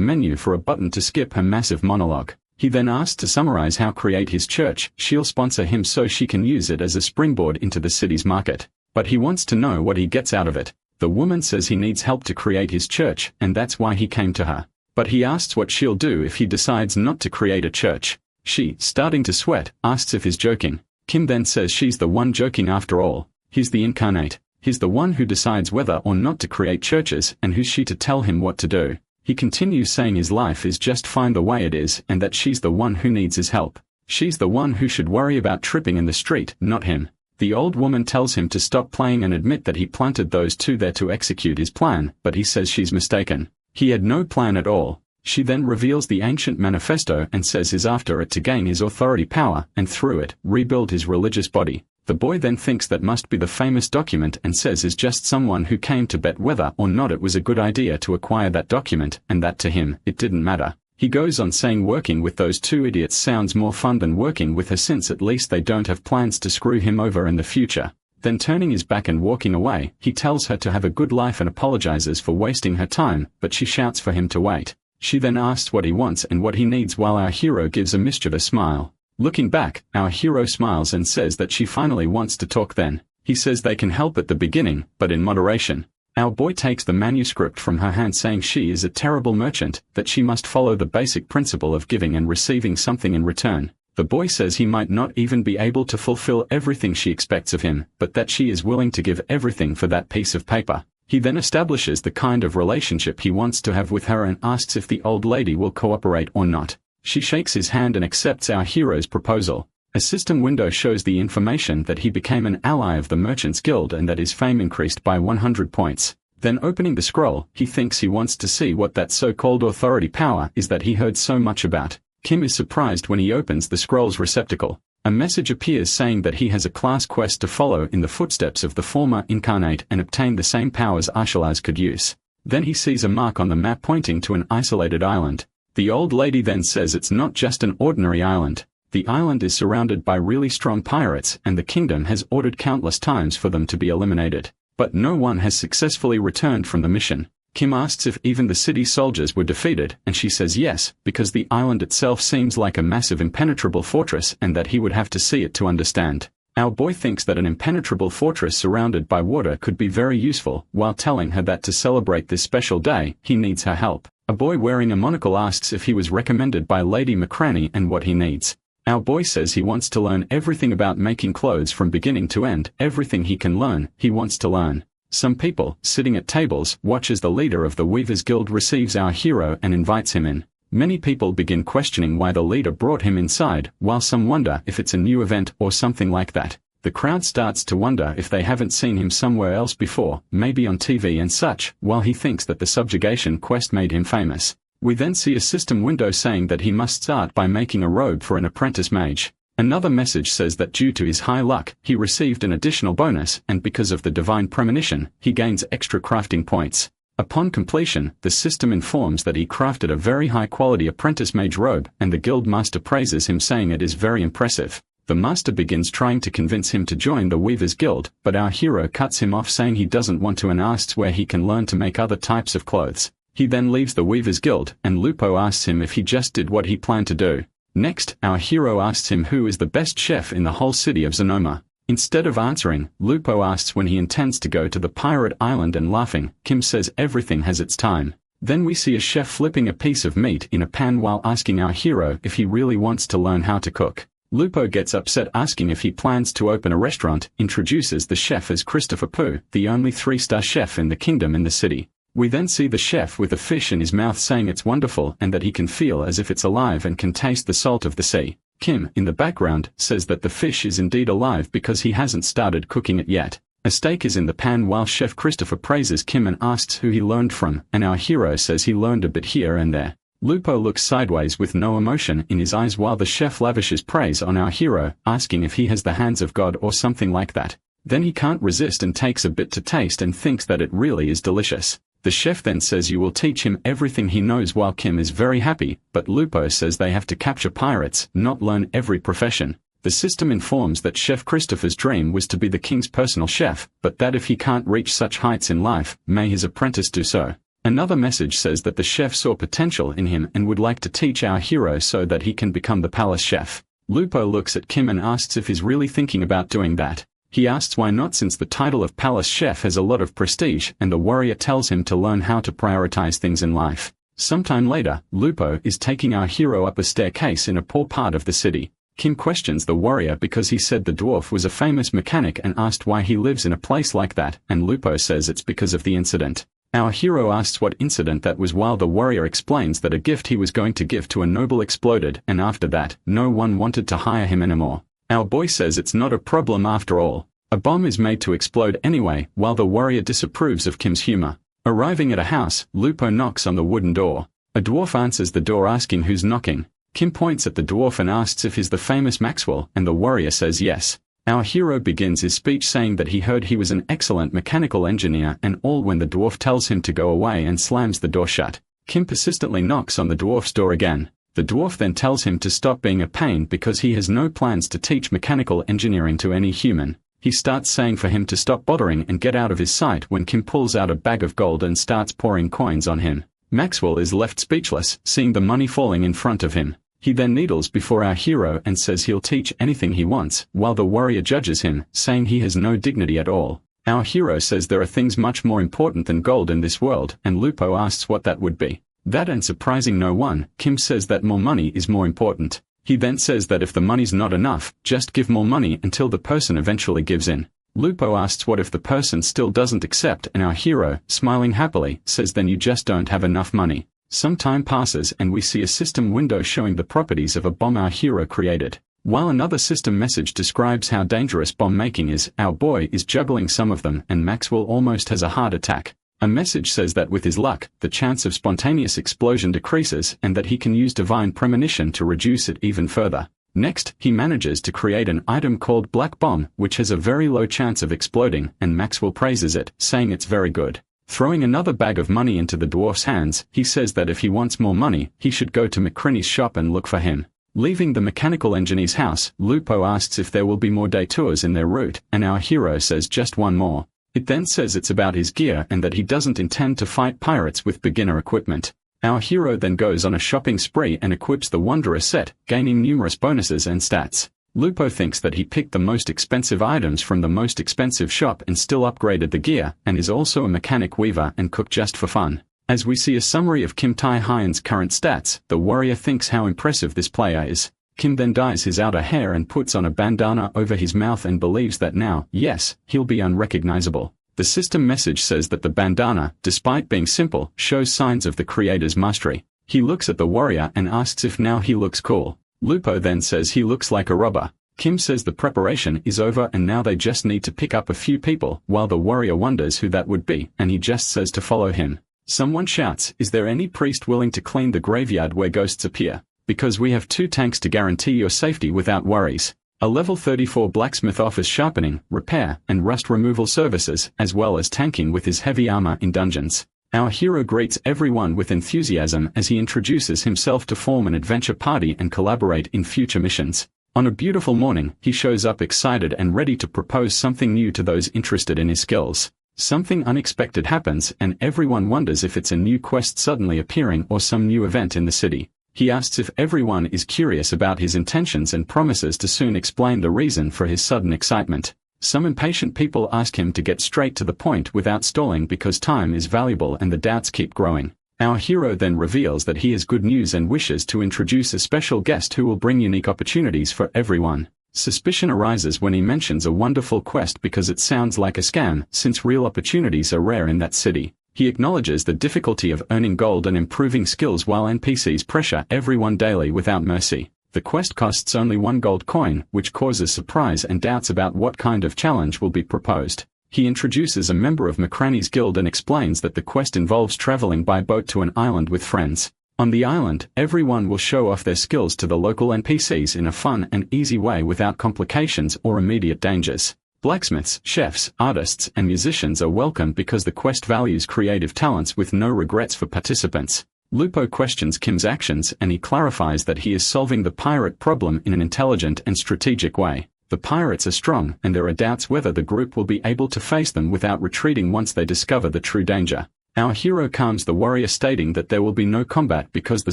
menu for a button to skip her massive monologue. He then asked to summarize how create his church, she'll sponsor him so she can use it as a springboard into the city's market. But he wants to know what he gets out of it. The woman says he needs help to create his church, and that's why he came to her. But he asks what she'll do if he decides not to create a church. She, starting to sweat, asks if he's joking. Kim then says she's the one joking after all. He's the incarnate. He's the one who decides whether or not to create churches, and who's she to tell him what to do? He continues saying his life is just fine the way it is and that she's the one who needs his help. She's the one who should worry about tripping in the street, not him. The old woman tells him to stop playing and admit that he planted those two there to execute his plan, but he says she's mistaken. He had no plan at all. She then reveals the ancient manifesto and says he's after it to gain his authority power and through it, rebuild his religious body. The boy then thinks that must be the famous document and says is just someone who came to bet whether or not it was a good idea to acquire that document, and that to him, it didn't matter. He goes on saying working with those two idiots sounds more fun than working with her since at least they don't have plans to screw him over in the future. Then turning his back and walking away, he tells her to have a good life and apologizes for wasting her time, but she shouts for him to wait. She then asks what he wants and what he needs while our hero gives a mischievous smile. Looking back, our hero smiles and says that she finally wants to talk then. He says they can help at the beginning, but in moderation. Our boy takes the manuscript from her hand saying she is a terrible merchant, that she must follow the basic principle of giving and receiving something in return. The boy says he might not even be able to fulfill everything she expects of him, but that she is willing to give everything for that piece of paper. He then establishes the kind of relationship he wants to have with her and asks if the old lady will cooperate or not. She shakes his hand and accepts our hero's proposal. A system window shows the information that he became an ally of the Merchants Guild and that his fame increased by 100 points. Then opening the scroll, he thinks he wants to see what that so-called authority power is that he heard so much about. Kim is surprised when he opens the scroll's receptacle. A message appears saying that he has a class quest to follow in the footsteps of the former incarnate and obtain the same powers Ashalaz could use. Then he sees a mark on the map pointing to an isolated island. The old lady then says it's not just an ordinary island. The island is surrounded by really strong pirates and the kingdom has ordered countless times for them to be eliminated. But no one has successfully returned from the mission. Kim asks if even the city soldiers were defeated and she says yes, because the island itself seems like a massive impenetrable fortress and that he would have to see it to understand. Our boy thinks that an impenetrable fortress surrounded by water could be very useful, while telling her that to celebrate this special day, he needs her help. A boy wearing a monocle asks if he was recommended by Lady McCranny and what he needs. Our boy says he wants to learn everything about making clothes from beginning to end, everything he can learn, he wants to learn. Some people, sitting at tables, watch as the leader of the Weavers Guild receives our hero and invites him in. Many people begin questioning why the leader brought him inside, while some wonder if it's a new event or something like that. The crowd starts to wonder if they haven't seen him somewhere else before, maybe on TV and such, while he thinks that the subjugation quest made him famous. We then see a system window saying that he must start by making a robe for an apprentice mage. Another message says that due to his high luck, he received an additional bonus, and because of the divine premonition, he gains extra crafting points. Upon completion, the system informs that he crafted a very high-quality apprentice mage robe, and the guild master praises him, saying it is very impressive. The master begins trying to convince him to join the Weavers Guild, but our hero cuts him off, saying he doesn't want to, and asks where he can learn to make other types of clothes. He then leaves the Weavers Guild, and Lupo asks him if he just did what he planned to do. Next, our hero asks him who is the best chef in the whole city of Zonoma. Instead of answering, Lupo asks when he intends to go to the pirate island, and laughing, Kim says everything has its time. Then we see a chef flipping a piece of meat in a pan while asking our hero if he really wants to learn how to cook. Lupo gets upset, asking if he plans to open a restaurant, introduces the chef as Christopher Poo, the only 3-star chef in the kingdom in the city. We then see the chef with a fish in his mouth, saying it's wonderful and that he can feel as if it's alive and can taste the salt of the sea. Kim, in the background, says that the fish is indeed alive because he hasn't started cooking it yet. A steak is in the pan while Chef Christopher praises Kim and asks who he learned from, and our hero says he learned a bit here and there. Lupo looks sideways with no emotion in his eyes while the chef lavishes praise on our hero, asking if he has the hands of God or something like that. Then he can't resist and takes a bit to taste and thinks that it really is delicious. The chef then says you will teach him everything he knows, while Kim is very happy, but Lupo says they have to capture pirates, not learn every profession. The system informs that Chef Christopher's dream was to be the king's personal chef, but that if he can't reach such heights in life, may his apprentice do so. Another message says that the chef saw potential in him and would like to teach our hero so that he can become the palace chef. Lupo looks at Kim and asks if he's really thinking about doing that. He asks why not, since the title of palace chef has a lot of prestige, and the warrior tells him to learn how to prioritize things in life. Sometime later, Lupo is taking our hero up a staircase in a poor part of the city. Kim questions the warrior because he said the dwarf was a famous mechanic and asked why he lives in a place like that, and Lupo says it's because of the incident. Our hero asks what incident that was, while the warrior explains that a gift he was going to give to a noble exploded, and after that, no one wanted to hire him anymore. Our boy says it's not a problem after all. A bomb is made to explode anyway, while the warrior disapproves of Kim's humor. Arriving at a house, Lupo knocks on the wooden door. A dwarf answers the door asking who's knocking. Kim points at the dwarf and asks if he's the famous Maxwell, and the warrior says yes. Our hero begins his speech saying that he heard he was an excellent mechanical engineer and all, when the dwarf tells him to go away and slams the door shut. Kim persistently knocks on the dwarf's door again. The dwarf then tells him to stop being a pain because he has no plans to teach mechanical engineering to any human. He starts saying for him to stop bothering and get out of his sight when Kim pulls out a bag of gold and starts pouring coins on him. Maxwell is left speechless, seeing the money falling in front of him. He then needles before our hero and says he'll teach anything he wants, while the warrior judges him, saying he has no dignity at all. Our hero says there are things much more important than gold in this world, and Lupo asks what that would be. That, and surprising no one, Kim says that more money is more important. He then says that if the money's not enough, just give more money until the person eventually gives in. Lupo asks what if the person still doesn't accept, and our hero, smiling happily, says then you just don't have enough money. Some time passes and we see a system window showing the properties of a bomb our hero created. While another system message describes how dangerous bomb making is, our boy is juggling some of them and Maxwell almost has a heart attack. A message says that with his luck, the chance of spontaneous explosion decreases and that he can use divine premonition to reduce it even further. Next, he manages to create an item called Black Bomb, which has a very low chance of exploding, and Maxwell praises it, saying it's very good. Throwing another bag of money into the dwarf's hands, he says that if he wants more money, he should go to McCrinny's shop and look for him. Leaving the mechanical engineer's house, Lupo asks if there will be more detours in their route, and our hero says just one more. It then says it's about his gear and that he doesn't intend to fight pirates with beginner equipment. Our hero then goes on a shopping spree and equips the Wanderer set, gaining numerous bonuses and stats. Lupo thinks that he picked the most expensive items from the most expensive shop and still upgraded the gear, and is also a mechanic weaver and cook just for fun. As we see a summary of Kim Tai-Hyun's current stats, the warrior thinks how impressive this player is. Kim then dyes his outer hair and puts on a bandana over his mouth and believes that now, yes, he'll be unrecognizable. The system message says that the bandana, despite being simple, shows signs of the creator's mastery. He looks at the warrior and asks if now he looks cool. Lupo then says he looks like a robber. Kim says the preparation is over and now they just need to pick up a few people, while the warrior wonders who that would be, and he just says to follow him. Someone shouts, "Is there any priest willing to clean the graveyard where ghosts appear? Because we have 2 tanks to guarantee your safety without worries." A level 34 blacksmith offers sharpening, repair, and rust removal services, as well as tanking with his heavy armor in dungeons. Our hero greets everyone with enthusiasm as he introduces himself to form an adventure party and collaborate in future missions. On a beautiful morning, he shows up excited and ready to propose something new to those interested in his skills. Something unexpected happens and everyone wonders if it's a new quest suddenly appearing or some new event in the city. He asks if everyone is curious about his intentions and promises to soon explain the reason for his sudden excitement. Some impatient people ask him to get straight to the point without stalling because time is valuable and the doubts keep growing. Our hero then reveals that he has good news and wishes to introduce a special guest who will bring unique opportunities for everyone. Suspicion arises when he mentions a wonderful quest because it sounds like a scam, since real opportunities are rare in that city. He acknowledges the difficulty of earning gold and improving skills while NPCs pressure everyone daily without mercy. The quest costs only 1 gold coin, which causes surprise and doubts about what kind of challenge will be proposed. He introduces a member of McCranny's guild and explains that the quest involves traveling by boat to an island with friends. On the island, everyone will show off their skills to the local NPCs in a fun and easy way without complications or immediate dangers. Blacksmiths, chefs, artists, and musicians are welcome because the quest values creative talents with no regrets for participants. Lupo questions Kim's actions and he clarifies that he is solving the pirate problem in an intelligent and strategic way. The pirates are strong and there are doubts whether the group will be able to face them without retreating once they discover the true danger. Our hero calms the warrior stating that there will be no combat because the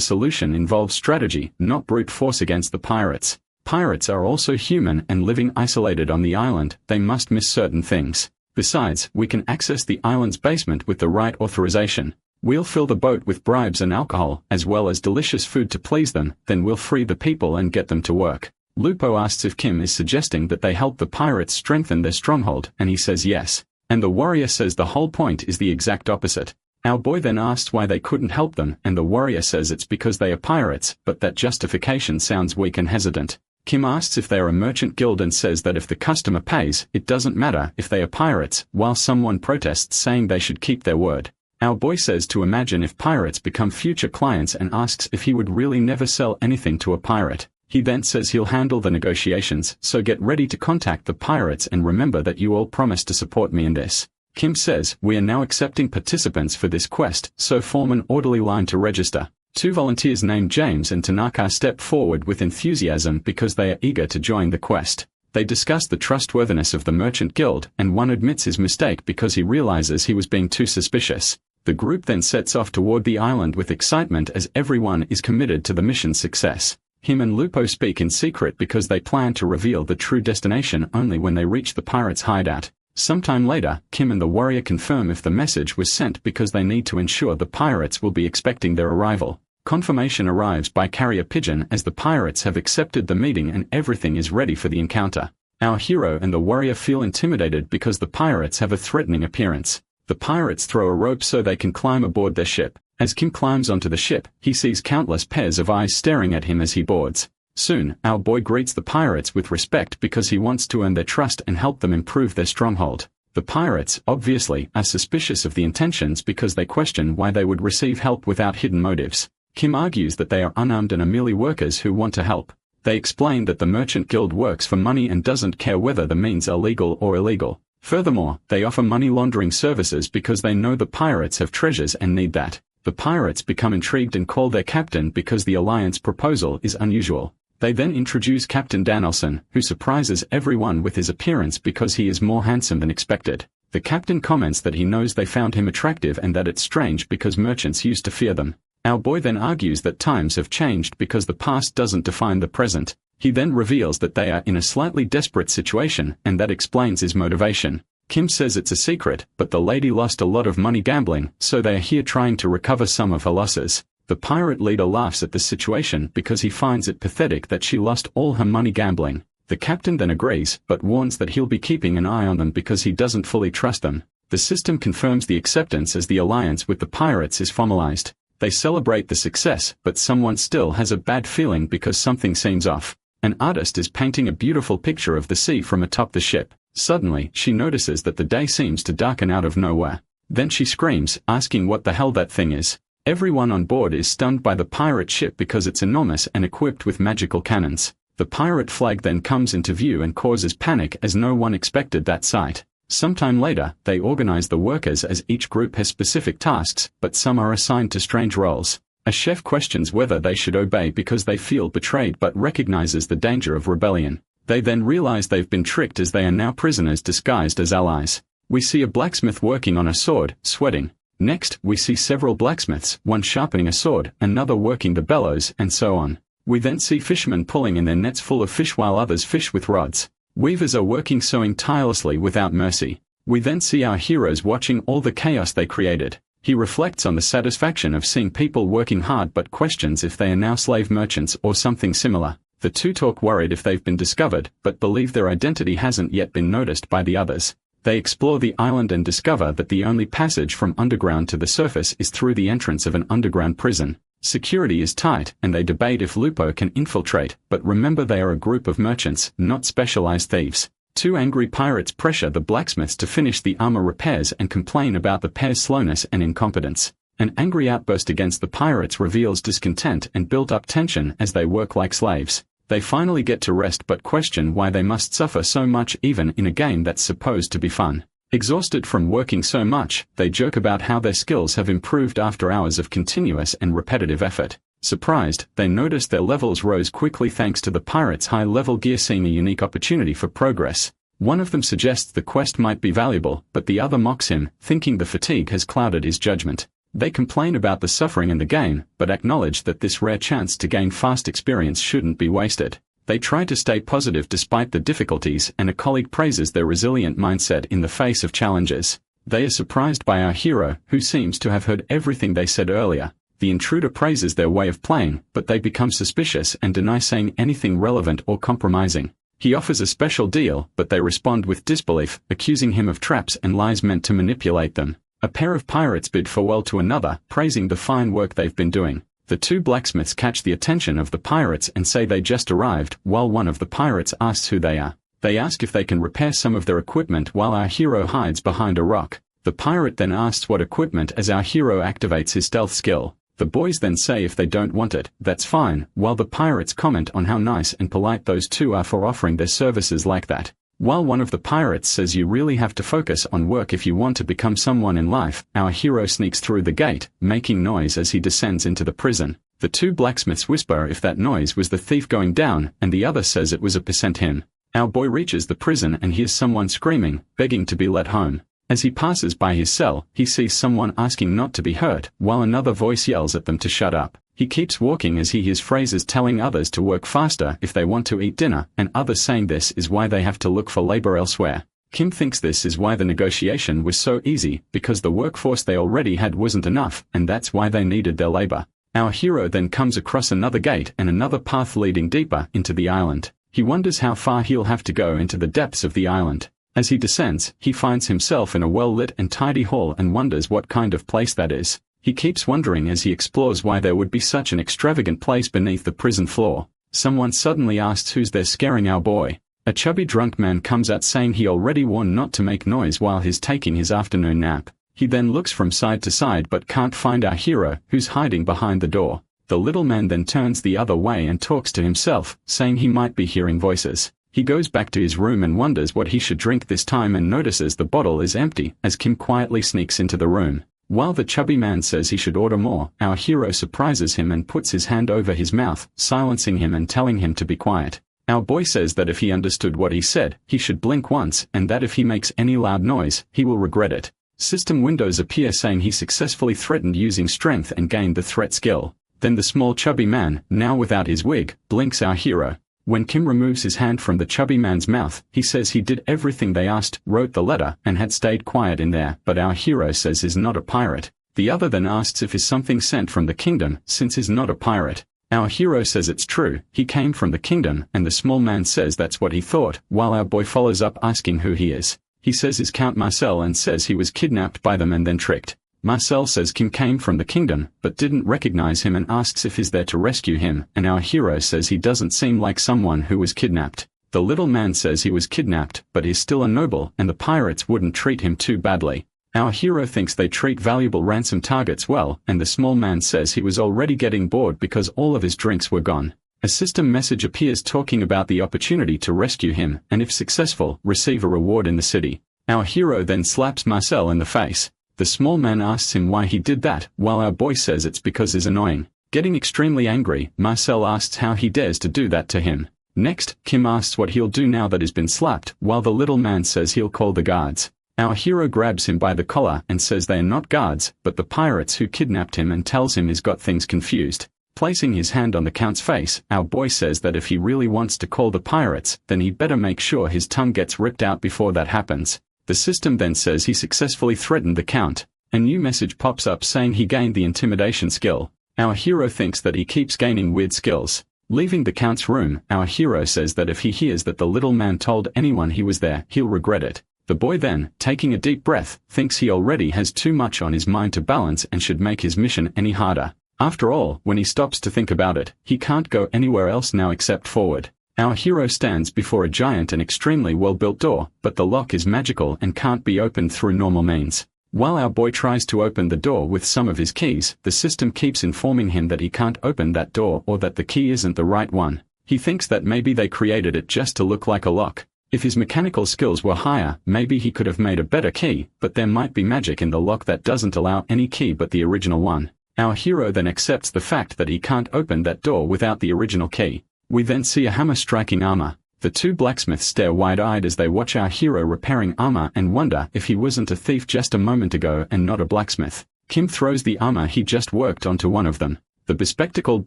solution involves strategy, not brute force against the pirates. Pirates are also human and living isolated on the island, they must miss certain things. Besides, we can access the island's basement with the right authorization. We'll fill the boat with bribes and alcohol, as well as delicious food to please them, then we'll free the people and get them to work. Lupo asks if Kim is suggesting that they help the pirates strengthen their stronghold, and he says yes. And the warrior says the whole point is the exact opposite. Our boy then asks why they couldn't help them, and the warrior says it's because they are pirates, but that justification sounds weak and hesitant. Kim asks if they are a merchant guild and says that if the customer pays, it doesn't matter if they are pirates, while someone protests saying they should keep their word. Our boy says to imagine if pirates become future clients and asks if he would really never sell anything to a pirate. He then says he'll handle the negotiations, so get ready to contact the pirates and remember that you all promised to support me in this. Kim says, we are now accepting participants for this quest, so form an orderly line to register. 2 volunteers named James and Tanaka step forward with enthusiasm because they are eager to join the quest. They discuss the trustworthiness of the merchant guild, and one admits his mistake because he realizes he was being too suspicious. The group then sets off toward the island with excitement as everyone is committed to the mission's success. Him and Lupo speak in secret because they plan to reveal the true destination only when they reach the pirates' hideout. Sometime later, Kim and the warrior confirm if the message was sent because they need to ensure the pirates will be expecting their arrival. Confirmation arrives by carrier pigeon as the pirates have accepted the meeting and everything is ready for the encounter. Our hero and the warrior feel intimidated because the pirates have a threatening appearance. The pirates throw a rope so they can climb aboard their ship. As Kim climbs onto the ship, he sees countless pairs of eyes staring at him as he boards. Soon, our boy greets the pirates with respect because he wants to earn their trust and help them improve their stronghold. The pirates, obviously, are suspicious of the intentions because they question why they would receive help without hidden motives. Kim argues that they are unarmed and are merely workers who want to help. They explain that the merchant guild works for money and doesn't care whether the means are legal or illegal. Furthermore, they offer money laundering services because they know the pirates have treasures and need that. The pirates become intrigued and call their captain because the alliance proposal is unusual. They then introduce Captain Danielson, who surprises everyone with his appearance because he is more handsome than expected. The captain comments that he knows they found him attractive and that it's strange because merchants used to fear them. Our boy then argues that times have changed because the past doesn't define the present. He then reveals that they are in a slightly desperate situation and that explains his motivation. Kim says it's a secret, but the lady lost a lot of money gambling, so they are here trying to recover some of her losses. The pirate leader laughs at the situation because he finds it pathetic that she lost all her money gambling. The captain then agrees, but warns that he'll be keeping an eye on them because he doesn't fully trust them. The system confirms the acceptance as the alliance with the pirates is formalized. They celebrate the success, but someone still has a bad feeling because something seems off. An artist is painting a beautiful picture of the sea from atop the ship. Suddenly, she notices that the day seems to darken out of nowhere. Then she screams, asking what the hell that thing is. Everyone on board is stunned by the pirate ship because it's enormous and equipped with magical cannons. The pirate flag then comes into view and causes panic as no one expected that sight. Sometime later, they organize the workers as each group has specific tasks, but some are assigned to strange roles. A chef questions whether they should obey because they feel betrayed but recognizes the danger of rebellion. They then realize they've been tricked as they are now prisoners disguised as allies. We see a blacksmith working on a sword, sweating. Next, we see several blacksmiths, one sharpening a sword, another working the bellows, and so on. We then see fishermen pulling in their nets full of fish while others fish with rods. Weavers are working sewing tirelessly without mercy. We then see our heroes watching all the chaos they created. He reflects on the satisfaction of seeing people working hard but questions if they are now slave merchants or something similar. The two talk worried if they've been discovered, but believe their identity hasn't yet been noticed by the others. They explore the island and discover that the only passage from underground to the surface is through the entrance of an underground prison. Security is tight, and they debate if Lupo can infiltrate, but remember they are a group of merchants, not specialized thieves. Two angry pirates pressure the blacksmiths to finish the armor repairs and complain about the pair's slowness and incompetence. An angry outburst against the pirates reveals discontent and built-up tension as they work like slaves. They finally get to rest but question why they must suffer so much even in a game that's supposed to be fun. Exhausted from working so much, they joke about how their skills have improved after hours of continuous and repetitive effort. Surprised, they notice their levels rose quickly thanks to the pirates' high-level gear, seeing a unique opportunity for progress. One of them suggests the quest might be valuable, but the other mocks him, thinking the fatigue has clouded his judgment. They complain about the suffering in the game, but acknowledge that this rare chance to gain fast experience shouldn't be wasted. They try to stay positive despite the difficulties, and a colleague praises their resilient mindset in the face of challenges. They are surprised by our hero, who seems to have heard everything they said earlier. The intruder praises their way of playing, but they become suspicious and deny saying anything relevant or compromising. He offers a special deal, but they respond with disbelief, accusing him of traps and lies meant to manipulate them. A pair of pirates bid farewell to another, praising the fine work they've been doing. The two blacksmiths catch the attention of the pirates and say they just arrived, while one of the pirates asks who they are. They ask if they can repair some of their equipment while our hero hides behind a rock. The pirate then asks what equipment as our hero activates his stealth skill. The boys then say if they don't want it, that's fine, while the pirates comment on how nice and polite those two are for offering their services like that. While one of the pirates says you really have to focus on work if you want to become someone in life, our hero sneaks through the gate, making noise as he descends into the prison. The two blacksmiths whisper if that noise was the thief going down, and the other says it was him. Our boy reaches the prison and hears someone screaming, begging to be let home. As he passes by his cell, he sees someone asking not to be hurt, while another voice yells at them to shut up. He keeps walking as he hears phrases telling others to work faster if they want to eat dinner, and others saying this is why they have to look for labor elsewhere. Kim thinks this is why the negotiation was so easy, because the workforce they already had wasn't enough, and that's why they needed their labor. Our hero then comes across another gate and another path leading deeper into the island. He wonders how far he'll have to go into the depths of the island. As he descends, he finds himself in a well-lit and tidy hall and wonders what kind of place that is. He keeps wondering as he explores why there would be such an extravagant place beneath the prison floor. Someone suddenly asks who's there scaring our boy. A chubby drunk man comes out saying he already warned not to make noise while he's taking his afternoon nap. He then looks from side to side but can't find our hero, who's hiding behind the door. The little man then turns the other way and talks to himself, saying he might be hearing voices. He goes back to his room and wonders what he should drink this time and notices the bottle is empty as Kim quietly sneaks into the room. While the chubby man says he should order more, our hero surprises him and puts his hand over his mouth, silencing him and telling him to be quiet. Our boy says that if he understood what he said, he should blink once, and that if he makes any loud noise, he will regret it. System windows appear saying he successfully threatened using strength and gained the threat skill. Then the small chubby man, now without his wig, blinks our hero. When Kim removes his hand from the chubby man's mouth, he says he did everything they asked, wrote the letter, and had stayed quiet in there, but our hero says he's not a pirate. The other then asks if is something sent from the kingdom, since he's not a pirate. Our hero says it's true, he came from the kingdom, and the small man says that's what he thought, while our boy follows up asking who he is. He says is Count Marcel and says he was kidnapped by them and then tricked. Marcel says Kim came from the kingdom, but didn't recognize him and asks if he's there to rescue him, and our hero says he doesn't seem like someone who was kidnapped. The little man says he was kidnapped, but he's still a noble, and the pirates wouldn't treat him too badly. Our hero thinks they treat valuable ransom targets well, and the small man says he was already getting bored because all of his drinks were gone. A system message appears talking about the opportunity to rescue him, and if successful, receive a reward in the city. Our hero then slaps Marcel in the face. The small man asks him why he did that, while our boy says it's because he's annoying. Getting extremely angry, Marcel asks how he dares to do that to him. Next, Kim asks what he'll do now that he's been slapped, while the little man says he'll call the guards. Our hero grabs him by the collar and says they are not guards, but the pirates who kidnapped him, and tells him he's got things confused. Placing his hand on the Count's face, our boy says that if he really wants to call the pirates, then he'd better make sure his tongue gets ripped out before that happens. The system then says he successfully threatened the Count. A new message pops up saying he gained the intimidation skill. Our hero thinks that he keeps gaining weird skills. Leaving the Count's room, our hero says that if he hears that the little man told anyone he was there, he'll regret it. The boy then, taking a deep breath, thinks he already has too much on his mind to balance and should make his mission any harder. After all, when he stops to think about it, he can't go anywhere else now except forward. Our hero stands before a giant and extremely well-built door, but the lock is magical and can't be opened through normal means. While our boy tries to open the door with some of his keys, the system keeps informing him that he can't open that door or that the key isn't the right one. He thinks that maybe they created it just to look like a lock. If his mechanical skills were higher, maybe he could have made a better key, but there might be magic in the lock that doesn't allow any key but the original one. Our hero then accepts the fact that he can't open that door without the original key. We then see a hammer striking armor. The two blacksmiths stare wide-eyed as they watch our hero repairing armor and wonder if he wasn't a thief just a moment ago and not a blacksmith. Kim throws the armor he just worked onto one of them. The bespectacled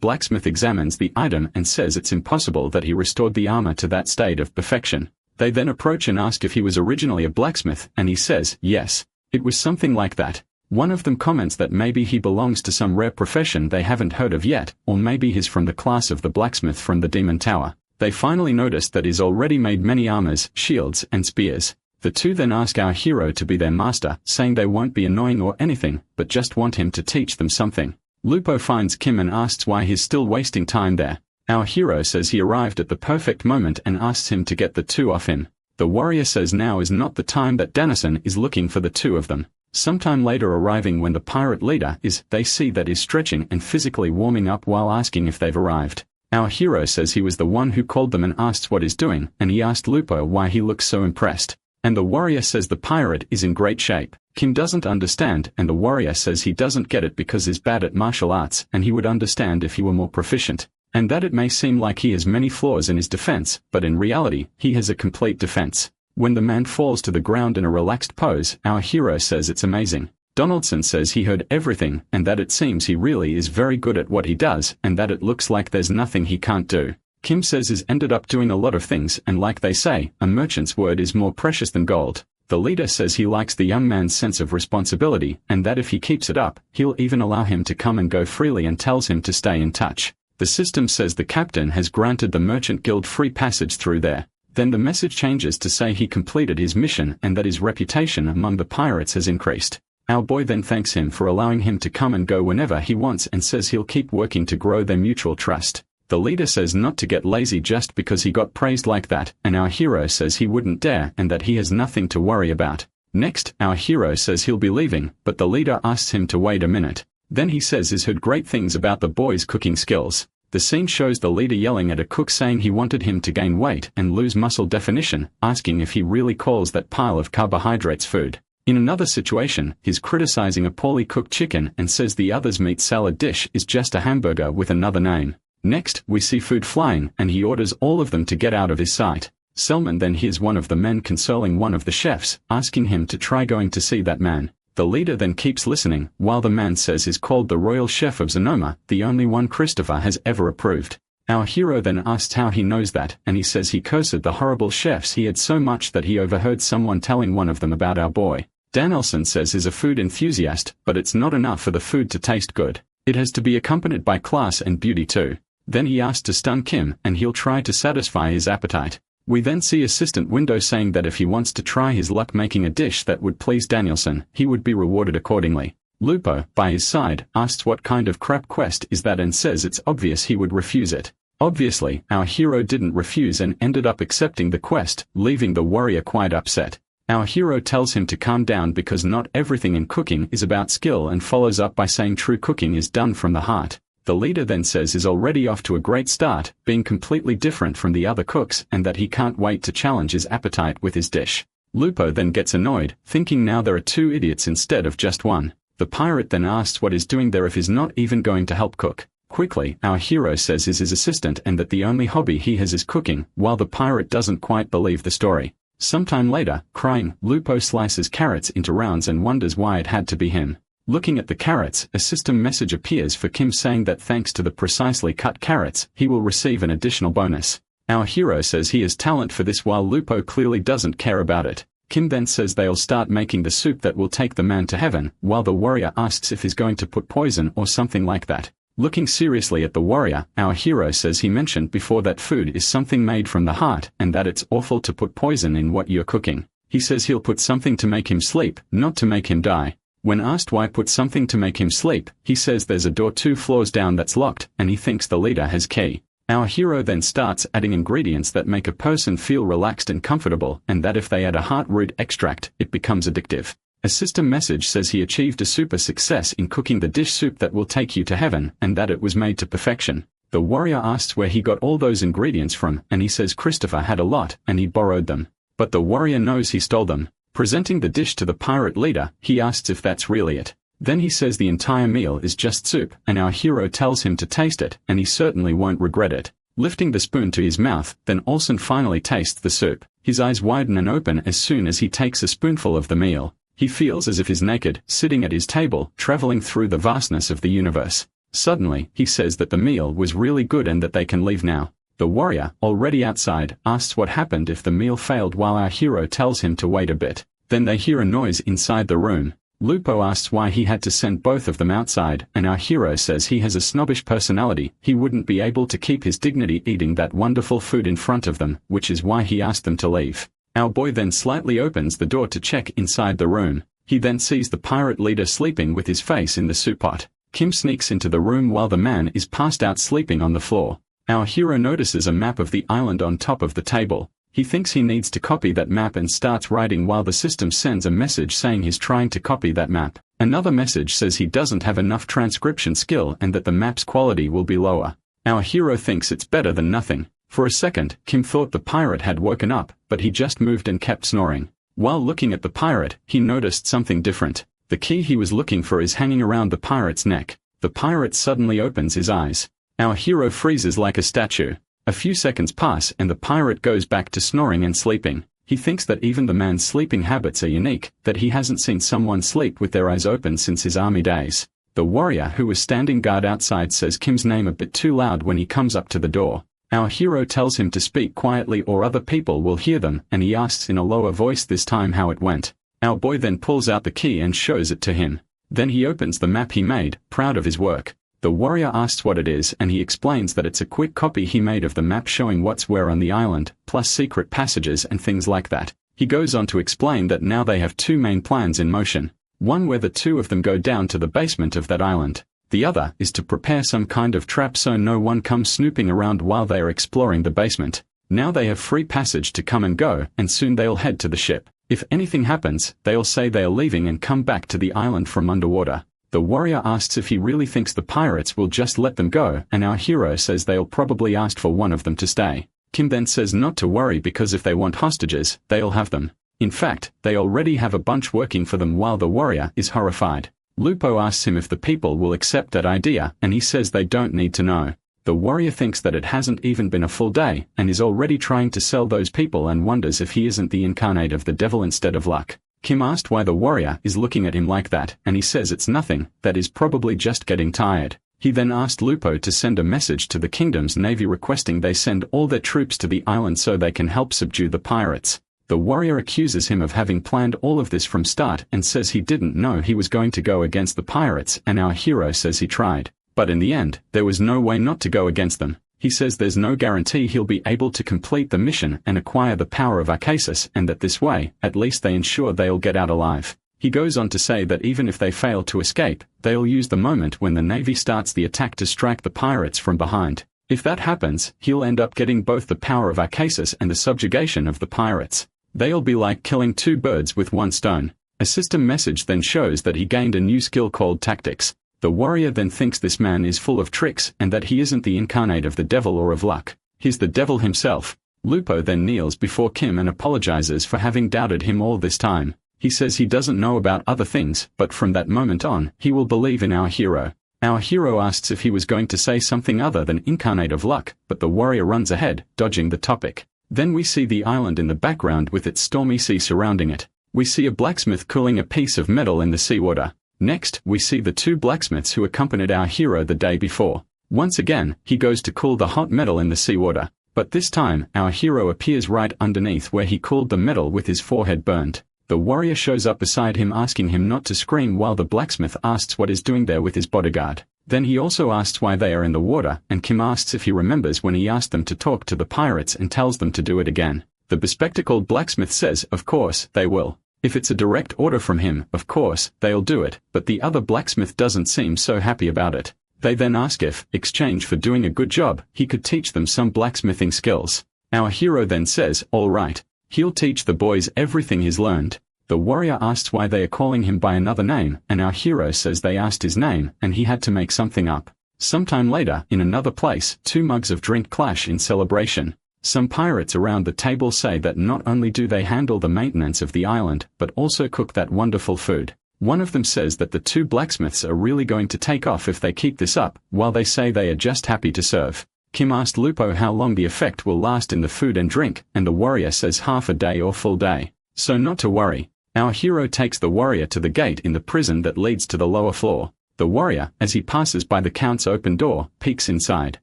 blacksmith examines the item and says it's impossible that he restored the armor to that state of perfection. They then approach and ask if he was originally a blacksmith, and he says, yes, it was something like that. One of them comments that maybe he belongs to some rare profession they haven't heard of yet, or maybe he's from the class of the blacksmith from the Demon Tower. They finally notice that he's already made many armors, shields, and spears. The two then ask our hero to be their master, saying they won't be annoying or anything, but just want him to teach them something. Lupo finds Kim and asks why he's still wasting time there. Our hero says he arrived at the perfect moment and asks him to get the two off him. The warrior says now is not the time, that Dennison is looking for the two of them. Sometime later, arriving when the pirate leader is, they see that he's stretching and physically warming up while asking if they've arrived. Our hero says he was the one who called them and asks what he's doing, and he asked Lupo why he looks so impressed. And the warrior says the pirate is in great shape. Kim doesn't understand, and the warrior says he doesn't get it because he's bad at martial arts and he would understand if he were more proficient. And that it may seem like he has many flaws in his defense, but in reality, he has a complete defense. When the man falls to the ground in a relaxed pose, our hero says it's amazing. Donaldson says he heard everything, and that it seems he really is very good at what he does, and that it looks like there's nothing he can't do. Kim says he's ended up doing a lot of things, and like they say, a merchant's word is more precious than gold. The leader says he likes the young man's sense of responsibility, and that if he keeps it up, he'll even allow him to come and go freely, and tells him to stay in touch. The system says the captain has granted the merchant guild free passage through there. Then the message changes to say he completed his mission and that his reputation among the pirates has increased. Our boy then thanks him for allowing him to come and go whenever he wants and says he'll keep working to grow their mutual trust. The leader says not to get lazy just because he got praised like that, and our hero says he wouldn't dare and that he has nothing to worry about. Next, our hero says he'll be leaving, but the leader asks him to wait a minute. Then he says he's heard great things about the boy's cooking skills. The scene shows the leader yelling at a cook saying he wanted him to gain weight and lose muscle definition, asking if he really calls that pile of carbohydrates food. In another situation, he's criticizing a poorly cooked chicken and says the other's meat salad dish is just a hamburger with another name. Next, we see food flying, and he orders all of them to get out of his sight. Selman then hears one of the men consoling one of the chefs, asking him to try going to see that man. The leader then keeps listening, while the man says he's called the royal chef of Zanoma, the only one Christopher has ever approved. Our hero then asks how he knows that, and he says he cursed the horrible chefs he had so much that he overheard someone telling one of them about our boy. Danielson says he's a food enthusiast, but it's not enough for the food to taste good. It has to be accompanied by class and beauty too. Then he asks to stun Kim, and he'll try to satisfy his appetite. We then see Assistant Window saying that if he wants to try his luck making a dish that would please Danielson, he would be rewarded accordingly. Lupo, by his side, asks what kind of crap quest is that and says it's obvious he would refuse it. Obviously, our hero didn't refuse and ended up accepting the quest, leaving the warrior quite upset. Our hero tells him to calm down because not everything in cooking is about skill and follows up by saying true cooking is done from the heart. The leader then says he's already off to a great start, being completely different from the other cooks and that he can't wait to challenge his appetite with his dish. Lupo then gets annoyed, thinking now there are two idiots instead of just one. The pirate then asks what he's doing there if he's not even going to help cook. Quickly, our hero says he's his assistant and that the only hobby he has is cooking, while the pirate doesn't quite believe the story. Sometime later, crying, Lupo slices carrots into rounds and wonders why it had to be him. Looking at the carrots, a system message appears for Kim saying that thanks to the precisely cut carrots, he will receive an additional bonus. Our hero says he has talent for this while Lupo clearly doesn't care about it. Kim then says they'll start making the soup that will take the man to heaven, while the warrior asks if he's going to put poison or something like that. Looking seriously at the warrior, our hero says he mentioned before that food is something made from the heart and that it's awful to put poison in what you're cooking. He says he'll put something to make him sleep, not to make him die. When asked why put something to make him sleep, he says there's a door 2 floors down that's locked, and he thinks the leader has key. Our hero then starts adding ingredients that make a person feel relaxed and comfortable, and that if they add a heart root extract, it becomes addictive. A system message says he achieved a super success in cooking the dish soup that will take you to heaven, and that it was made to perfection. The warrior asks where he got all those ingredients from, and he says Christopher had a lot, and he borrowed them. But the warrior knows he stole them. Presenting the dish to the pirate leader, he asks if that's really it. Then he says the entire meal is just soup, and our hero tells him to taste it, and he certainly won't regret it. Lifting the spoon to his mouth, then Olsen finally tastes the soup. His eyes widen and open as soon as he takes a spoonful of the meal. He feels as if he's naked, sitting at his table, traveling through the vastness of the universe. Suddenly, he says that the meal was really good and that they can leave now. The warrior, already outside, asks what happened if the meal failed while our hero tells him to wait a bit. Then they hear a noise inside the room. Lupo asks why he had to send both of them outside, and our hero says he has a snobbish personality, he wouldn't be able to keep his dignity eating that wonderful food in front of them, which is why he asked them to leave. Our boy then slightly opens the door to check inside the room. He then sees the pirate leader sleeping with his face in the soup pot. Kim sneaks into the room while the man is passed out sleeping on the floor. Our hero notices a map of the island on top of the table. He thinks he needs to copy that map and starts writing while the system sends a message saying he's trying to copy that map. Another message says he doesn't have enough transcription skill and that the map's quality will be lower. Our hero thinks it's better than nothing. For a second, Kim thought the pirate had woken up, but he just moved and kept snoring. While looking at the pirate, he noticed something different. The key he was looking for is hanging around the pirate's neck. The pirate suddenly opens his eyes. Our hero freezes like a statue. A few seconds pass and the pirate goes back to snoring and sleeping. He thinks that even the man's sleeping habits are unique, that he hasn't seen someone sleep with their eyes open since his army days. The warrior who was standing guard outside says Kim's name a bit too loud when he comes up to the door. Our hero tells him to speak quietly or other people will hear them, and he asks in a lower voice this time how it went. Our boy then pulls out the key and shows it to him. Then he opens the map he made, proud of his work. The warrior asks what it is and he explains that it's a quick copy he made of the map showing what's where on the island, plus secret passages and things like that. He goes on to explain that now they have two main plans in motion. One where the two of them go down to the basement of that island. The other is to prepare some kind of trap so no one comes snooping around while they are exploring the basement. Now they have free passage to come and go, and soon they'll head to the ship. If anything happens, they'll say they are leaving and come back to the island from underwater. The warrior asks if he really thinks the pirates will just let them go, and our hero says they'll probably ask for one of them to stay. Kim then says not to worry because if they want hostages, they'll have them. In fact, they already have a bunch working for them while the warrior is horrified. Lupo asks him if the people will accept that idea, and he says they don't need to know. The warrior thinks that it hasn't even been a full day, and is already trying to sell those people and wonders if he isn't the incarnate of the devil instead of luck. Kim asked why the warrior is looking at him like that, and he says it's nothing, that is probably just getting tired. He then asked Lupo to send a message to the kingdom's navy requesting they send all their troops to the island so they can help subdue the pirates. The warrior accuses him of having planned all of this from start and says he didn't know he was going to go against the pirates, and our hero says he tried. But in the end, there was no way not to go against them. He says there's no guarantee he'll be able to complete the mission and acquire the power of Arcus, and that this way, at least they ensure they'll get out alive. He goes on to say that even if they fail to escape, they'll use the moment when the Navy starts the attack to strike the pirates from behind. If that happens, he'll end up getting both the power of Arcus and the subjugation of the pirates. They'll be like killing two birds with one stone. A system message then shows that he gained a new skill called Tactics. The warrior then thinks this man is full of tricks and that he isn't the incarnate of the devil or of luck. He's the devil himself. Lupo then kneels before Kim and apologizes for having doubted him all this time. He says he doesn't know about other things, but from that moment on, he will believe in our hero. Our hero asks if he was going to say something other than incarnate of luck, but the warrior runs ahead, dodging the topic. Then we see the island in the background with its stormy sea surrounding it. We see a blacksmith cooling a piece of metal in the seawater. Next, we see the two blacksmiths who accompanied our hero the day before. Once again, he goes to cool the hot metal in the seawater. But this time, our hero appears right underneath where he cooled the metal with his forehead burned. The warrior shows up beside him asking him not to scream while the blacksmith asks what he's doing there with his bodyguard. Then he also asks why they are in the water, and Kim asks if he remembers when he asked them to talk to the pirates and tells them to do it again. The bespectacled blacksmith says, of course, they will. If it's a direct order from him, of course, they'll do it, but the other blacksmith doesn't seem so happy about it. They then ask if, exchange for doing a good job, he could teach them some blacksmithing skills. Our hero then says, all right. He'll teach the boys everything he's learned. The warrior asks why they are calling him by another name, and our hero says they asked his name, and he had to make something up. Sometime later, in another place, two mugs of drink clash in celebration. Some pirates around the table say that not only do they handle the maintenance of the island, but also cook that wonderful food. One of them says that the two blacksmiths are really going to take off if they keep this up, while they say they are just happy to serve. Kim asked Lupo how long the effect will last in the food and drink, and the warrior says half a day or full day. So not to worry. Our hero takes the warrior to the gate in the prison that leads to the lower floor. The warrior, as he passes by the Count's open door, peeks inside.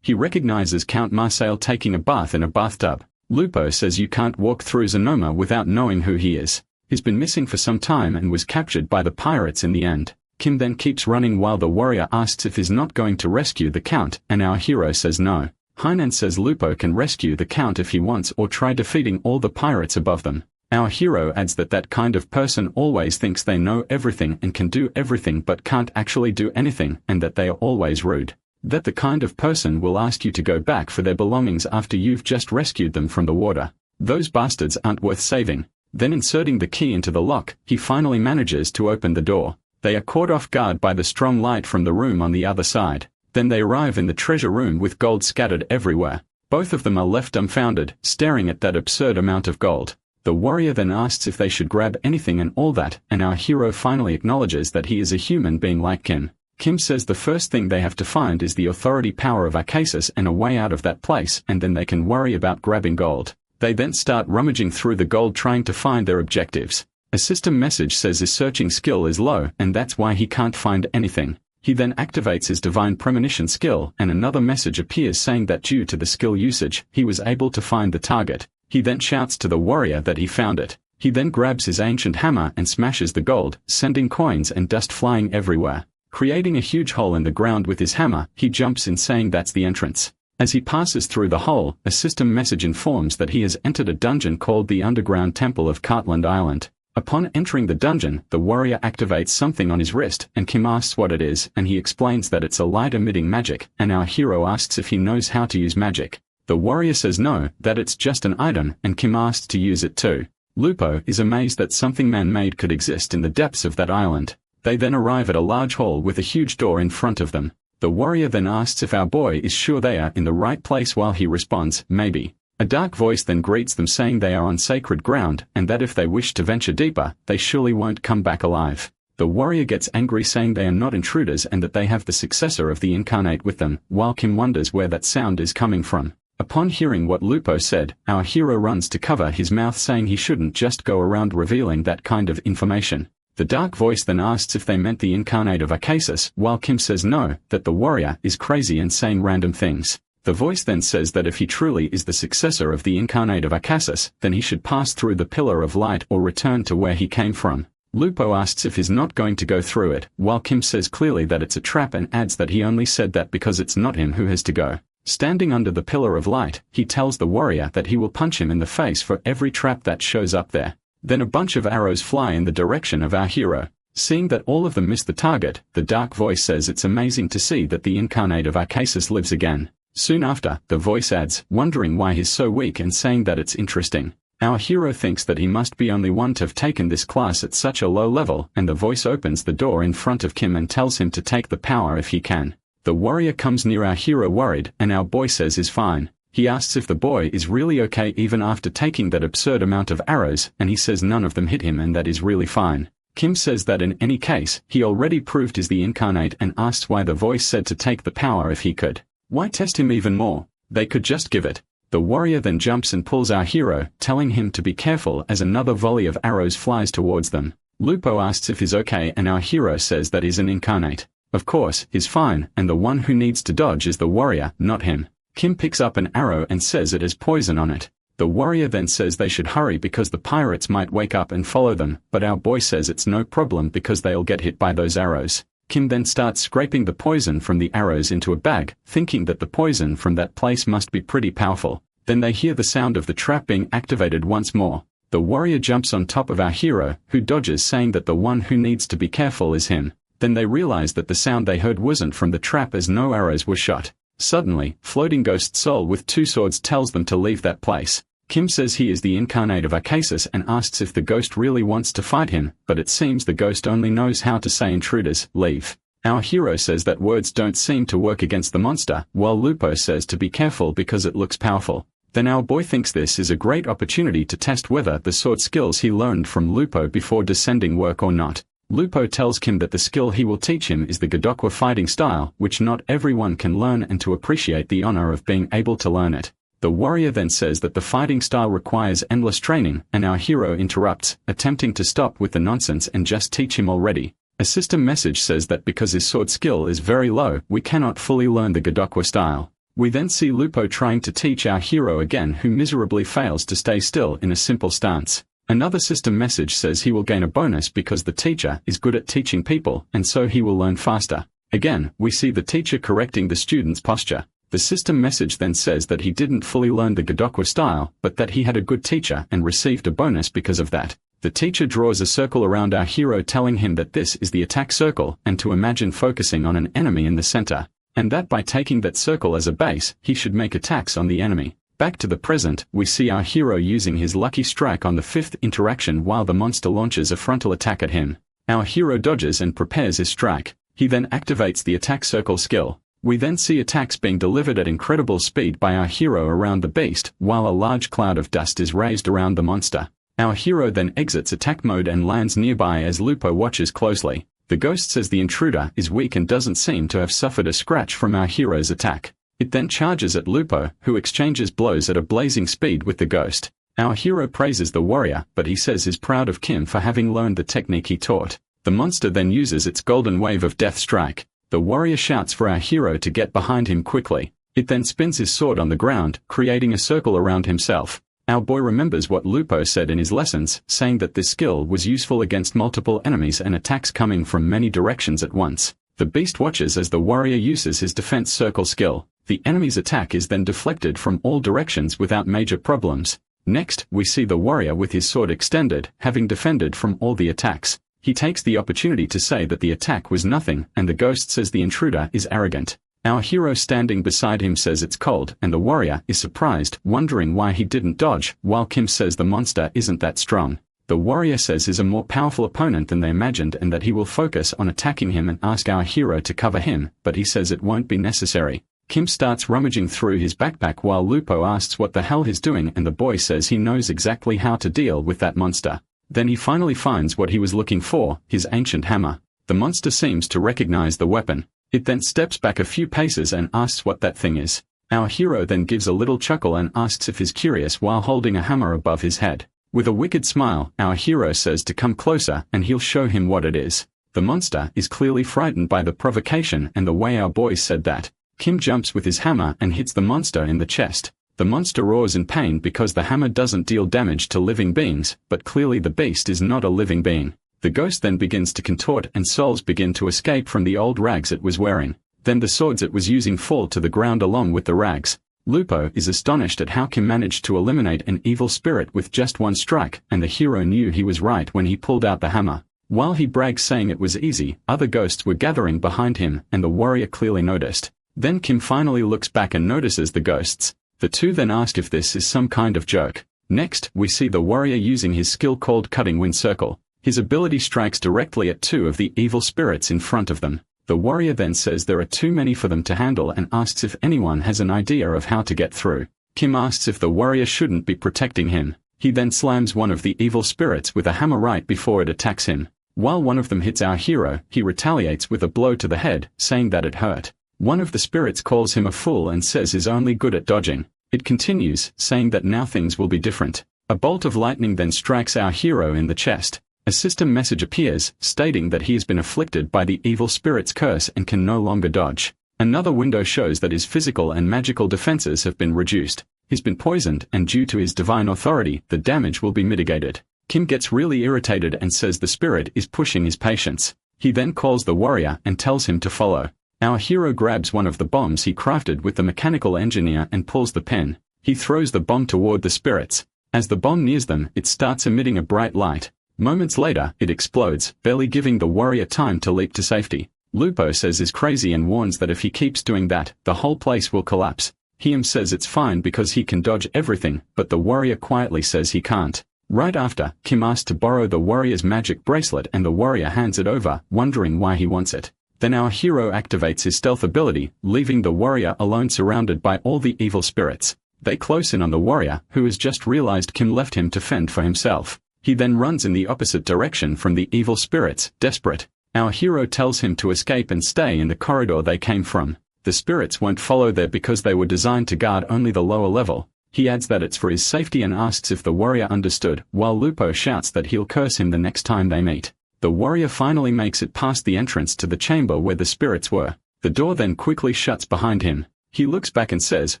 He recognizes Count Marcel taking a bath in a bathtub. Lupo says you can't walk through Zonoma without knowing who he is. He's been missing for some time and was captured by the pirates in the end. Kim then keeps running while the warrior asks if he's not going to rescue the Count, and our hero says no. Hainan says Lupo can rescue the Count if he wants or try defeating all the pirates above them. Our hero adds that that kind of person always thinks they know everything and can do everything but can't actually do anything, and that they are always rude. That the kind of person will ask you to go back for their belongings after you've just rescued them from the water. Those bastards aren't worth saving. Then inserting the key into the lock, he finally manages to open the door. They are caught off guard by the strong light from the room on the other side. Then they arrive in the treasure room with gold scattered everywhere. Both of them are left dumbfounded, staring at that absurd amount of gold. The warrior then asks if they should grab anything and all that, and our hero finally acknowledges that he is a human being like Kim. Kim says the first thing they have to find is the authority power of Arcus and a way out of that place, and then they can worry about grabbing gold. They then start rummaging through the gold trying to find their objectives. A system message says his searching skill is low and that's why he can't find anything. He then activates his divine premonition skill and another message appears saying that due to the skill usage, he was able to find the target. He then shouts to the warrior that he found it. He then grabs his ancient hammer and smashes the gold, sending coins and dust flying everywhere. Creating a huge hole in the ground with his hammer, he jumps in saying that's the entrance. As he passes through the hole, a system message informs that he has entered a dungeon called the Underground Temple of Cartland Island. Upon entering the dungeon, the warrior activates something on his wrist, and Kim asks what it is, and he explains that it's a light-emitting magic, and our hero asks if he knows how to use magic. The warrior says no, that it's just an item, and Kim asks to use it too. Lupo is amazed that something man-made could exist in the depths of that island. They then arrive at a large hall with a huge door in front of them. The warrior then asks if our boy is sure they are in the right place while he responds, maybe. A dark voice then greets them saying they are on sacred ground, and that if they wish to venture deeper, they surely won't come back alive. The warrior gets angry saying they are not intruders and that they have the successor of the incarnate with them, while Kim wonders where that sound is coming from. Upon hearing what Lupo said, our hero runs to cover his mouth saying he shouldn't just go around revealing that kind of information. The dark voice then asks if they meant the incarnate of Arcus, while Kim says no, that the warrior is crazy and saying random things. The voice then says that if he truly is the successor of the incarnate of Arcus, then he should pass through the pillar of light or return to where he came from. Lupo asks if he's not going to go through it, while Kim says clearly that it's a trap and adds that he only said that because it's not him who has to go. Standing under the pillar of light, he tells the warrior that he will punch him in the face for every trap that shows up there. Then a bunch of arrows fly in the direction of our hero. Seeing that all of them miss the target, the dark voice says it's amazing to see that the incarnate of Arcus lives again. Soon after, the voice adds, wondering why he's so weak and saying that it's interesting. Our hero thinks that he must be only one to have taken this class at such a low level, and the voice opens the door in front of Kim and tells him to take the power if he can. The warrior comes near our hero worried, and our boy says is fine. He asks if the boy is really okay even after taking that absurd amount of arrows, and he says none of them hit him and that is really fine. Kim says that in any case, he already proved he's the incarnate and asks why the voice said to take the power if he could. Why test him even more? They could just give it. The warrior then jumps and pulls our hero, telling him to be careful as another volley of arrows flies towards them. Lupo asks if he's okay and our hero says that he's an incarnate. Of course, he's fine, and the one who needs to dodge is the warrior, not him. Kim picks up an arrow and says it has poison on it. The warrior then says they should hurry because the pirates might wake up and follow them, but our boy says it's no problem because they'll get hit by those arrows. Kim then starts scraping the poison from the arrows into a bag, thinking that the poison from that place must be pretty powerful. Then they hear the sound of the trap being activated once more. The warrior jumps on top of our hero, who dodges saying that the one who needs to be careful is him. Then they realize that the sound they heard wasn't from the trap as no arrows were shot. Suddenly, floating ghost soul with two swords tells them to leave that place. Kim says he is the incarnate of Arcus and asks if the ghost really wants to fight him, but it seems the ghost only knows how to say intruders, leave. Our hero says that words don't seem to work against the monster, while Lupo says to be careful because it looks powerful. Then our boy thinks this is a great opportunity to test whether the sword skills he learned from Lupo before descending work or not. Lupo tells Kim that the skill he will teach him is the Godokwa fighting style, which not everyone can learn, and to appreciate the honor of being able to learn it. The warrior then says that the fighting style requires endless training, and our hero interrupts, attempting to stop with the nonsense and just teach him already. A system message says that because his sword skill is very low, we cannot fully learn the Godokwa style. We then see Lupo trying to teach our hero again, who miserably fails to stay still in a simple stance. Another system message says he will gain a bonus because the teacher is good at teaching people, and so he will learn faster. Again, we see the teacher correcting the student's posture. The system message then says that he didn't fully learn the Godokwa style, but that he had a good teacher and received a bonus because of that. The teacher draws a circle around our hero, telling him that this is the attack circle and to imagine focusing on an enemy in the center, and that by taking that circle as a base, he should make attacks on the enemy. Back to the present, we see our hero using his lucky strike on the fifth interaction while the monster launches a frontal attack at him. Our hero dodges and prepares his strike. He then activates the attack circle skill. We then see attacks being delivered at incredible speed by our hero around the beast, while a large cloud of dust is raised around the monster. Our hero then exits attack mode and lands nearby as Lupo watches closely. The ghost says the intruder is weak and doesn't seem to have suffered a scratch from our hero's attack. It then charges at Lupo, who exchanges blows at a blazing speed with the ghost. Our hero praises the warrior, but he says he's proud of Kim for having learned the technique he taught. The monster then uses its golden wave of death strike. The warrior shouts for our hero to get behind him quickly. It then spins his sword on the ground, creating a circle around himself. Our boy remembers what Lupo said in his lessons, saying that this skill was useful against multiple enemies and attacks coming from many directions at once. The beast watches as the warrior uses his defense circle skill. The enemy's attack is then deflected from all directions without major problems. Next, we see the warrior with his sword extended, having defended from all the attacks. He takes the opportunity to say that the attack was nothing, and the ghost says the intruder is arrogant. Our hero standing beside him says it's cold, and the warrior is surprised, wondering why he didn't dodge, while Kim says the monster isn't that strong. The warrior says he's a more powerful opponent than they imagined and that he will focus on attacking him and ask our hero to cover him, but he says it won't be necessary. Kim starts rummaging through his backpack while Lupo asks what the hell he's doing, and the boy says he knows exactly how to deal with that monster. Then he finally finds what he was looking for, his ancient hammer. The monster seems to recognize the weapon. It then steps back a few paces and asks what that thing is. Our hero then gives a little chuckle and asks if he's curious while holding a hammer above his head. With a wicked smile, our hero says to come closer and he'll show him what it is. The monster is clearly frightened by the provocation and the way our boy said that. Kim jumps with his hammer and hits the monster in the chest. The monster roars in pain because the hammer doesn't deal damage to living beings, but clearly the beast is not a living being. The ghost then begins to contort and souls begin to escape from the old rags it was wearing. Then the swords it was using fall to the ground along with the rags. Lupo is astonished at how Kim managed to eliminate an evil spirit with just one strike, and the hero knew he was right when he pulled out the hammer. While he brags saying it was easy, other ghosts were gathering behind him, and the warrior clearly noticed. Then Kim finally looks back and notices the ghosts. The two then ask if this is some kind of joke. Next, we see the warrior using his skill called Cutting Wind Circle. His ability strikes directly at two of the evil spirits in front of them. The warrior then says there are too many for them to handle and asks if anyone has an idea of how to get through. Kim asks if the warrior shouldn't be protecting him. He then slams one of the evil spirits with a hammer right before it attacks him. While one of them hits our hero, he retaliates with a blow to the head, saying that it hurt. One of the spirits calls him a fool and says he's only good at dodging. It continues, saying that now things will be different. A bolt of lightning then strikes our hero in the chest. A system message appears, stating that he has been afflicted by the evil spirit's curse and can no longer dodge. Another window shows that his physical and magical defenses have been reduced. He's been poisoned, and due to his divine authority, the damage will be mitigated. Kim gets really irritated and says the spirit is pushing his patience. He then calls the warrior and tells him to follow. Our hero grabs one of the bombs he crafted with the mechanical engineer and pulls the pin. He throws the bomb toward the spirits. As the bomb nears them, it starts emitting a bright light. Moments later, it explodes, barely giving the warrior time to leap to safety. Lupo says he's crazy and warns that if he keeps doing that, the whole place will collapse. He says it's fine because he can dodge everything, but the warrior quietly says he can't. Right after, Kim asks to borrow the warrior's magic bracelet and the warrior hands it over, wondering why he wants it. Then our hero activates his stealth ability, leaving the warrior alone surrounded by all the evil spirits. They close in on the warrior, who has just realized Kim left him to fend for himself. He then runs in the opposite direction from the evil spirits, desperate. Our hero tells him to escape and stay in the corridor they came from. The spirits won't follow there because they were designed to guard only the lower level. He adds that it's for his safety and asks if the warrior understood, while Lupo shouts that he'll curse him the next time they meet. The warrior finally makes it past the entrance to the chamber where the spirits were. The door then quickly shuts behind him. He looks back and says,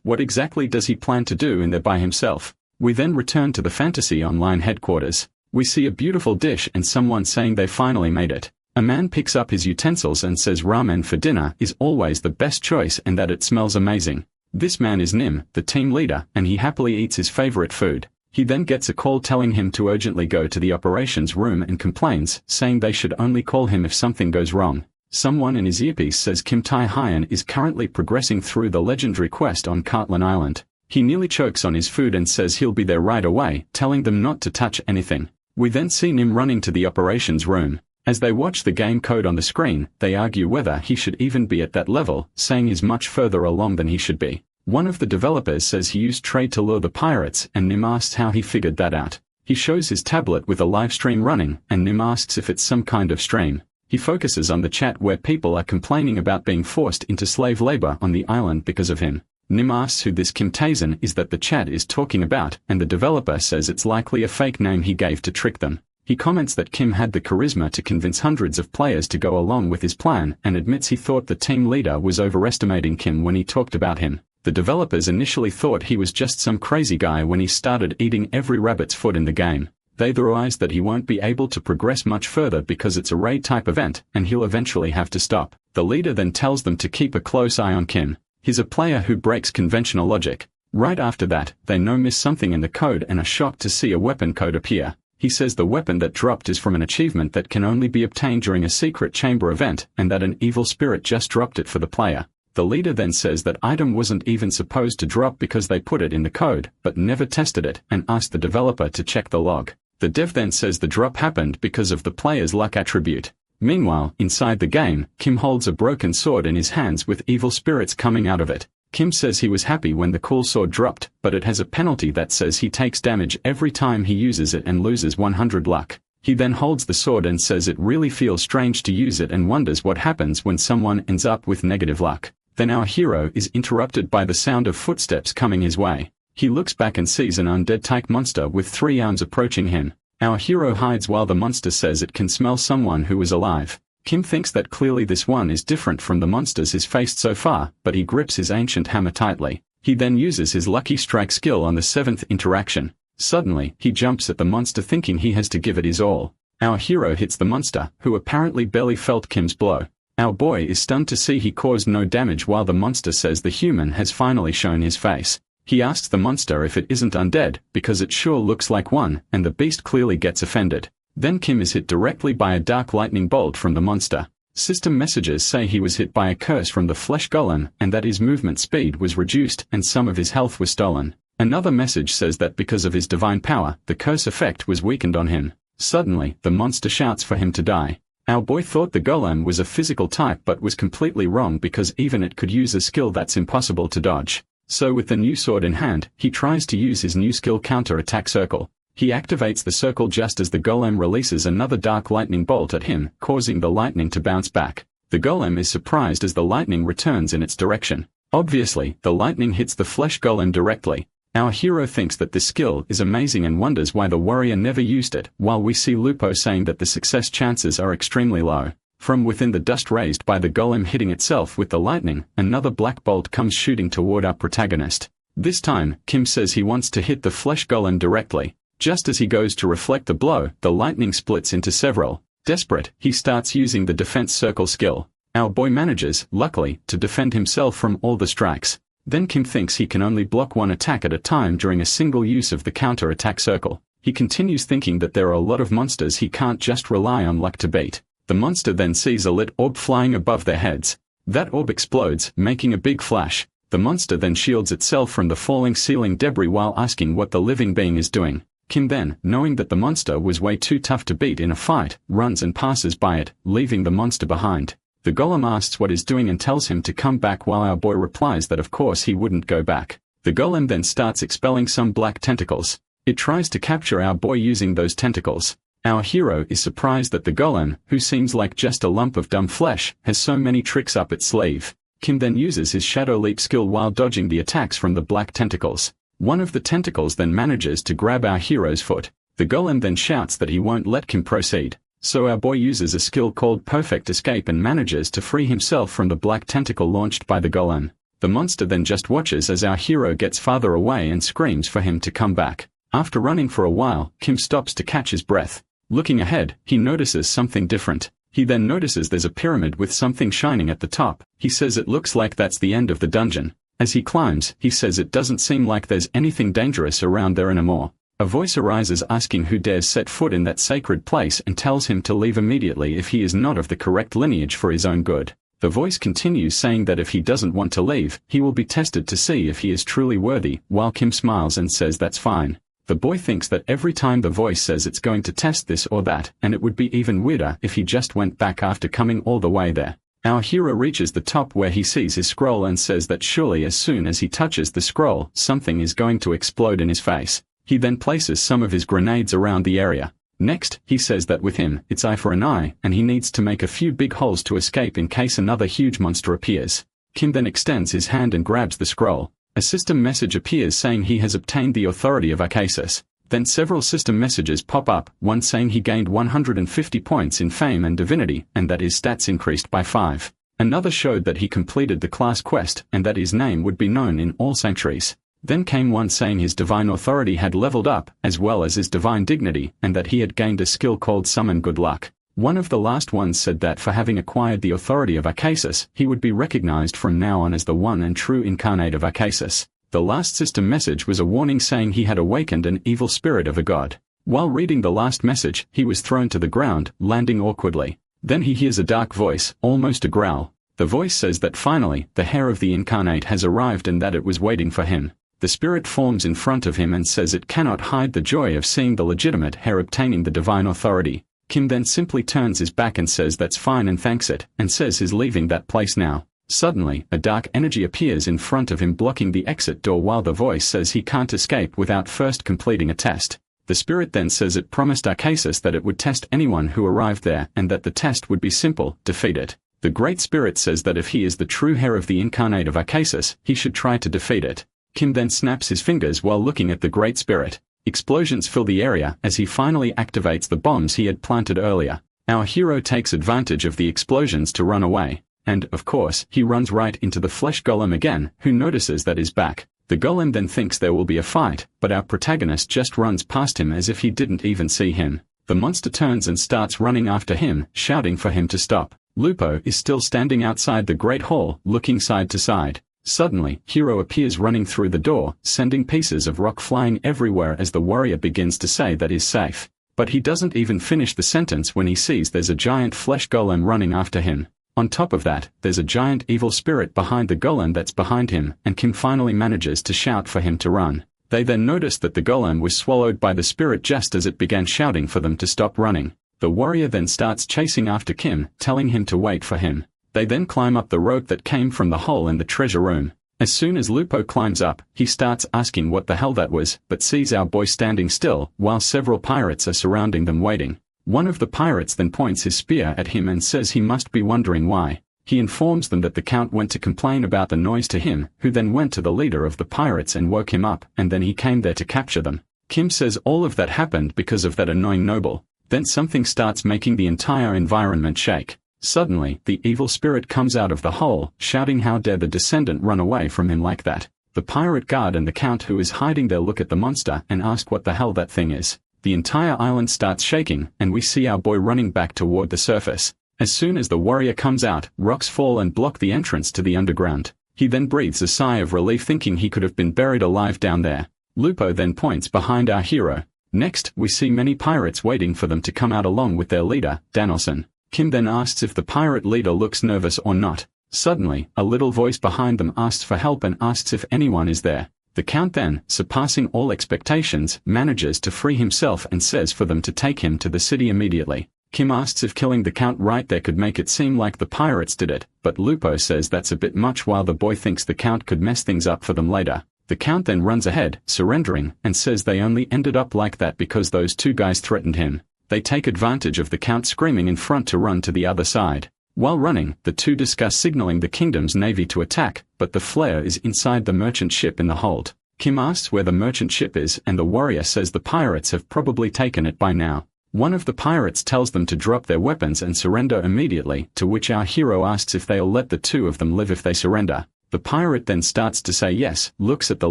what exactly does he plan to do in there by himself? We then return to the Fantasy Online headquarters. We see a beautiful dish and someone saying they finally made it. A man picks up his utensils and says ramen for dinner is always the best choice and that it smells amazing. This man is Nim, the team leader, and he happily eats his favorite food. He then gets a call telling him to urgently go to the operations room and complains, saying they should only call him if something goes wrong. Someone in his earpiece says Kim Tai-Hyun is currently progressing through the legendary quest on Cartland Island. He nearly chokes on his food and says he'll be there right away, telling them not to touch anything. We then see Nim running to the operations room. As they watch the game code on the screen, they argue whether he should even be at that level, saying he's much further along than he should be. One of the developers says he used trade to lure the pirates, and Nim asks how he figured that out. He shows his tablet with a live stream running, and Nim asks if it's some kind of stream. He focuses on the chat where people are complaining about being forced into slave labor on the island because of him. Nim asks who this Kim Taeson is that the chat is talking about, and the developer says it's likely a fake name he gave to trick them. He comments that Kim had the charisma to convince hundreds of players to go along with his plan and admits he thought the team leader was overestimating Kim when he talked about him. The developers initially thought he was just some crazy guy when he started eating every rabbit's foot in the game. They realize that he won't be able to progress much further because it's a raid-type event, and he'll eventually have to stop. The leader then tells them to keep a close eye on Kim. He's a player who breaks conventional logic. Right after that, they miss something in the code and are shocked to see a weapon code appear. He says the weapon that dropped is from an achievement that can only be obtained during a secret chamber event, and that an evil spirit just dropped it for the player. The leader then says that item wasn't even supposed to drop because they put it in the code, but never tested it, and asked the developer to check the log. The dev then says the drop happened because of the player's luck attribute. Meanwhile, inside the game, Kim holds a broken sword in his hands with evil spirits coming out of it. Kim says he was happy when the cool sword dropped, but it has a penalty that says he takes damage every time he uses it and loses 100 luck. He then holds the sword and says it really feels strange to use it and wonders what happens when someone ends up with negative luck. Then our hero is interrupted by the sound of footsteps coming his way. He looks back and sees an undead-type monster with 3 arms approaching him. Our hero hides while the monster says it can smell someone who is alive. Kim thinks that clearly this one is different from the monsters he's faced so far, but he grips his ancient hammer tightly. He then uses his lucky strike skill on the 7th interaction. Suddenly, he jumps at the monster thinking he has to give it his all. Our hero hits the monster, who apparently barely felt Kim's blow. Our boy is stunned to see he caused no damage while the monster says the human has finally shown his face. He asks the monster if it isn't undead, because it sure looks like one, and the beast clearly gets offended. Then Kim is hit directly by a dark lightning bolt from the monster. System messages say he was hit by a curse from the flesh golem, and that his movement speed was reduced and some of his health was stolen. Another message says that because of his divine power, the curse effect was weakened on him. Suddenly, the monster shouts for him to die. Our boy thought the golem was a physical type but was completely wrong because even it could use a skill that's impossible to dodge. So with the new sword in hand, he tries to use his new skill counter-attack circle. He activates the circle just as the golem releases another dark lightning bolt at him, causing the lightning to bounce back. The golem is surprised as the lightning returns in its direction. Obviously, the lightning hits the flesh golem directly. Our hero thinks that this skill is amazing and wonders why the warrior never used it, while we see Lupo saying that the success chances are extremely low. From within the dust raised by the golem hitting itself with the lightning, another black bolt comes shooting toward our protagonist. This time, Kim says he wants to hit the flesh golem directly. Just as he goes to reflect the blow, the lightning splits into several. Desperate, he starts using the defense circle skill. Our boy manages, luckily, to defend himself from all the strikes. Then Kim thinks he can only block one attack at a time during a single use of the counter-attack circle. He continues thinking that there are a lot of monsters he can't just rely on luck to beat. The monster then sees a lit orb flying above their heads. That orb explodes, making a big flash. The monster then shields itself from the falling ceiling debris while asking what the living being is doing. Kim then, knowing that the monster was way too tough to beat in a fight, runs and passes by it, leaving the monster behind. The golem asks what he's doing and tells him to come back while our boy replies that of course he wouldn't go back. The golem then starts expelling some black tentacles. It tries to capture our boy using those tentacles. Our hero is surprised that the golem, who seems like just a lump of dumb flesh, has so many tricks up its sleeve. Kim then uses his shadow leap skill while dodging the attacks from the black tentacles. One of the tentacles then manages to grab our hero's foot. The golem then shouts that he won't let Kim proceed. So our boy uses a skill called Perfect Escape and manages to free himself from the black tentacle launched by the golem. The monster then just watches as our hero gets farther away and screams for him to come back. After running for a while, Kim stops to catch his breath. Looking ahead, he notices something different. He then notices there's a pyramid with something shining at the top. He says it looks like that's the end of the dungeon. As he climbs, he says it doesn't seem like there's anything dangerous around there anymore. A voice arises asking who dares set foot in that sacred place and tells him to leave immediately if he is not of the correct lineage for his own good. The voice continues saying that if he doesn't want to leave, he will be tested to see if he is truly worthy, while Kim smiles and says that's fine. The boy thinks that every time the voice says it's going to test this or that, and it would be even weirder if he just went back after coming all the way there. Our hero reaches the top where he sees his scroll and says that surely as soon as he touches the scroll, something is going to explode in his face. He then places some of his grenades around the area. Next, he says that with him, it's eye for an eye, and he needs to make a few big holes to escape in case another huge monster appears. Kim then extends his hand and grabs the scroll. A system message appears saying he has obtained the authority of Arcus. Then several system messages pop up, one saying he gained 150 points in fame and divinity, and that his stats increased by 5. Another showed that he completed the class quest, and that his name would be known in all sanctuaries. Then came one saying his divine authority had leveled up, as well as his divine dignity, and that he had gained a skill called Summon Good Luck. One of the last ones said that for having acquired the authority of Arcus, he would be recognized from now on as the one and true incarnate of Arcus. The last system message was a warning saying he had awakened an evil spirit of a god. While reading the last message, he was thrown to the ground, landing awkwardly. Then he hears a dark voice, almost a growl. The voice says that finally, the heir of the incarnate has arrived and that it was waiting for him. The spirit forms in front of him and says it cannot hide the joy of seeing the legitimate heir obtaining the divine authority. Kim then simply turns his back and says that's fine and thanks it, and says he's leaving that place now. Suddenly, a dark energy appears in front of him blocking the exit door while the voice says he can't escape without first completing a test. The spirit then says it promised Arcus that it would test anyone who arrived there and that the test would be simple, defeat it. The Great Spirit says that if he is the true heir of the incarnate of Arcus, he should try to defeat it. Kim then snaps his fingers while looking at the Great Spirit. Explosions fill the area as he finally activates the bombs he had planted earlier. Our hero takes advantage of the explosions to run away. And, of course, he runs right into the flesh golem again, who notices that he's back. The golem then thinks there will be a fight, but our protagonist just runs past him as if he didn't even see him. The The monster turns and starts running after him, shouting for him to stop. Lupo is still standing outside the Great Hall, looking side to side. Suddenly, Hero appears running through the door, sending pieces of rock flying everywhere as the warrior begins to say that is safe. But he doesn't even finish the sentence when he sees there's a giant flesh golem running after him. On top of that, there's a giant evil spirit behind the golem that's behind him, and Kim finally manages to shout for him to run. They then notice that the golem was swallowed by the spirit just as it began shouting for them to stop running. The warrior then starts chasing after Kim, telling him to wait for him. They then climb up the rope that came from the hole in the treasure room. As soon as Lupo climbs up, he starts asking what the hell that was, but sees our boy standing still, while several pirates are surrounding them waiting. One of the pirates then points his spear at him and says he must be wondering why. He informs them that the Count went to complain about the noise to him, who then went to the leader of the pirates and woke him up, and then he came there to capture them. Kim says all of that happened because of that annoying noble. Then something starts making the entire environment shake. Suddenly, the evil spirit comes out of the hole, shouting how dare the descendant run away from him like that. The pirate guard and the Count who is hiding there look at the monster and ask what the hell that thing is. The entire island starts shaking, and we see our boy running back toward the surface. As soon as the warrior comes out, rocks fall and block the entrance to the underground. He then breathes a sigh of relief thinking he could have been buried alive down there. Lupo then points behind our hero. Next, we see many pirates waiting for them to come out along with their leader, Danielson. Kim then asks if the pirate leader looks nervous or not. Suddenly, a little voice behind them asks for help and asks if anyone is there. The Count then, surpassing all expectations, manages to free himself and says for them to take him to the city immediately. Kim asks if killing the Count right there could make it seem like the pirates did it, but Lupo says that's a bit much while the boy thinks the Count could mess things up for them later. The Count then runs ahead, surrendering, and says they only ended up like that because those two guys threatened him. They take advantage of the Count screaming in front to run to the other side. While running, the two discuss signaling the kingdom's navy to attack, but the flare is inside the merchant ship in the hold. Kim asks where the merchant ship is and the warrior says the pirates have probably taken it by now. One of the pirates tells them to drop their weapons and surrender immediately, to which our hero asks if they'll let the two of them live if they surrender. The pirate then starts to say yes, looks at the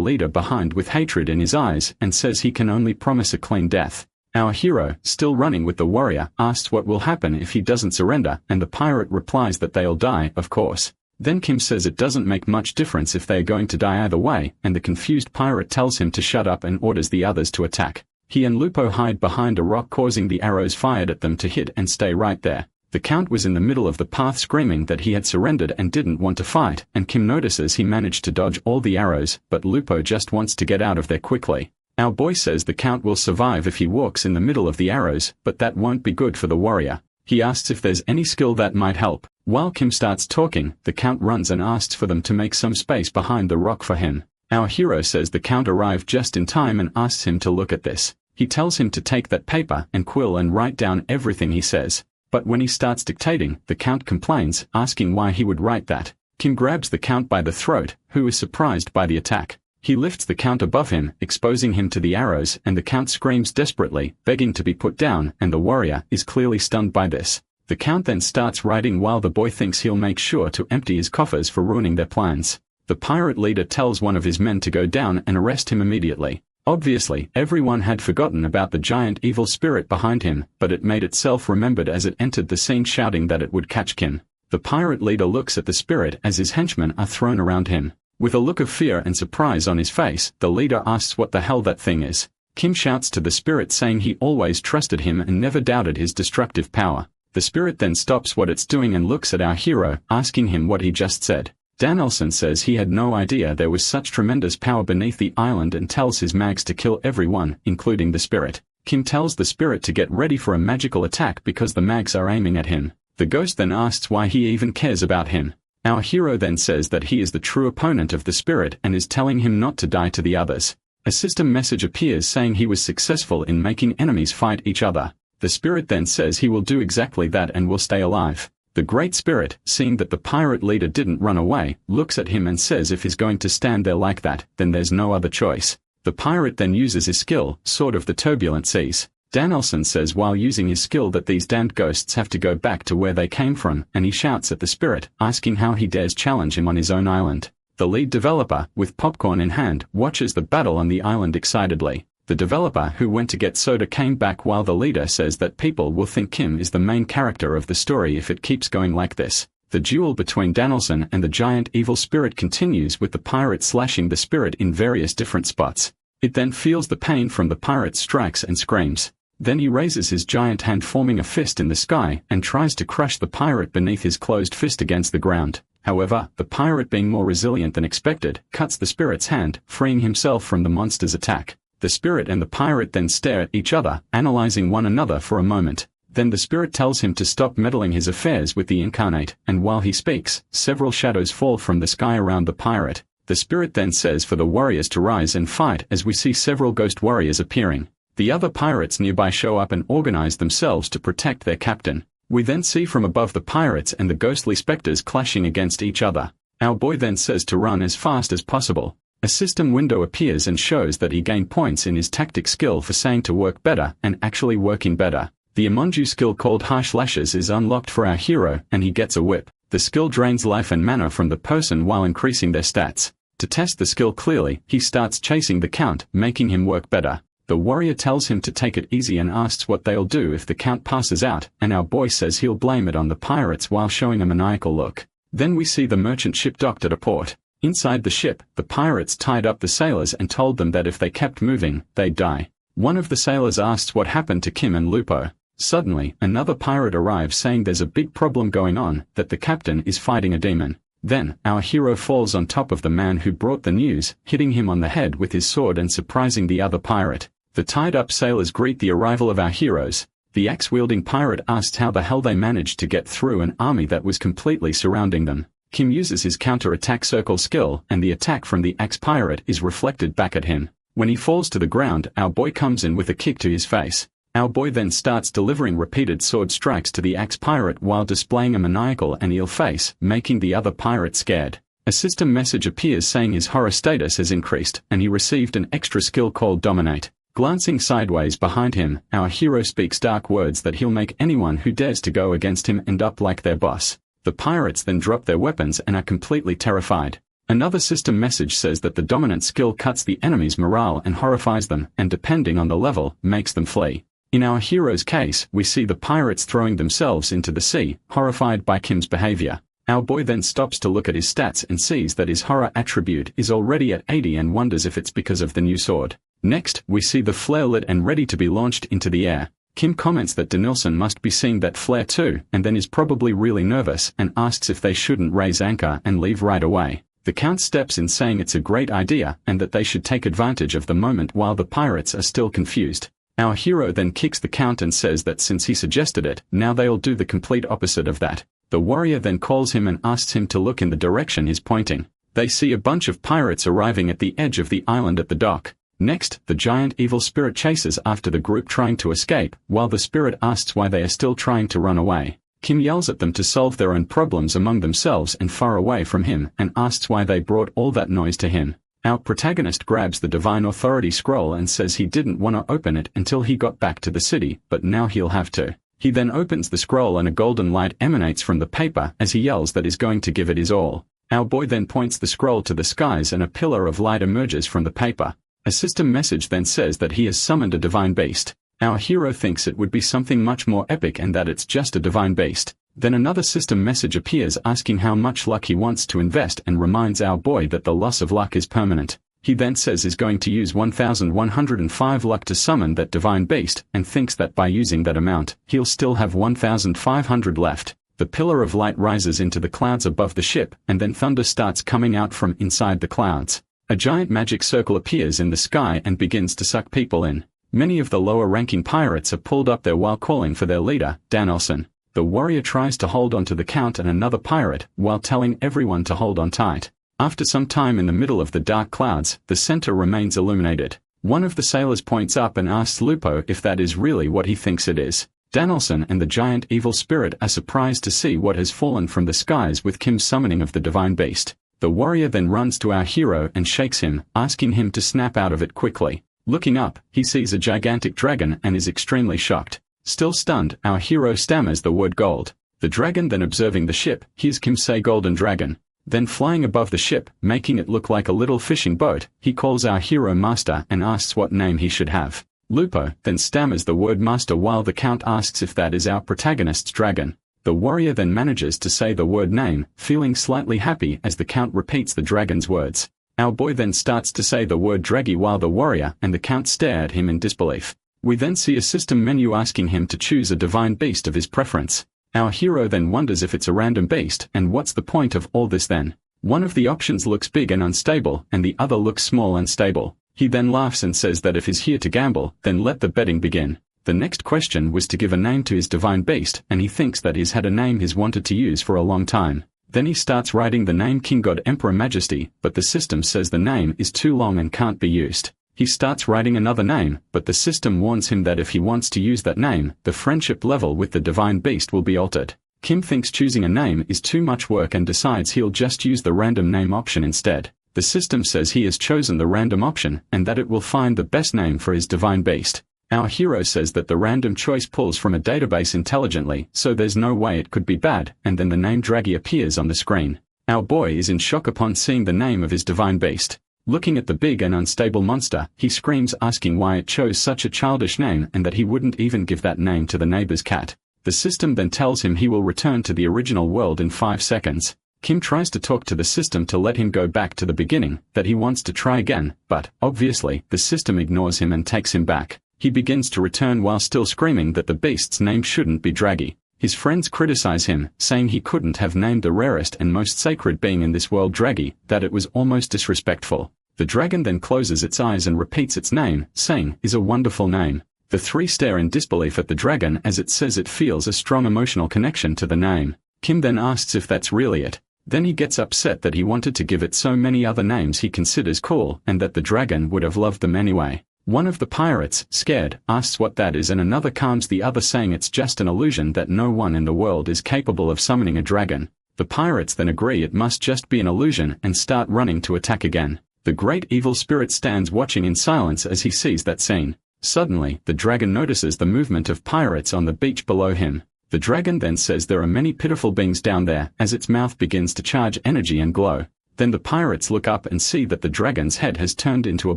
leader behind with hatred in his eyes, and says he can only promise a clean death. Our hero, still running with the warrior, asks what will happen if he doesn't surrender, and the pirate replies that they'll die, of course. Then Kim says it doesn't make much difference if they're going to die either way, and the confused pirate tells him to shut up and orders the others to attack. He and Lupo hide behind a rock, causing the arrows fired at them to hit and stay right there. The Count was in the middle of the path screaming that he had surrendered and didn't want to fight, and Kim notices he managed to dodge all the arrows, but Lupo just wants to get out of there quickly. Our boy says the Count will survive if he walks in the middle of the arrows, but that won't be good for the warrior. He asks if there's any skill that might help. While Kim starts talking, the Count runs and asks for them to make some space behind the rock for him. Our hero says the Count arrived just in time and asks him to look at this. He tells him to take that paper and quill and write down everything he says. But when he starts dictating, the Count complains, asking why he would write that. Kim grabs the Count by the throat, who is surprised by the attack. He lifts the Count above him, exposing him to the arrows, and the Count screams desperately, begging to be put down, and the warrior is clearly stunned by this. The Count then starts writing while the boy thinks he'll make sure to empty his coffers for ruining their plans. The pirate leader tells one of his men to go down and arrest him immediately. Obviously, everyone had forgotten about the giant evil spirit behind him, but it made itself remembered as it entered the scene, shouting that it would catch Kim. The pirate leader looks at the spirit as his henchmen are thrown around him. With a look of fear and surprise on his face, the leader asks what the hell that thing is. Kim shouts to the spirit saying he always trusted him and never doubted his destructive power. The spirit then stops what it's doing and looks at our hero, asking him what he just said. Danielson says he had no idea there was such tremendous power beneath the island and tells his mags to kill everyone, including the spirit. Kim tells the spirit to get ready for a magical attack because the mags are aiming at him. The ghost then asks why he even cares about him. Our hero then says that he is the true opponent of the spirit and is telling him not to die to the others. A system message appears saying he was successful in making enemies fight each other. The spirit then says he will do exactly that and will stay alive. The Great Spirit, seeing that the pirate leader didn't run away, looks at him and says if he's going to stand there like that, then there's no other choice. The pirate then uses his skill, Sword of the Turbulent Seas. Danielson says while using his skill that these damned ghosts have to go back to where they came from, and he shouts at the spirit, asking how he dares challenge him on his own island. The lead developer, with popcorn in hand, watches the battle on the island excitedly. The developer who went to get soda came back while the leader says that people will think Kim is the main character of the story if it keeps going like this. The duel between Danielson and the giant evil spirit continues with the pirate slashing the spirit in various different spots. It then feels the pain from the pirate's strikes and screams. Then he raises his giant hand forming a fist in the sky and tries to crush the pirate beneath his closed fist against the ground. However, the pirate, being more resilient than expected, cuts the spirit's hand, freeing himself from the monster's attack. The spirit and the pirate then stare at each other, analyzing one another for a moment. Then the spirit tells him to stop meddling his affairs with the incarnate, and while he speaks, several shadows fall from the sky around the pirate. The spirit then says for the warriors to rise and fight as we see several ghost warriors appearing. The other pirates nearby show up and organize themselves to protect their captain. We then see from above the pirates and the ghostly specters clashing against each other. Our boy then says to run as fast as possible. A system window appears and shows that he gained points in his tactic skill for saying to work better and actually working better. The Emonju skill called Harsh Lashes is unlocked for our hero and he gets a whip. The skill drains life and mana from the person while increasing their stats. To test the skill clearly, he starts chasing the count, making him work better. The warrior tells him to take it easy and asks what they'll do if the count passes out, and our boy says he'll blame it on the pirates while showing a maniacal look. Then we see the merchant ship docked at a port. Inside the ship, the pirates tied up the sailors and told them that if they kept moving, they'd die. One of the sailors asks what happened to Kim and Lupo. Suddenly, another pirate arrives saying there's a big problem going on, that the captain is fighting a demon. Then, our hero falls on top of the man who brought the news, hitting him on the head with his sword and surprising the other pirate. The tied-up sailors greet the arrival of our heroes. The axe-wielding pirate asks how the hell they managed to get through an army that was completely surrounding them. Kim uses his counter-attack circle skill, and the attack from the axe pirate is reflected back at him. When he falls to the ground, our boy comes in with a kick to his face. Our boy then starts delivering repeated sword strikes to the axe pirate while displaying a maniacal and ill face, making the other pirate scared. A system message appears saying his horror status has increased, and he received an extra skill called Dominate. Glancing sideways behind him, our hero speaks dark words that he'll make anyone who dares to go against him end up like their boss. The pirates then drop their weapons and are completely terrified. Another system message says that the dominant skill cuts the enemy's morale and horrifies them, and depending on the level, makes them flee. In our hero's case, we see the pirates throwing themselves into the sea, horrified by Kim's behavior. Our boy then stops to look at his stats and sees that his horror attribute is already at 80 and wonders if it's because of the new sword. Next, we see the flare lit and ready to be launched into the air. Kim comments that Danielson must be seeing that flare too, and then is probably really nervous and asks if they shouldn't raise anchor and leave right away. The count steps in saying it's a great idea and that they should take advantage of the moment while the pirates are still confused. Our hero then kicks the count and says that since he suggested it, now they'll do the complete opposite of that. The warrior then calls him and asks him to look in the direction he's pointing. They see a bunch of pirates arriving at the edge of the island at the dock. Next, the giant evil spirit chases after the group trying to escape, while the spirit asks why they are still trying to run away. Kim yells at them to solve their own problems among themselves and far away from him, and asks why they brought all that noise to him. Our protagonist grabs the Divine Authority scroll and says he didn't want to open it until he got back to the city, but now he'll have to. He then opens the scroll and a golden light emanates from the paper as he yells that he's going to give it his all. Our boy then points the scroll to the skies and a pillar of light emerges from the paper. A system message then says that he has summoned a divine beast. Our hero thinks it would be something much more epic and that it's just a divine beast. Then another system message appears asking how much luck he wants to invest and reminds our boy that the loss of luck is permanent. He then says he's going to use 1105 luck to summon that divine beast and thinks that by using that amount, he'll still have 1500 left. The pillar of light rises into the clouds above the ship and then thunder starts coming out from inside the clouds. A giant magic circle appears in the sky and begins to suck people in. Many of the lower-ranking pirates are pulled up there while calling for their leader, Danielson. The warrior tries to hold on to the count and another pirate, while telling everyone to hold on tight. After some time in the middle of the dark clouds, the center remains illuminated. One of the sailors points up and asks Lupo if that is really what he thinks it is. Danielson and the giant evil spirit are surprised to see what has fallen from the skies with Kim's summoning of the divine beast. The warrior then runs to our hero and shakes him, asking him to snap out of it quickly. Looking up, he sees a gigantic dragon and is extremely shocked. Still stunned, our hero stammers the word gold. The dragon then observing the ship, hears Kim say golden dragon. Then flying above the ship, making it look like a little fishing boat, he calls our hero master and asks what name he should have. Lupo then stammers the word master while the count asks if that is our protagonist's dragon. The warrior then manages to say the word name, feeling slightly happy as the count repeats the dragon's words. Our boy then starts to say the word draggy while the warrior and the count stare at him in disbelief. We then see a system menu asking him to choose a divine beast of his preference. Our hero then wonders if it's a random beast, and what's the point of all this then? One of the options looks big and unstable, and the other looks small and stable. He then laughs and says that if he's here to gamble, then let the betting begin. The next question was to give a name to his divine beast, and he thinks that he's had a name he's wanted to use for a long time. Then he starts writing the name King God Emperor Majesty, but the system says the name is too long and can't be used. He starts writing another name, but the system warns him that if he wants to use that name, the friendship level with the divine beast will be altered. Kim thinks choosing a name is too much work and decides he'll just use the random name option instead. The system says he has chosen the random option, and that it will find the best name for his divine beast. Our hero says that the random choice pulls from a database intelligently, so there's no way it could be bad, and then the name Draggy appears on the screen. Our boy is in shock upon seeing the name of his divine beast. Looking at the big and unstable monster, he screams asking why it chose such a childish name and that he wouldn't even give that name to the neighbor's cat. The system then tells him he will return to the original world in 5 seconds. Kim tries to talk to the system to let him go back to the beginning, that he wants to try again, but, obviously, the system ignores him and takes him back. He begins to return while still screaming that the beast's name shouldn't be Draggy. His friends criticize him, saying he couldn't have named the rarest and most sacred being in this world Draggy, that it was almost disrespectful. The dragon then closes its eyes and repeats its name, saying, "Is a wonderful name." The three stare in disbelief at the dragon as it says it feels a strong emotional connection to the name. Kim then asks if that's really it. Then he gets upset that he wanted to give it so many other names he considers cool, and that the dragon would have loved them anyway. One of the pirates, scared, asks what that is and another calms the other saying it's just an illusion that no one in the world is capable of summoning a dragon. The pirates then agree it must just be an illusion and start running to attack again. The great evil spirit stands watching in silence as he sees that scene. Suddenly, the dragon notices the movement of pirates on the beach below him. The dragon then says there are many pitiful beings down there as its mouth begins to charge energy and glow. Then the pirates look up and see that the dragon's head has turned into a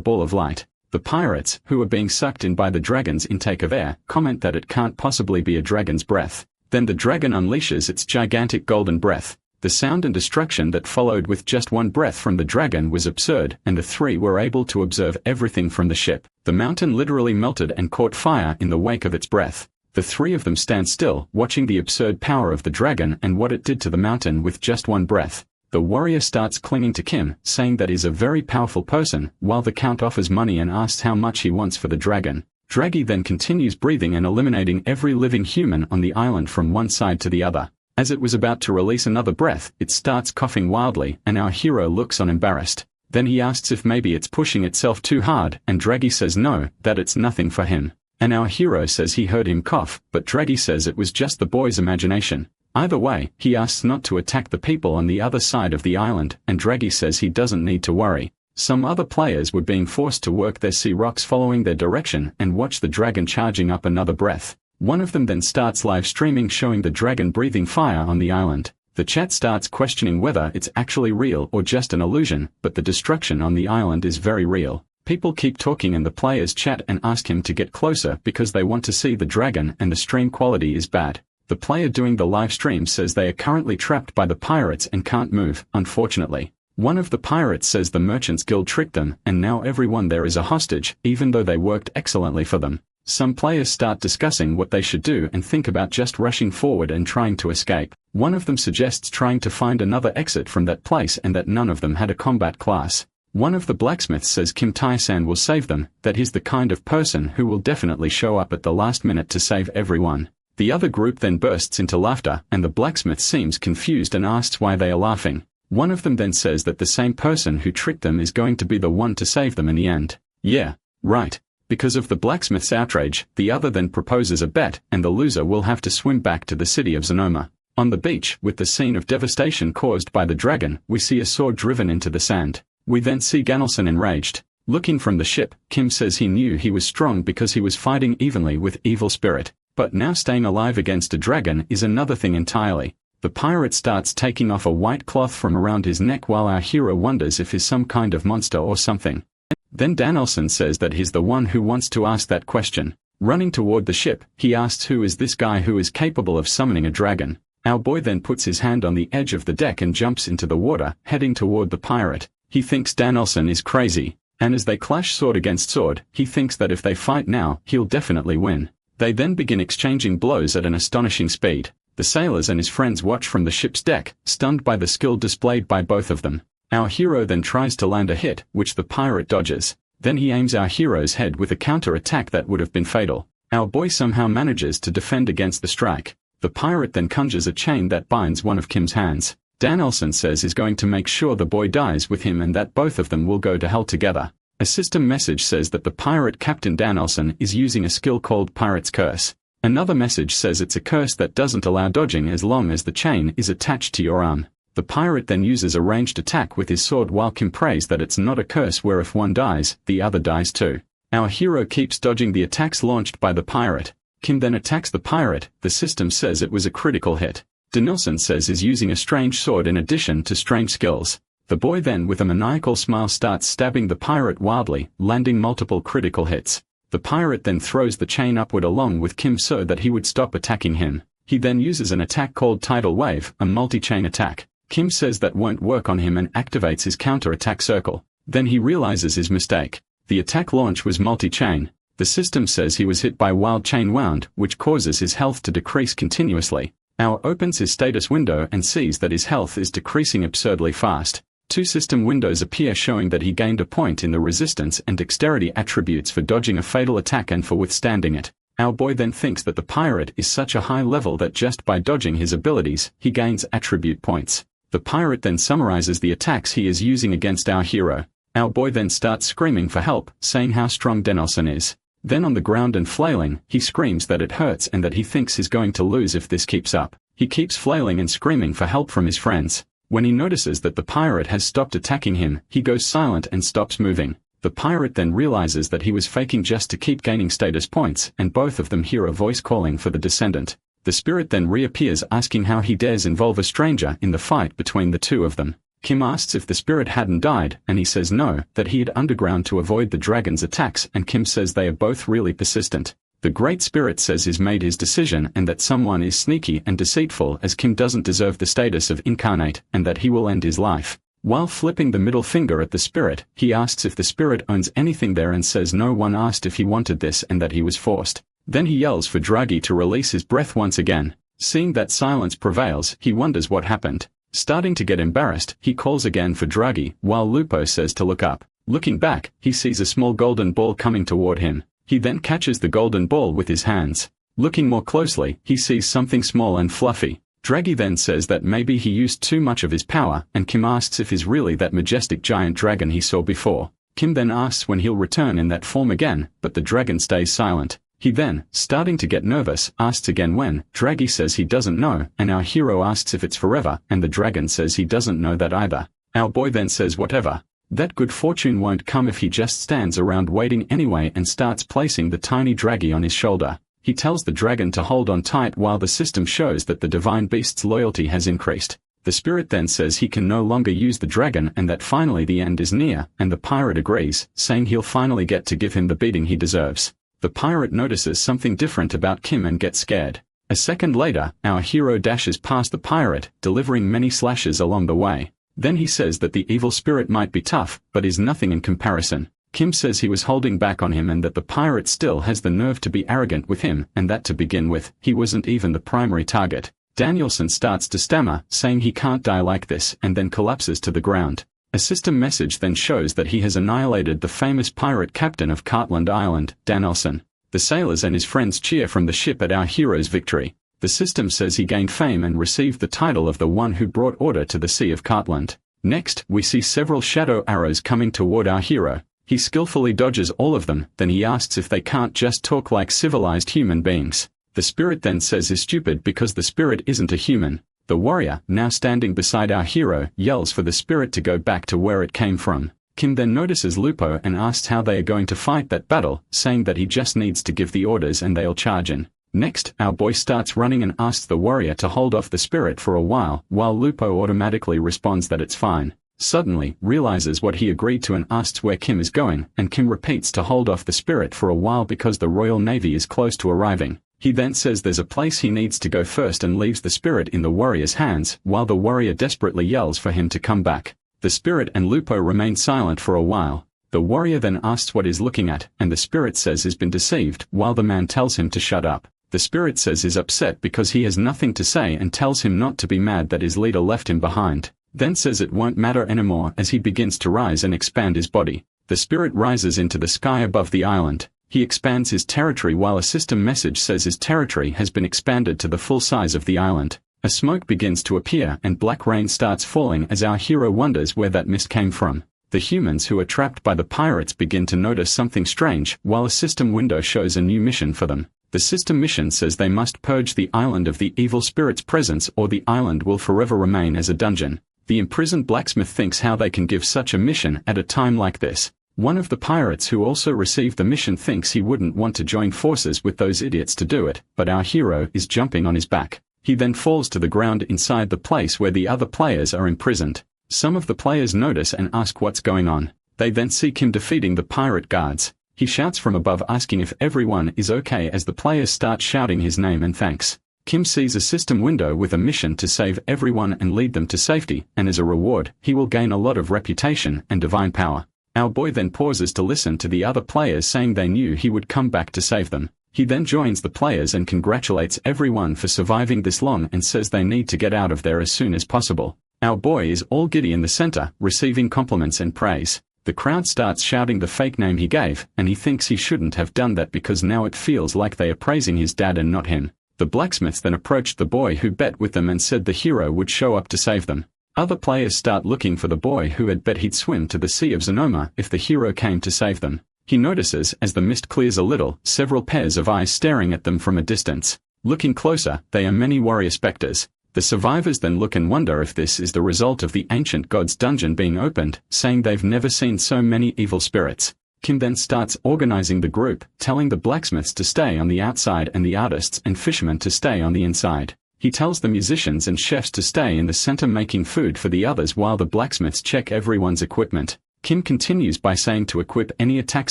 ball of light. The pirates, who are being sucked in by the dragon's intake of air, comment that it can't possibly be a dragon's breath. Then the dragon unleashes its gigantic golden breath. The sound and destruction that followed with just one breath from the dragon was absurd, and the three were able to observe everything from the ship. The mountain literally melted and caught fire in the wake of its breath. The three of them stand still, watching the absurd power of the dragon and what it did to the mountain with just one breath. The warrior starts clinging to Kim, saying that he's a very powerful person, while the count offers money and asks how much he wants for the dragon. Draggy then continues breathing and eliminating every living human on the island from one side to the other. As it was about to release another breath, it starts coughing wildly, and our hero looks on embarrassed. Then he asks if maybe it's pushing itself too hard, and Draggy says no, that it's nothing for him. And our hero says he heard him cough, but Draggy says it was just the boy's imagination. Either way, he asks not to attack the people on the other side of the island, and Draggy says he doesn't need to worry. Some other players were being forced to work their sea rocks following their direction and watch the dragon charging up another breath. One of them then starts live streaming showing the dragon breathing fire on the island. The chat starts questioning whether it's actually real or just an illusion, but the destruction on the island is very real. People keep talking and the players chat and ask him to get closer because they want to see the dragon and the stream quality is bad. The player doing the live stream says they are currently trapped by the pirates and can't move, unfortunately. One of the pirates says the Merchants Guild tricked them, and now everyone there is a hostage, even though they worked excellently for them. Some players start discussing what they should do and think about just rushing forward and trying to escape. One of them suggests trying to find another exit from that place and that none of them had a combat class. One of the blacksmiths says Kim Tai-san will save them, that he's the kind of person who will definitely show up at the last minute to save everyone. The other group then bursts into laughter, and the blacksmith seems confused and asks why they are laughing. One of them then says that the same person who tricked them is going to be the one to save them in the end. Yeah, right. Because of the blacksmith's outrage, the other then proposes a bet, and the loser will have to swim back to the city of Zanoma. On the beach, with the scene of devastation caused by the dragon, we see a sword driven into the sand. We then see Ganelson enraged. Looking from the ship, Kim says he knew he was strong because he was fighting evenly with evil spirit. But now staying alive against a dragon is another thing entirely. The pirate starts taking off a white cloth from around his neck while our hero wonders if he's some kind of monster or something. Then Danielson says that he's the one who wants to ask that question. Running toward the ship, he asks who is this guy who is capable of summoning a dragon. Our boy then puts his hand on the edge of the deck and jumps into the water, heading toward the pirate. He thinks Danielson is crazy, and as they clash sword against sword, he thinks that if they fight now, he'll definitely win. They then begin exchanging blows at an astonishing speed. The sailors and his friends watch from the ship's deck, stunned by the skill displayed by both of them. Our hero then tries to land a hit, which the pirate dodges. Then he aims our hero's head with a counter-attack that would have been fatal. Our boy somehow manages to defend against the strike. The pirate then conjures a chain that binds one of Kim's hands. Danielson says he's going to make sure the boy dies with him and that both of them will go to hell together. A system message says that the pirate Captain Danielson is using a skill called Pirate's Curse. Another message says it's a curse that doesn't allow dodging as long as the chain is attached to your arm. The pirate then uses a ranged attack with his sword while Kim prays that it's not a curse where if one dies, the other dies too. Our hero keeps dodging the attacks launched by the pirate. Kim then attacks the pirate. The system says it was a critical hit. Danielson says he's using a strange sword in addition to strange skills. The boy then with a maniacal smile starts stabbing the pirate wildly, landing multiple critical hits. The pirate then throws the chain upward along with Kim so that he would stop attacking him. He then uses an attack called Tidal Wave, a multi-chain attack. Kim says that won't work on him and activates his counter-attack circle. Then he realizes his mistake. The attack launch was multi-chain. The system says he was hit by wild chain wound, which causes his health to decrease continuously. Our opens his status window and sees that his health is decreasing absurdly fast. Two system windows appear showing that he gained a point in the resistance and dexterity attributes for dodging a fatal attack and for withstanding it. Our boy then thinks that the pirate is such a high level that just by dodging his abilities, he gains attribute points. The pirate then summarizes the attacks he is using against our hero. Our boy then starts screaming for help, saying how strong Danielson is. Then on the ground and flailing, he screams that it hurts and that he thinks he's going to lose if this keeps up. He keeps flailing and screaming for help from his friends. When he notices that the pirate has stopped attacking him, he goes silent and stops moving. The pirate then realizes that he was faking just to keep gaining status points, and both of them hear a voice calling for the descendant. The spirit then reappears asking how he dares involve a stranger in the fight between the two of them. Kim asks if the spirit hadn't died, and he says no, that he hid underground to avoid the dragon's attacks, and Kim says they are both really persistent. The Great Spirit says he's made his decision and that someone is sneaky and deceitful as Kim doesn't deserve the status of incarnate, and that he will end his life. While flipping the middle finger at the spirit, he asks if the spirit owns anything there and says no one asked if he wanted this and that he was forced. Then he yells for Draghi to release his breath once again. Seeing that silence prevails, he wonders what happened. Starting to get embarrassed, he calls again for Draghi, while Lupo says to look up. Looking back, he sees a small golden ball coming toward him. He then catches the golden ball with his hands. Looking more closely, he sees something small and fluffy. Draghi then says that maybe he used too much of his power, and Kim asks if he's really that majestic giant dragon he saw before. Kim then asks when he'll return in that form again, but the dragon stays silent. He then, starting to get nervous, asks again when. Draghi says he doesn't know, and our hero asks if it's forever, and the dragon says he doesn't know that either. Our boy then says whatever. That good fortune won't come if he just stands around waiting anyway and starts placing the tiny Draghi on his shoulder. He tells the dragon to hold on tight while the system shows that the divine beast's loyalty has increased. The spirit then says he can no longer use the dragon and that finally the end is near, and the pirate agrees, saying he'll finally get to give him the beating he deserves. The pirate notices something different about Kim and gets scared. A second later, our hero dashes past the pirate, delivering many slashes along the way. Then he says that the evil spirit might be tough, but is nothing in comparison. Kim says he was holding back on him and that the pirate still has the nerve to be arrogant with him, and that to begin with, he wasn't even the primary target. Danielson starts to stammer, saying he can't die like this, and then collapses to the ground. A system message then shows that he has annihilated the famous pirate captain of Cartland Island, Danielson. The sailors and his friends cheer from the ship at our hero's victory. The system says he gained fame and received the title of the one who brought order to the Sea of Cartland. Next, we see several shadow arrows coming toward our hero. He skillfully dodges all of them, then he asks if they can't just talk like civilized human beings. The spirit then says he's stupid because the spirit isn't a human. The warrior, now standing beside our hero, yells for the spirit to go back to where it came from. Kim then notices Lupo and asks how they are going to fight that battle, saying that he just needs to give the orders and they'll charge in. Next, our boy starts running and asks the warrior to hold off the spirit for a while Lupo automatically responds that it's fine. Suddenly, realizes what he agreed to and asks where Kim is going, and Kim repeats to hold off the spirit for a while because the Royal Navy is close to arriving. He then says there's a place he needs to go first and leaves the spirit in the warrior's hands, while the warrior desperately yells for him to come back. The spirit and Lupo remain silent for a while. The warrior then asks what he's looking at, and the spirit says he's been deceived, while the man tells him to shut up. The spirit says he's upset because he has nothing to say and tells him not to be mad that his leader left him behind. Then says it won't matter anymore as he begins to rise and expand his body. The spirit rises into the sky above the island. He expands his territory while a system message says his territory has been expanded to the full size of the island. A smoke begins to appear and black rain starts falling as our hero wonders where that mist came from. The humans who are trapped by the pirates begin to notice something strange while a system window shows a new mission for them. The system mission says they must purge the island of the evil spirit's presence or the island will forever remain as a dungeon. The imprisoned blacksmith thinks how they can give such a mission at a time like this. One of the pirates who also received the mission thinks he wouldn't want to join forces with those idiots to do it, but our hero is jumping on his back. He then falls to the ground inside the place where the other players are imprisoned. Some of the players notice and ask what's going on. They then see Kim defeating the pirate guards. He shouts from above asking if everyone is okay as the players start shouting his name and thanks. Kim sees a system window with a mission to save everyone and lead them to safety, and as a reward, he will gain a lot of reputation and divine power. Our boy then pauses to listen to the other players saying they knew he would come back to save them. He then joins the players and congratulates everyone for surviving this long and says they need to get out of there as soon as possible. Our boy is all giddy in the center, receiving compliments and praise. The crowd starts shouting the fake name he gave, and he thinks he shouldn't have done that because now it feels like they are praising his dad and not him. The blacksmiths then approached the boy who bet with them and said the hero would show up to save them. Other players start looking for the boy who had bet he'd swim to the Sea of Zonoma if the hero came to save them. He notices, as the mist clears a little, several pairs of eyes staring at them from a distance. Looking closer, they are many warrior specters. The survivors then look and wonder if this is the result of the ancient god's dungeon being opened, saying they've never seen so many evil spirits. Kim then starts organizing the group, telling the blacksmiths to stay on the outside and the artists and fishermen to stay on the inside. He tells the musicians and chefs to stay in the center making food for the others while the blacksmiths check everyone's equipment. Kim continues by saying to equip any attack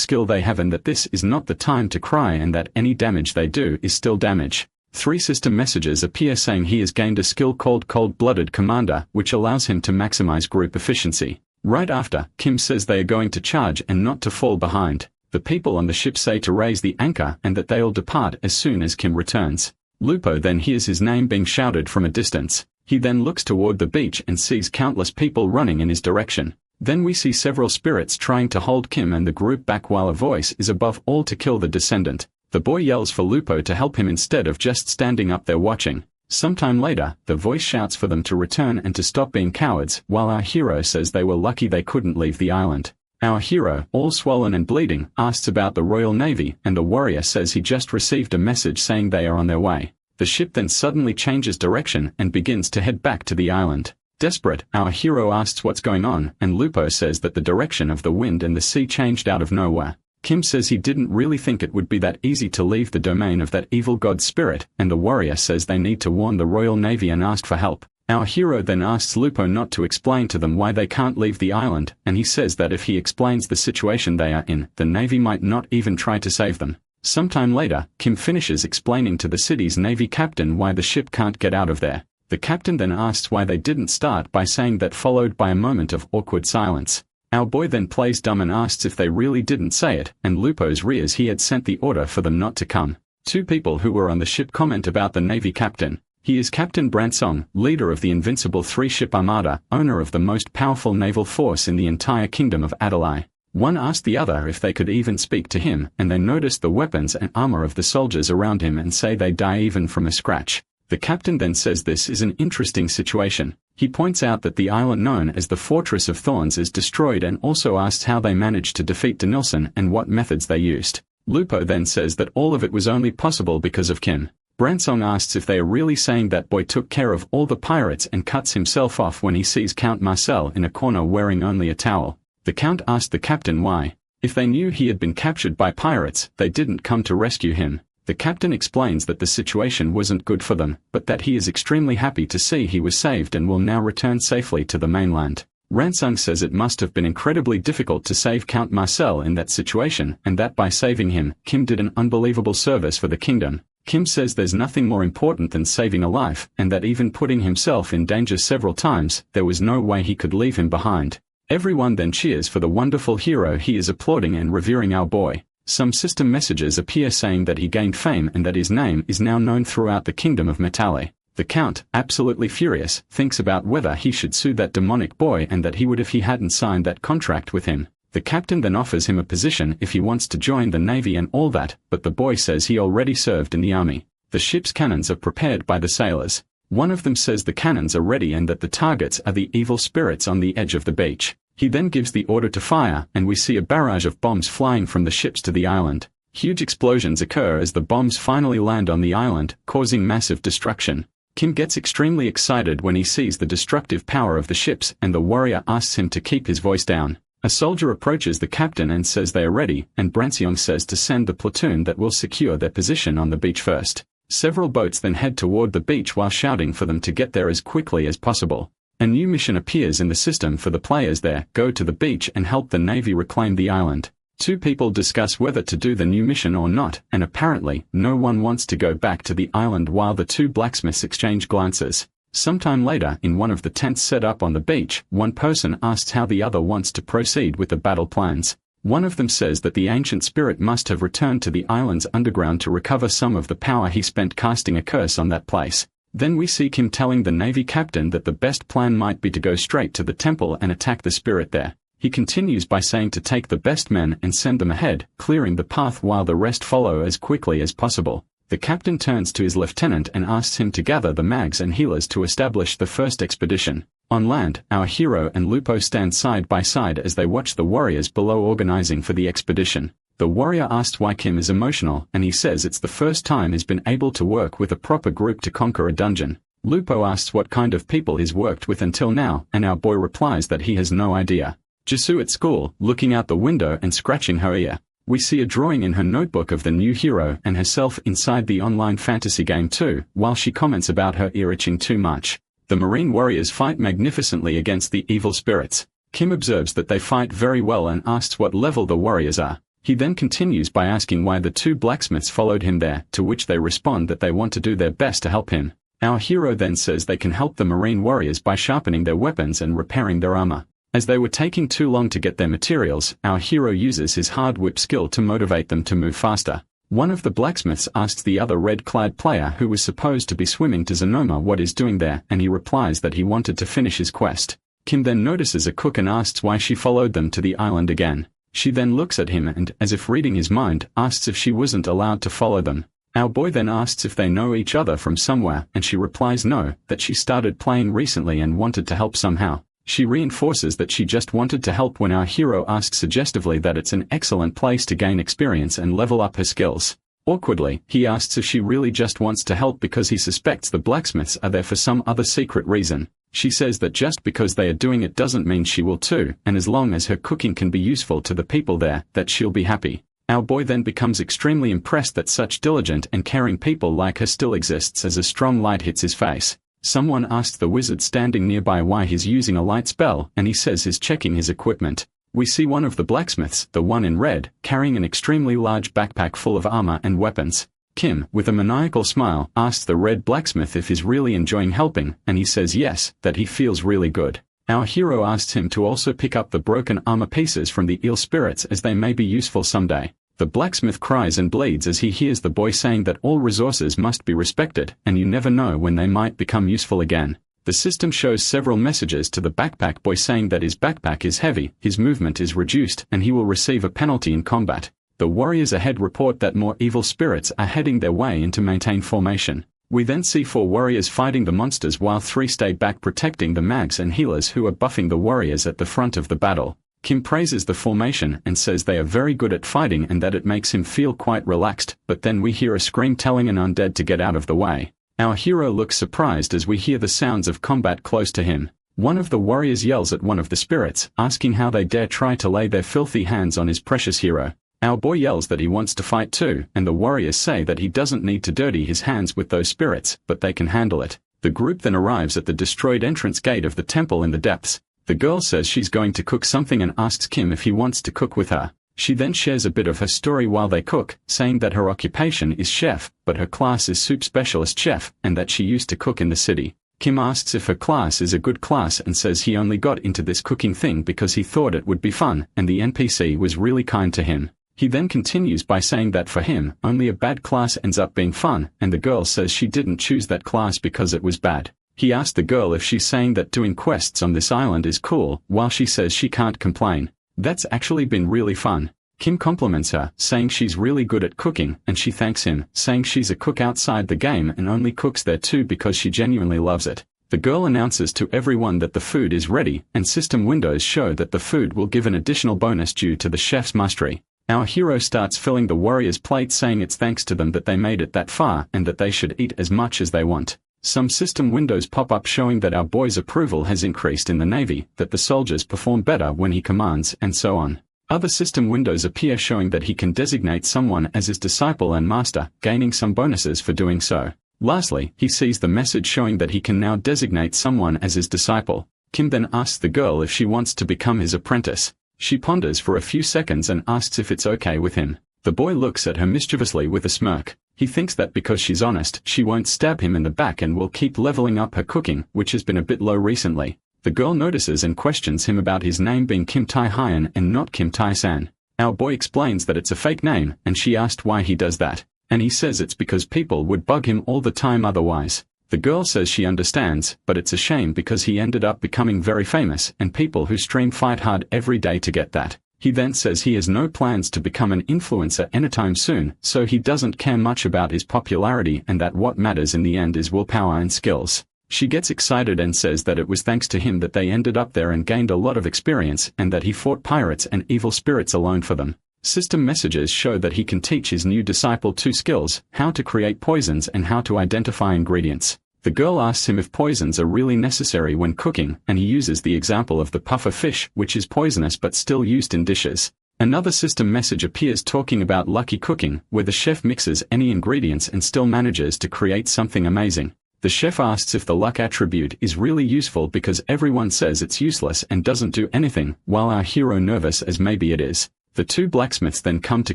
skill they have and that this is not the time to cry and that any damage they do is still damage. 3 system messages appear saying he has gained a skill called Cold-Blooded Commander, which allows him to maximize group efficiency. Right after, Kim says they are going to charge and not to fall behind. The people on the ship say to raise the anchor and that they'll depart as soon as Kim returns. Lupo then hears his name being shouted from a distance. He then looks toward the beach and sees countless people running in his direction. Then we see several spirits trying to hold Kim and the group back while a voice is above all to kill the descendant. The boy yells for Lupo to help him instead of just standing up there watching. Sometime later, the voice shouts for them to return and to stop being cowards, while our hero says they were lucky they couldn't leave the island. Our hero, all swollen and bleeding, asks about the Royal Navy, and the warrior says he just received a message saying they are on their way. The ship then suddenly changes direction and begins to head back to the island. Desperate, our hero asks what's going on, and Lupo says that the direction of the wind and the sea changed out of nowhere. Kim says he didn't really think it would be that easy to leave the domain of that evil god spirit, and the warrior says they need to warn the Royal Navy and ask for help. Our hero then asks Lupo not to explain to them why they can't leave the island, and he says that if he explains the situation they are in, the Navy might not even try to save them. Sometime later, Kim finishes explaining to the city's Navy captain why the ship can't get out of there. The captain then asks why they didn't start by saying that, followed by a moment of awkward silence. Our boy then plays dumb and asks if they really didn't say it, and Lupo's rears he had sent the order for them not to come. 2 people who were on the ship comment about the Navy captain. He is Captain Bransong, leader of the invincible 3-ship armada, owner of the most powerful naval force in the entire kingdom of Adalai. One asked the other if they could even speak to him, and they noticed the weapons and armor of the soldiers around him and say they die even from a scratch. The captain then says this is an interesting situation. He points out that the island known as the Fortress of Thorns is destroyed and also asks how they managed to defeat Denilson and what methods they used. Lupo then says that all of it was only possible because of Kim. Bransong asks if they are really saying that boy took care of all the pirates and cuts himself off when he sees Count Marcel in a corner wearing only a towel. The Count asked the captain why. If they knew he had been captured by pirates, they didn't come to rescue him. The captain explains that the situation wasn't good for them, but that he is extremely happy to see he was saved and will now return safely to the mainland. Ransung says it must have been incredibly difficult to save Count Marcel in that situation, and that by saving him, Kim did an unbelievable service for the kingdom. Kim says there's nothing more important than saving a life, and that even putting himself in danger several times, there was no way he could leave him behind. Everyone then cheers for the wonderful hero he is, applauding and revering our boy. Some system messages appear saying that he gained fame and that his name is now known throughout the kingdom of Metali. The Count, absolutely furious, thinks about whether he should sue that demonic boy and that he would if he hadn't signed that contract with him. The captain then offers him a position if he wants to join the navy and all that, but the boy says he already served in the army. The ship's cannons are prepared by the sailors. One of them says the cannons are ready and that the targets are the evil spirits on the edge of the beach. He then gives the order to fire, and we see a barrage of bombs flying from the ships to the island. Huge explosions occur as the bombs finally land on the island, causing massive destruction. Kim gets extremely excited when he sees the destructive power of the ships, and the warrior asks him to keep his voice down. A soldier approaches the captain and says they are ready, and Branseong says to send the platoon that will secure their position on the beach first. Several boats then head toward the beach while shouting for them to get there as quickly as possible. A new mission appears in the system for the players there: go to the beach and help the navy reclaim the island. Two people discuss whether to do the new mission or not, and apparently, no one wants to go back to the island while the two blacksmiths exchange glances. Sometime later, in one of the tents set up on the beach, one person asks how the other wants to proceed with the battle plans. One of them says that the ancient spirit must have returned to the island's underground to recover some of the power he spent casting a curse on that place. Then we see Kim telling the navy captain that the best plan might be to go straight to the temple and attack the spirit there. He continues by saying to take the best men and send them ahead, clearing the path while the rest follow as quickly as possible. The captain turns to his lieutenant and asks him to gather the mags and healers to establish the first expedition. On land, our hero and Lupo stand side by side as they watch the warriors below organizing for the expedition. The warrior asks why Kim is emotional, and he says it's the first time he's been able to work with a proper group to conquer a dungeon. Lupo asks what kind of people he's worked with until now, and our boy replies that he has no idea. Jisoo at school, looking out the window and scratching her ear. We see a drawing in her notebook of the new hero and herself inside the online fantasy game too, while she comments about her ear itching too much. The marine warriors fight magnificently against the evil spirits. Kim observes that they fight very well and asks what level the warriors are. He then continues by asking why the two blacksmiths followed him there, to which they respond that they want to do their best to help him. Our hero then says they can help the marine warriors by sharpening their weapons and repairing their armor. As they were taking too long to get their materials, our hero uses his hard whip skill to motivate them to move faster. One of the blacksmiths asks the other red-clad player who was supposed to be swimming to Zanoma what he's doing there, and he replies that he wanted to finish his quest. Kim then notices a cook and asks why she followed them to the island again. She then looks at him and, as if reading his mind, asks if she wasn't allowed to follow them. Our boy then asks if they know each other from somewhere, and she replies no, that she started playing recently and wanted to help somehow. She reinforces that she just wanted to help when our hero asks suggestively that it's an excellent place to gain experience and level up her skills. Awkwardly, he asks if she really just wants to help because he suspects the blacksmiths are there for some other secret reason. She says that just because they are doing it doesn't mean she will too, and as long as her cooking can be useful to the people there, that she'll be happy. Our boy then becomes extremely impressed that such diligent and caring people like her still exists as a strong light hits his face. Someone asks the wizard standing nearby why he's using a light spell, and he says he's checking his equipment. We see one of the blacksmiths, the one in red, carrying an extremely large backpack full of armor and weapons. Kim, with a maniacal smile, asks the red blacksmith if he's really enjoying helping, and he says yes, that he feels really good. Our hero asks him to also pick up the broken armor pieces from the eel spirits as they may be useful someday. The blacksmith cries and bleeds as he hears the boy saying that all resources must be respected, and you never know when they might become useful again. The system shows several messages to the backpack boy saying that his backpack is heavy, his movement is reduced, and he will receive a penalty in combat. The warriors ahead report that more evil spirits are heading their way in to maintain formation. We then see 4 warriors fighting the monsters while 3 stay back protecting the mags and healers who are buffing the warriors at the front of the battle. Kim praises the formation and says they are very good at fighting and that it makes him feel quite relaxed, but then we hear a scream telling an undead to get out of the way. Our hero looks surprised as we hear the sounds of combat close to him. One of the warriors yells at one of the spirits, asking how they dare try to lay their filthy hands on his precious hero. Our boy yells that he wants to fight too, and the warriors say that he doesn't need to dirty his hands with those spirits, but they can handle it. The group then arrives at the destroyed entrance gate of the temple in the depths. The girl says she's going to cook something and asks Kim if he wants to cook with her. She then shares a bit of her story while they cook, saying that her occupation is chef, but her class is soup specialist chef, and that she used to cook in the city. Kim asks if her class is a good class and says he only got into this cooking thing because he thought it would be fun, and the NPC was really kind to him. He then continues by saying that for him, only a bad class ends up being fun, and the girl says she didn't choose that class because it was bad. He asked the girl if she's saying that doing quests on this island is cool, while she says she can't complain. That's actually been really fun. Kim compliments her, saying she's really good at cooking, and she thanks him, saying she's a cook outside the game and only cooks there too because she genuinely loves it. The girl announces to everyone that the food is ready, and system windows show that the food will give an additional bonus due to the chef's mastery. Our hero starts filling the warriors' plate, saying it's thanks to them that they made it that far and that they should eat as much as they want. Some system windows pop up showing that our boy's approval has increased in the Navy, that the soldiers perform better when he commands, and so on. Other system windows appear showing that he can designate someone as his disciple and master, gaining some bonuses for doing so. Lastly, he sees the message showing that he can now designate someone as his disciple. Kim then asks the girl if she wants to become his apprentice. She ponders for a few seconds and asks if it's okay with him. The boy looks at her mischievously with a smirk. He thinks that because she's honest, she won't stab him in the back and will keep leveling up her cooking, which has been a bit low recently. The girl notices and questions him about his name being Kim Tai-hyun and not Kim Tai-san. Our boy explains that it's a fake name, and she asked why he does that. And he says it's because people would bug him all the time otherwise. The girl says she understands, but it's a shame because he ended up becoming very famous, and people who stream fight hard every day to get that. He then says he has no plans to become an influencer anytime soon, so he doesn't care much about his popularity and that what matters in the end is willpower and skills. She gets excited and says that it was thanks to him that they ended up there and gained a lot of experience, and that he fought pirates and evil spirits alone for them. System messages show that he can teach his new disciple 2 skills, how to create poisons and how to identify ingredients. The girl asks him if poisons are really necessary when cooking, and he uses the example of the puffer fish, which is poisonous but still used in dishes. Another system message appears talking about lucky cooking, where the chef mixes any ingredients and still manages to create something amazing. The chef asks if the luck attribute is really useful because everyone says it's useless and doesn't do anything, while our hero nervous as maybe it is. The 2 blacksmiths then come to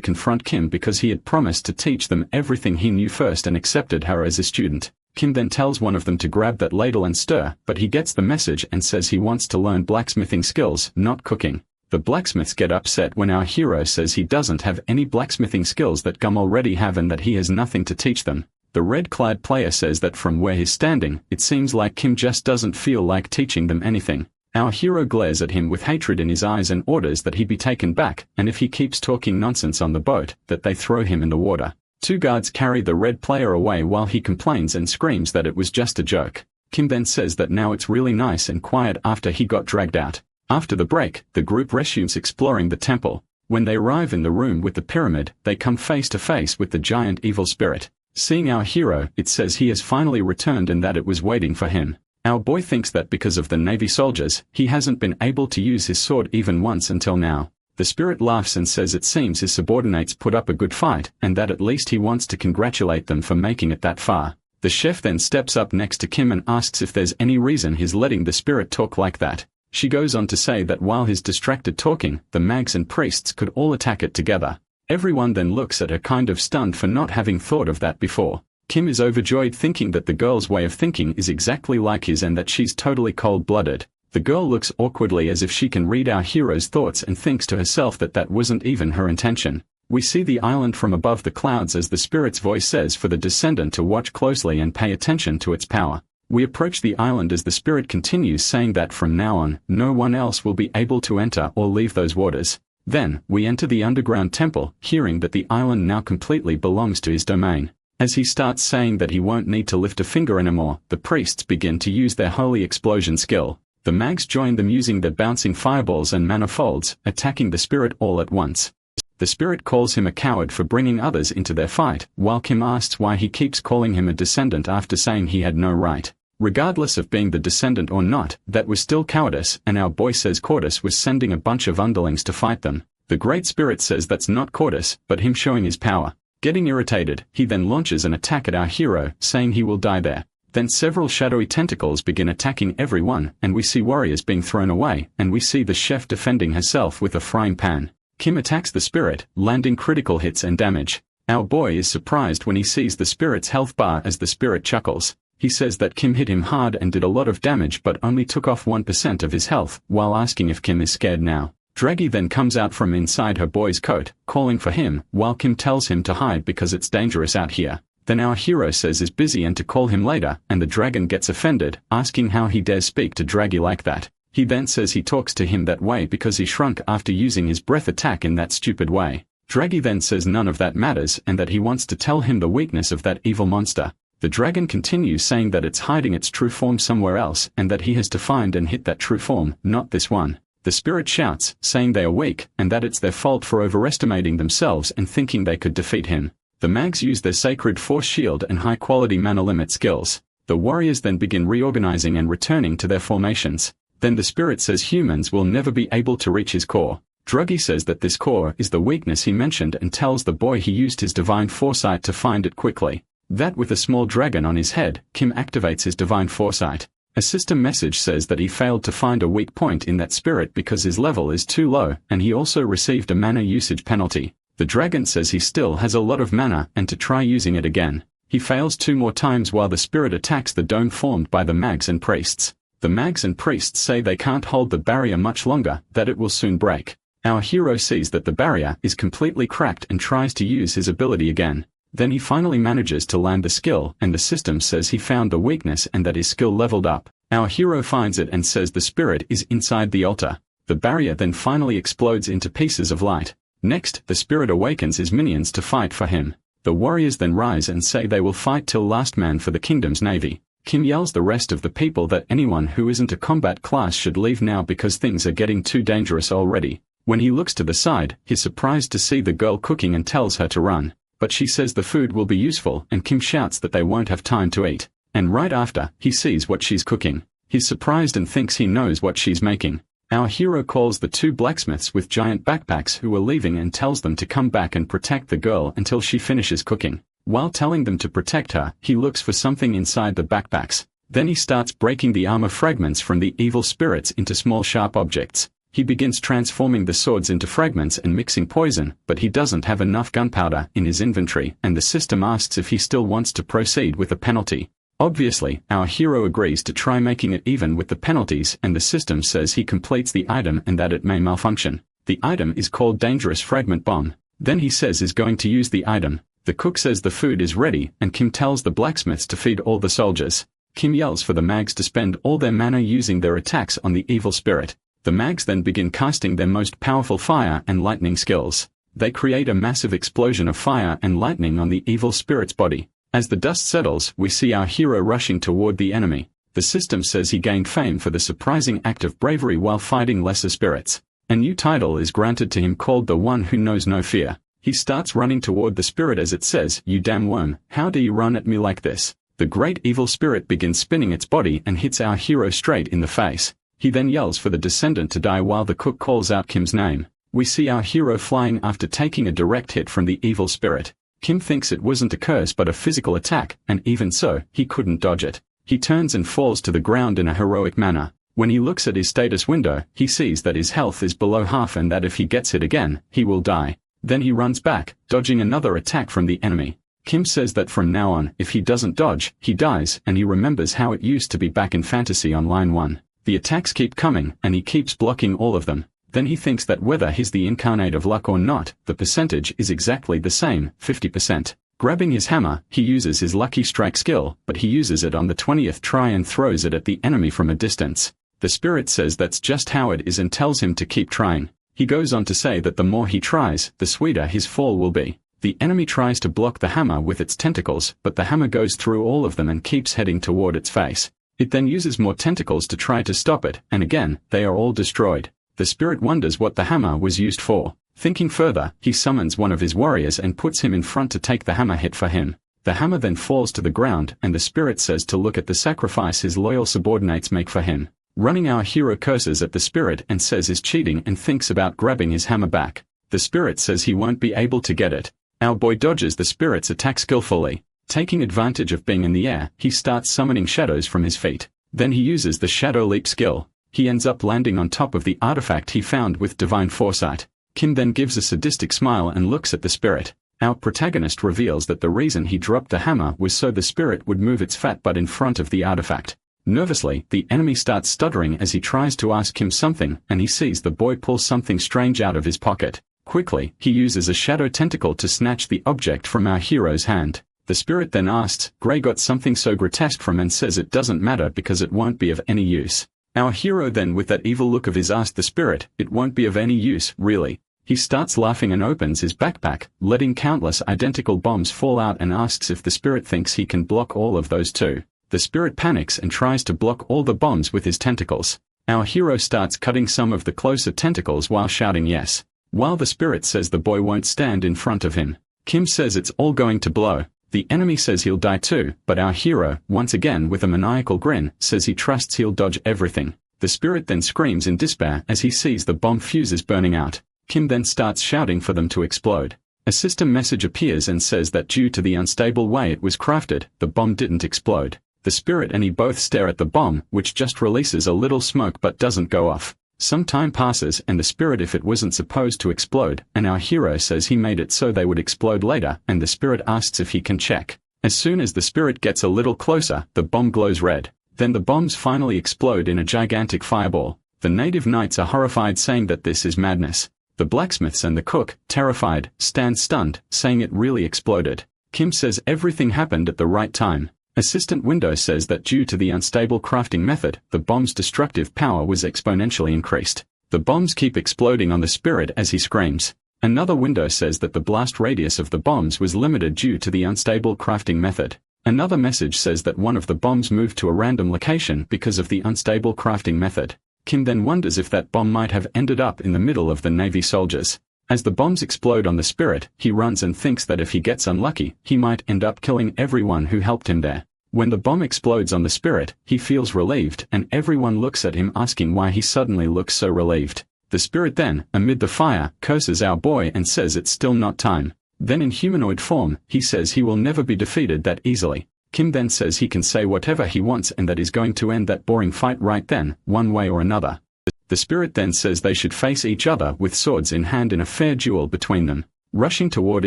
confront Kim because he had promised to teach them everything he knew first and accepted her as a student. Kim then tells one of them to grab that ladle and stir, but he gets the message and says he wants to learn blacksmithing skills, not cooking. The blacksmiths get upset when our hero says he doesn't have any blacksmithing skills that Gum already have and that he has nothing to teach them. The red-clad player says that from where he's standing, it seems like Kim just doesn't feel like teaching them anything. Our hero glares at him with hatred in his eyes and orders that he be taken back, and if he keeps talking nonsense on the boat, that they throw him in the water. 2 guards carry the red player away while he complains and screams that it was just a joke. Kim then says that now it's really nice and quiet after he got dragged out. After the break, the group resumes exploring the temple. When they arrive in the room with the pyramid, they come face to face with the giant evil spirit. Seeing our hero, it says he has finally returned and that it was waiting for him. Our boy thinks that because of the Navy soldiers, he hasn't been able to use his sword even once until now. The spirit laughs and says it seems his subordinates put up a good fight, and that at least he wants to congratulate them for making it that far. The chef then steps up next to Kim and asks if there's any reason he's letting the spirit talk like that. She goes on to say that while he's distracted talking, the mags and priests could all attack it together. Everyone then looks at her kind of stunned for not having thought of that before. Kim is overjoyed thinking that the girl's way of thinking is exactly like his and that she's totally cold-blooded. The girl looks awkwardly as if she can read our hero's thoughts and thinks to herself that that wasn't even her intention. We see the island from above the clouds as the spirit's voice says for the descendant to watch closely and pay attention to its power. We approach the island as the spirit continues saying that from now on, no one else will be able to enter or leave those waters. Then, we enter the underground temple, hearing that the island now completely belongs to his domain. As he starts saying that he won't need to lift a finger anymore, the priests begin to use their holy explosion skill. The mags join them using their bouncing fireballs and manifolds, attacking the spirit all at once. The spirit calls him a coward for bringing others into their fight, while Kim asks why he keeps calling him a descendant after saying he had no right. Regardless of being the descendant or not, that was still cowardice, and our boy says Cordis was sending a bunch of underlings to fight them. The Great Spirit says that's not courteous, but him showing his power. Getting irritated, he then launches an attack at our hero, saying he will die there. Then several shadowy tentacles begin attacking everyone, and we see warriors being thrown away, and we see the chef defending herself with a frying pan. Kim attacks the spirit, landing critical hits and damage. Our boy is surprised when he sees the spirit's health bar as the spirit chuckles. He says that Kim hit him hard and did a lot of damage but only took off 1% of his health, while asking if Kim is scared now. Draggy then comes out from inside her boy's coat, calling for him, while Kim tells him to hide because it's dangerous out here. Then our hero says is busy and to call him later, and the dragon gets offended, asking how he dares speak to Draggy like that. He then says he talks to him that way because he shrunk after using his breath attack in that stupid way. Draggy then says none of that matters and that he wants to tell him the weakness of that evil monster. The dragon continues saying that it's hiding its true form somewhere else and that he has to find and hit that true form, not this one. The spirit shouts, saying they are weak and that it's their fault for overestimating themselves and thinking they could defeat him. The mags use their sacred force shield and high-quality mana limit skills. The warriors then begin reorganizing and returning to their formations. Then the spirit says humans will never be able to reach his core. Druggy says that this core is the weakness he mentioned and tells the boy he used his divine foresight to find it quickly. That with a small dragon on his head, Kim activates his divine foresight. A system message says that he failed to find a weak point in that spirit because his level is too low, and he also received a mana usage penalty. The dragon says he still has a lot of mana and to try using it again. He fails 2 more times while the spirit attacks the dome formed by the mags and priests. The mags and priests say they can't hold the barrier much longer, that it will soon break. Our hero sees that the barrier is completely cracked and tries to use his ability again. Then he finally manages to land the skill and the system says he found the weakness and that his skill leveled up. Our hero finds it and says the spirit is inside the altar. The barrier then finally explodes into pieces of light. Next, the spirit awakens his minions to fight for him. The warriors then rise and say they will fight till last man for the kingdom's navy. Kim yells the rest of the people that anyone who isn't a combat class should leave now because things are getting too dangerous already. When he looks to the side, he's surprised to see the girl cooking and tells her to run. But she says the food will be useful and Kim shouts that they won't have time to eat. And right after, he sees what she's cooking. He's surprised and thinks he knows what she's making. Our hero calls the 2 blacksmiths with giant backpacks who are leaving and tells them to come back and protect the girl until she finishes cooking. While telling them to protect her, he looks for something inside the backpacks. Then he starts breaking the armor fragments from the evil spirits into small sharp objects. He begins transforming the swords into fragments and mixing poison, but he doesn't have enough gunpowder in his inventory and the system asks if he still wants to proceed with a penalty. Obviously, our hero agrees to try making it even with the penalties and the system says he completes the item and that it may malfunction. The item is called Dangerous Fragment Bomb. Then he says is going to use the item. The cook says the food is ready and Kim tells the blacksmiths to feed all the soldiers. Kim yells for the mags to spend all their mana using their attacks on the evil spirit. The mags then begin casting their most powerful fire and lightning skills. They create a massive explosion of fire and lightning on the evil spirit's body. As the dust settles, we see our hero rushing toward the enemy. The system says he gained fame for the surprising act of bravery while fighting lesser spirits. A new title is granted to him called the One Who Knows No Fear. He starts running toward the spirit as it says, "You damn worm, how do you run at me like this?" The great evil spirit begins spinning its body and hits our hero straight in the face. He then yells for the descendant to die while the cook calls out Kim's name. We see our hero flying after taking a direct hit from the evil spirit. Kim thinks it wasn't a curse but a physical attack, and even so, he couldn't dodge it. He turns and falls to the ground in a heroic manner. When he looks at his status window, he sees that his health is below half and that if he gets hit again, he will die. Then he runs back, dodging another attack from the enemy. Kim says that from now on, if he doesn't dodge, he dies, and he remembers how it used to be back in Fantasy on line 1. The attacks keep coming, and he keeps blocking all of them. Then he thinks that whether he's the incarnate of luck or not, the percentage is exactly the same, 50%. Grabbing his hammer, he uses his lucky strike skill, but he uses it on the 20th try and throws it at the enemy from a distance. The spirit says that's just how it is and tells him to keep trying. He goes on to say that the more he tries, the sweeter his fall will be. The enemy tries to block the hammer with its tentacles, but the hammer goes through all of them and keeps heading toward its face. It then uses more tentacles to try to stop it, and again, they are all destroyed. The spirit wonders what the hammer was used for. Thinking further, he summons one of his warriors and puts him in front to take the hammer hit for him. The hammer then falls to the ground and the spirit says to look at the sacrifice his loyal subordinates make for him. Running our hero curses at the spirit and says is cheating and thinks about grabbing his hammer back. The spirit says he won't be able to get it. Our boy dodges the spirit's attack skillfully. Taking advantage of being in the air, he starts summoning shadows from his feet. Then he uses the shadow leap skill. He ends up landing on top of the artifact he found with divine foresight. Kim then gives a sadistic smile and looks at the spirit. Our protagonist reveals that the reason he dropped the hammer was so the spirit would move its fat butt in front of the artifact. Nervously, the enemy starts stuttering as he tries to ask him something, and he sees the boy pull something strange out of his pocket. Quickly, he uses a shadow tentacle to snatch the object from our hero's hand. The spirit then asks, "Gray got something so grotesque from," and says it doesn't matter because it won't be of any use. Our hero then, with that evil look of his, asks the spirit, "It won't be of any use, really?" He starts laughing and opens his backpack, letting countless identical bombs fall out, and asks if the spirit thinks he can block all of those too. The spirit panics and tries to block all the bombs with his tentacles. Our hero starts cutting some of the closer tentacles while shouting yes. While the spirit says the boy won't stand in front of him. Kim says it's all going to blow. The enemy says he'll die too, but our hero, once again with a maniacal grin, says he trusts he'll dodge everything. The spirit then screams in despair as he sees the bomb fuses burning out. Kim then starts shouting for them to explode. A system message appears and says that due to the unstable way it was crafted, the bomb didn't explode. The spirit and he both stare at the bomb, which just releases a little smoke but doesn't go off. Some time passes and the spirit if it wasn't supposed to explode, and our hero says he made it so they would explode later, and the spirit asks if he can check. As soon as the spirit gets a little closer, the bomb glows red. Then the bombs finally explode in a gigantic fireball. The native knights are horrified, saying that this is madness. The blacksmiths and the cook, terrified, stand stunned, saying it really exploded. Kim says everything happened at the right time. Assistant Window says that due to the unstable crafting method, the bomb's destructive power was exponentially increased. The bombs keep exploding on the spirit as he screams. Another window says that the blast radius of the bombs was limited due to the unstable crafting method. Another message says that one of the bombs moved to a random location because of the unstable crafting method. Kim then wonders if that bomb might have ended up in the middle of the Navy soldiers. As the bombs explode on the spirit, he runs and thinks that if he gets unlucky, he might end up killing everyone who helped him there. When the bomb explodes on the spirit, he feels relieved, and everyone looks at him asking why he suddenly looks so relieved. The spirit then, amid the fire, curses our boy and says it's still not time. Then in humanoid form, he says he will never be defeated that easily. Kim then says he can say whatever he wants and that is going to end that boring fight right then, one way or another. The spirit then says they should face each other with swords in hand in a fair duel between them. Rushing toward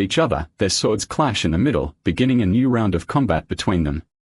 each other, their swords clash in the middle, beginning a new round of combat between them.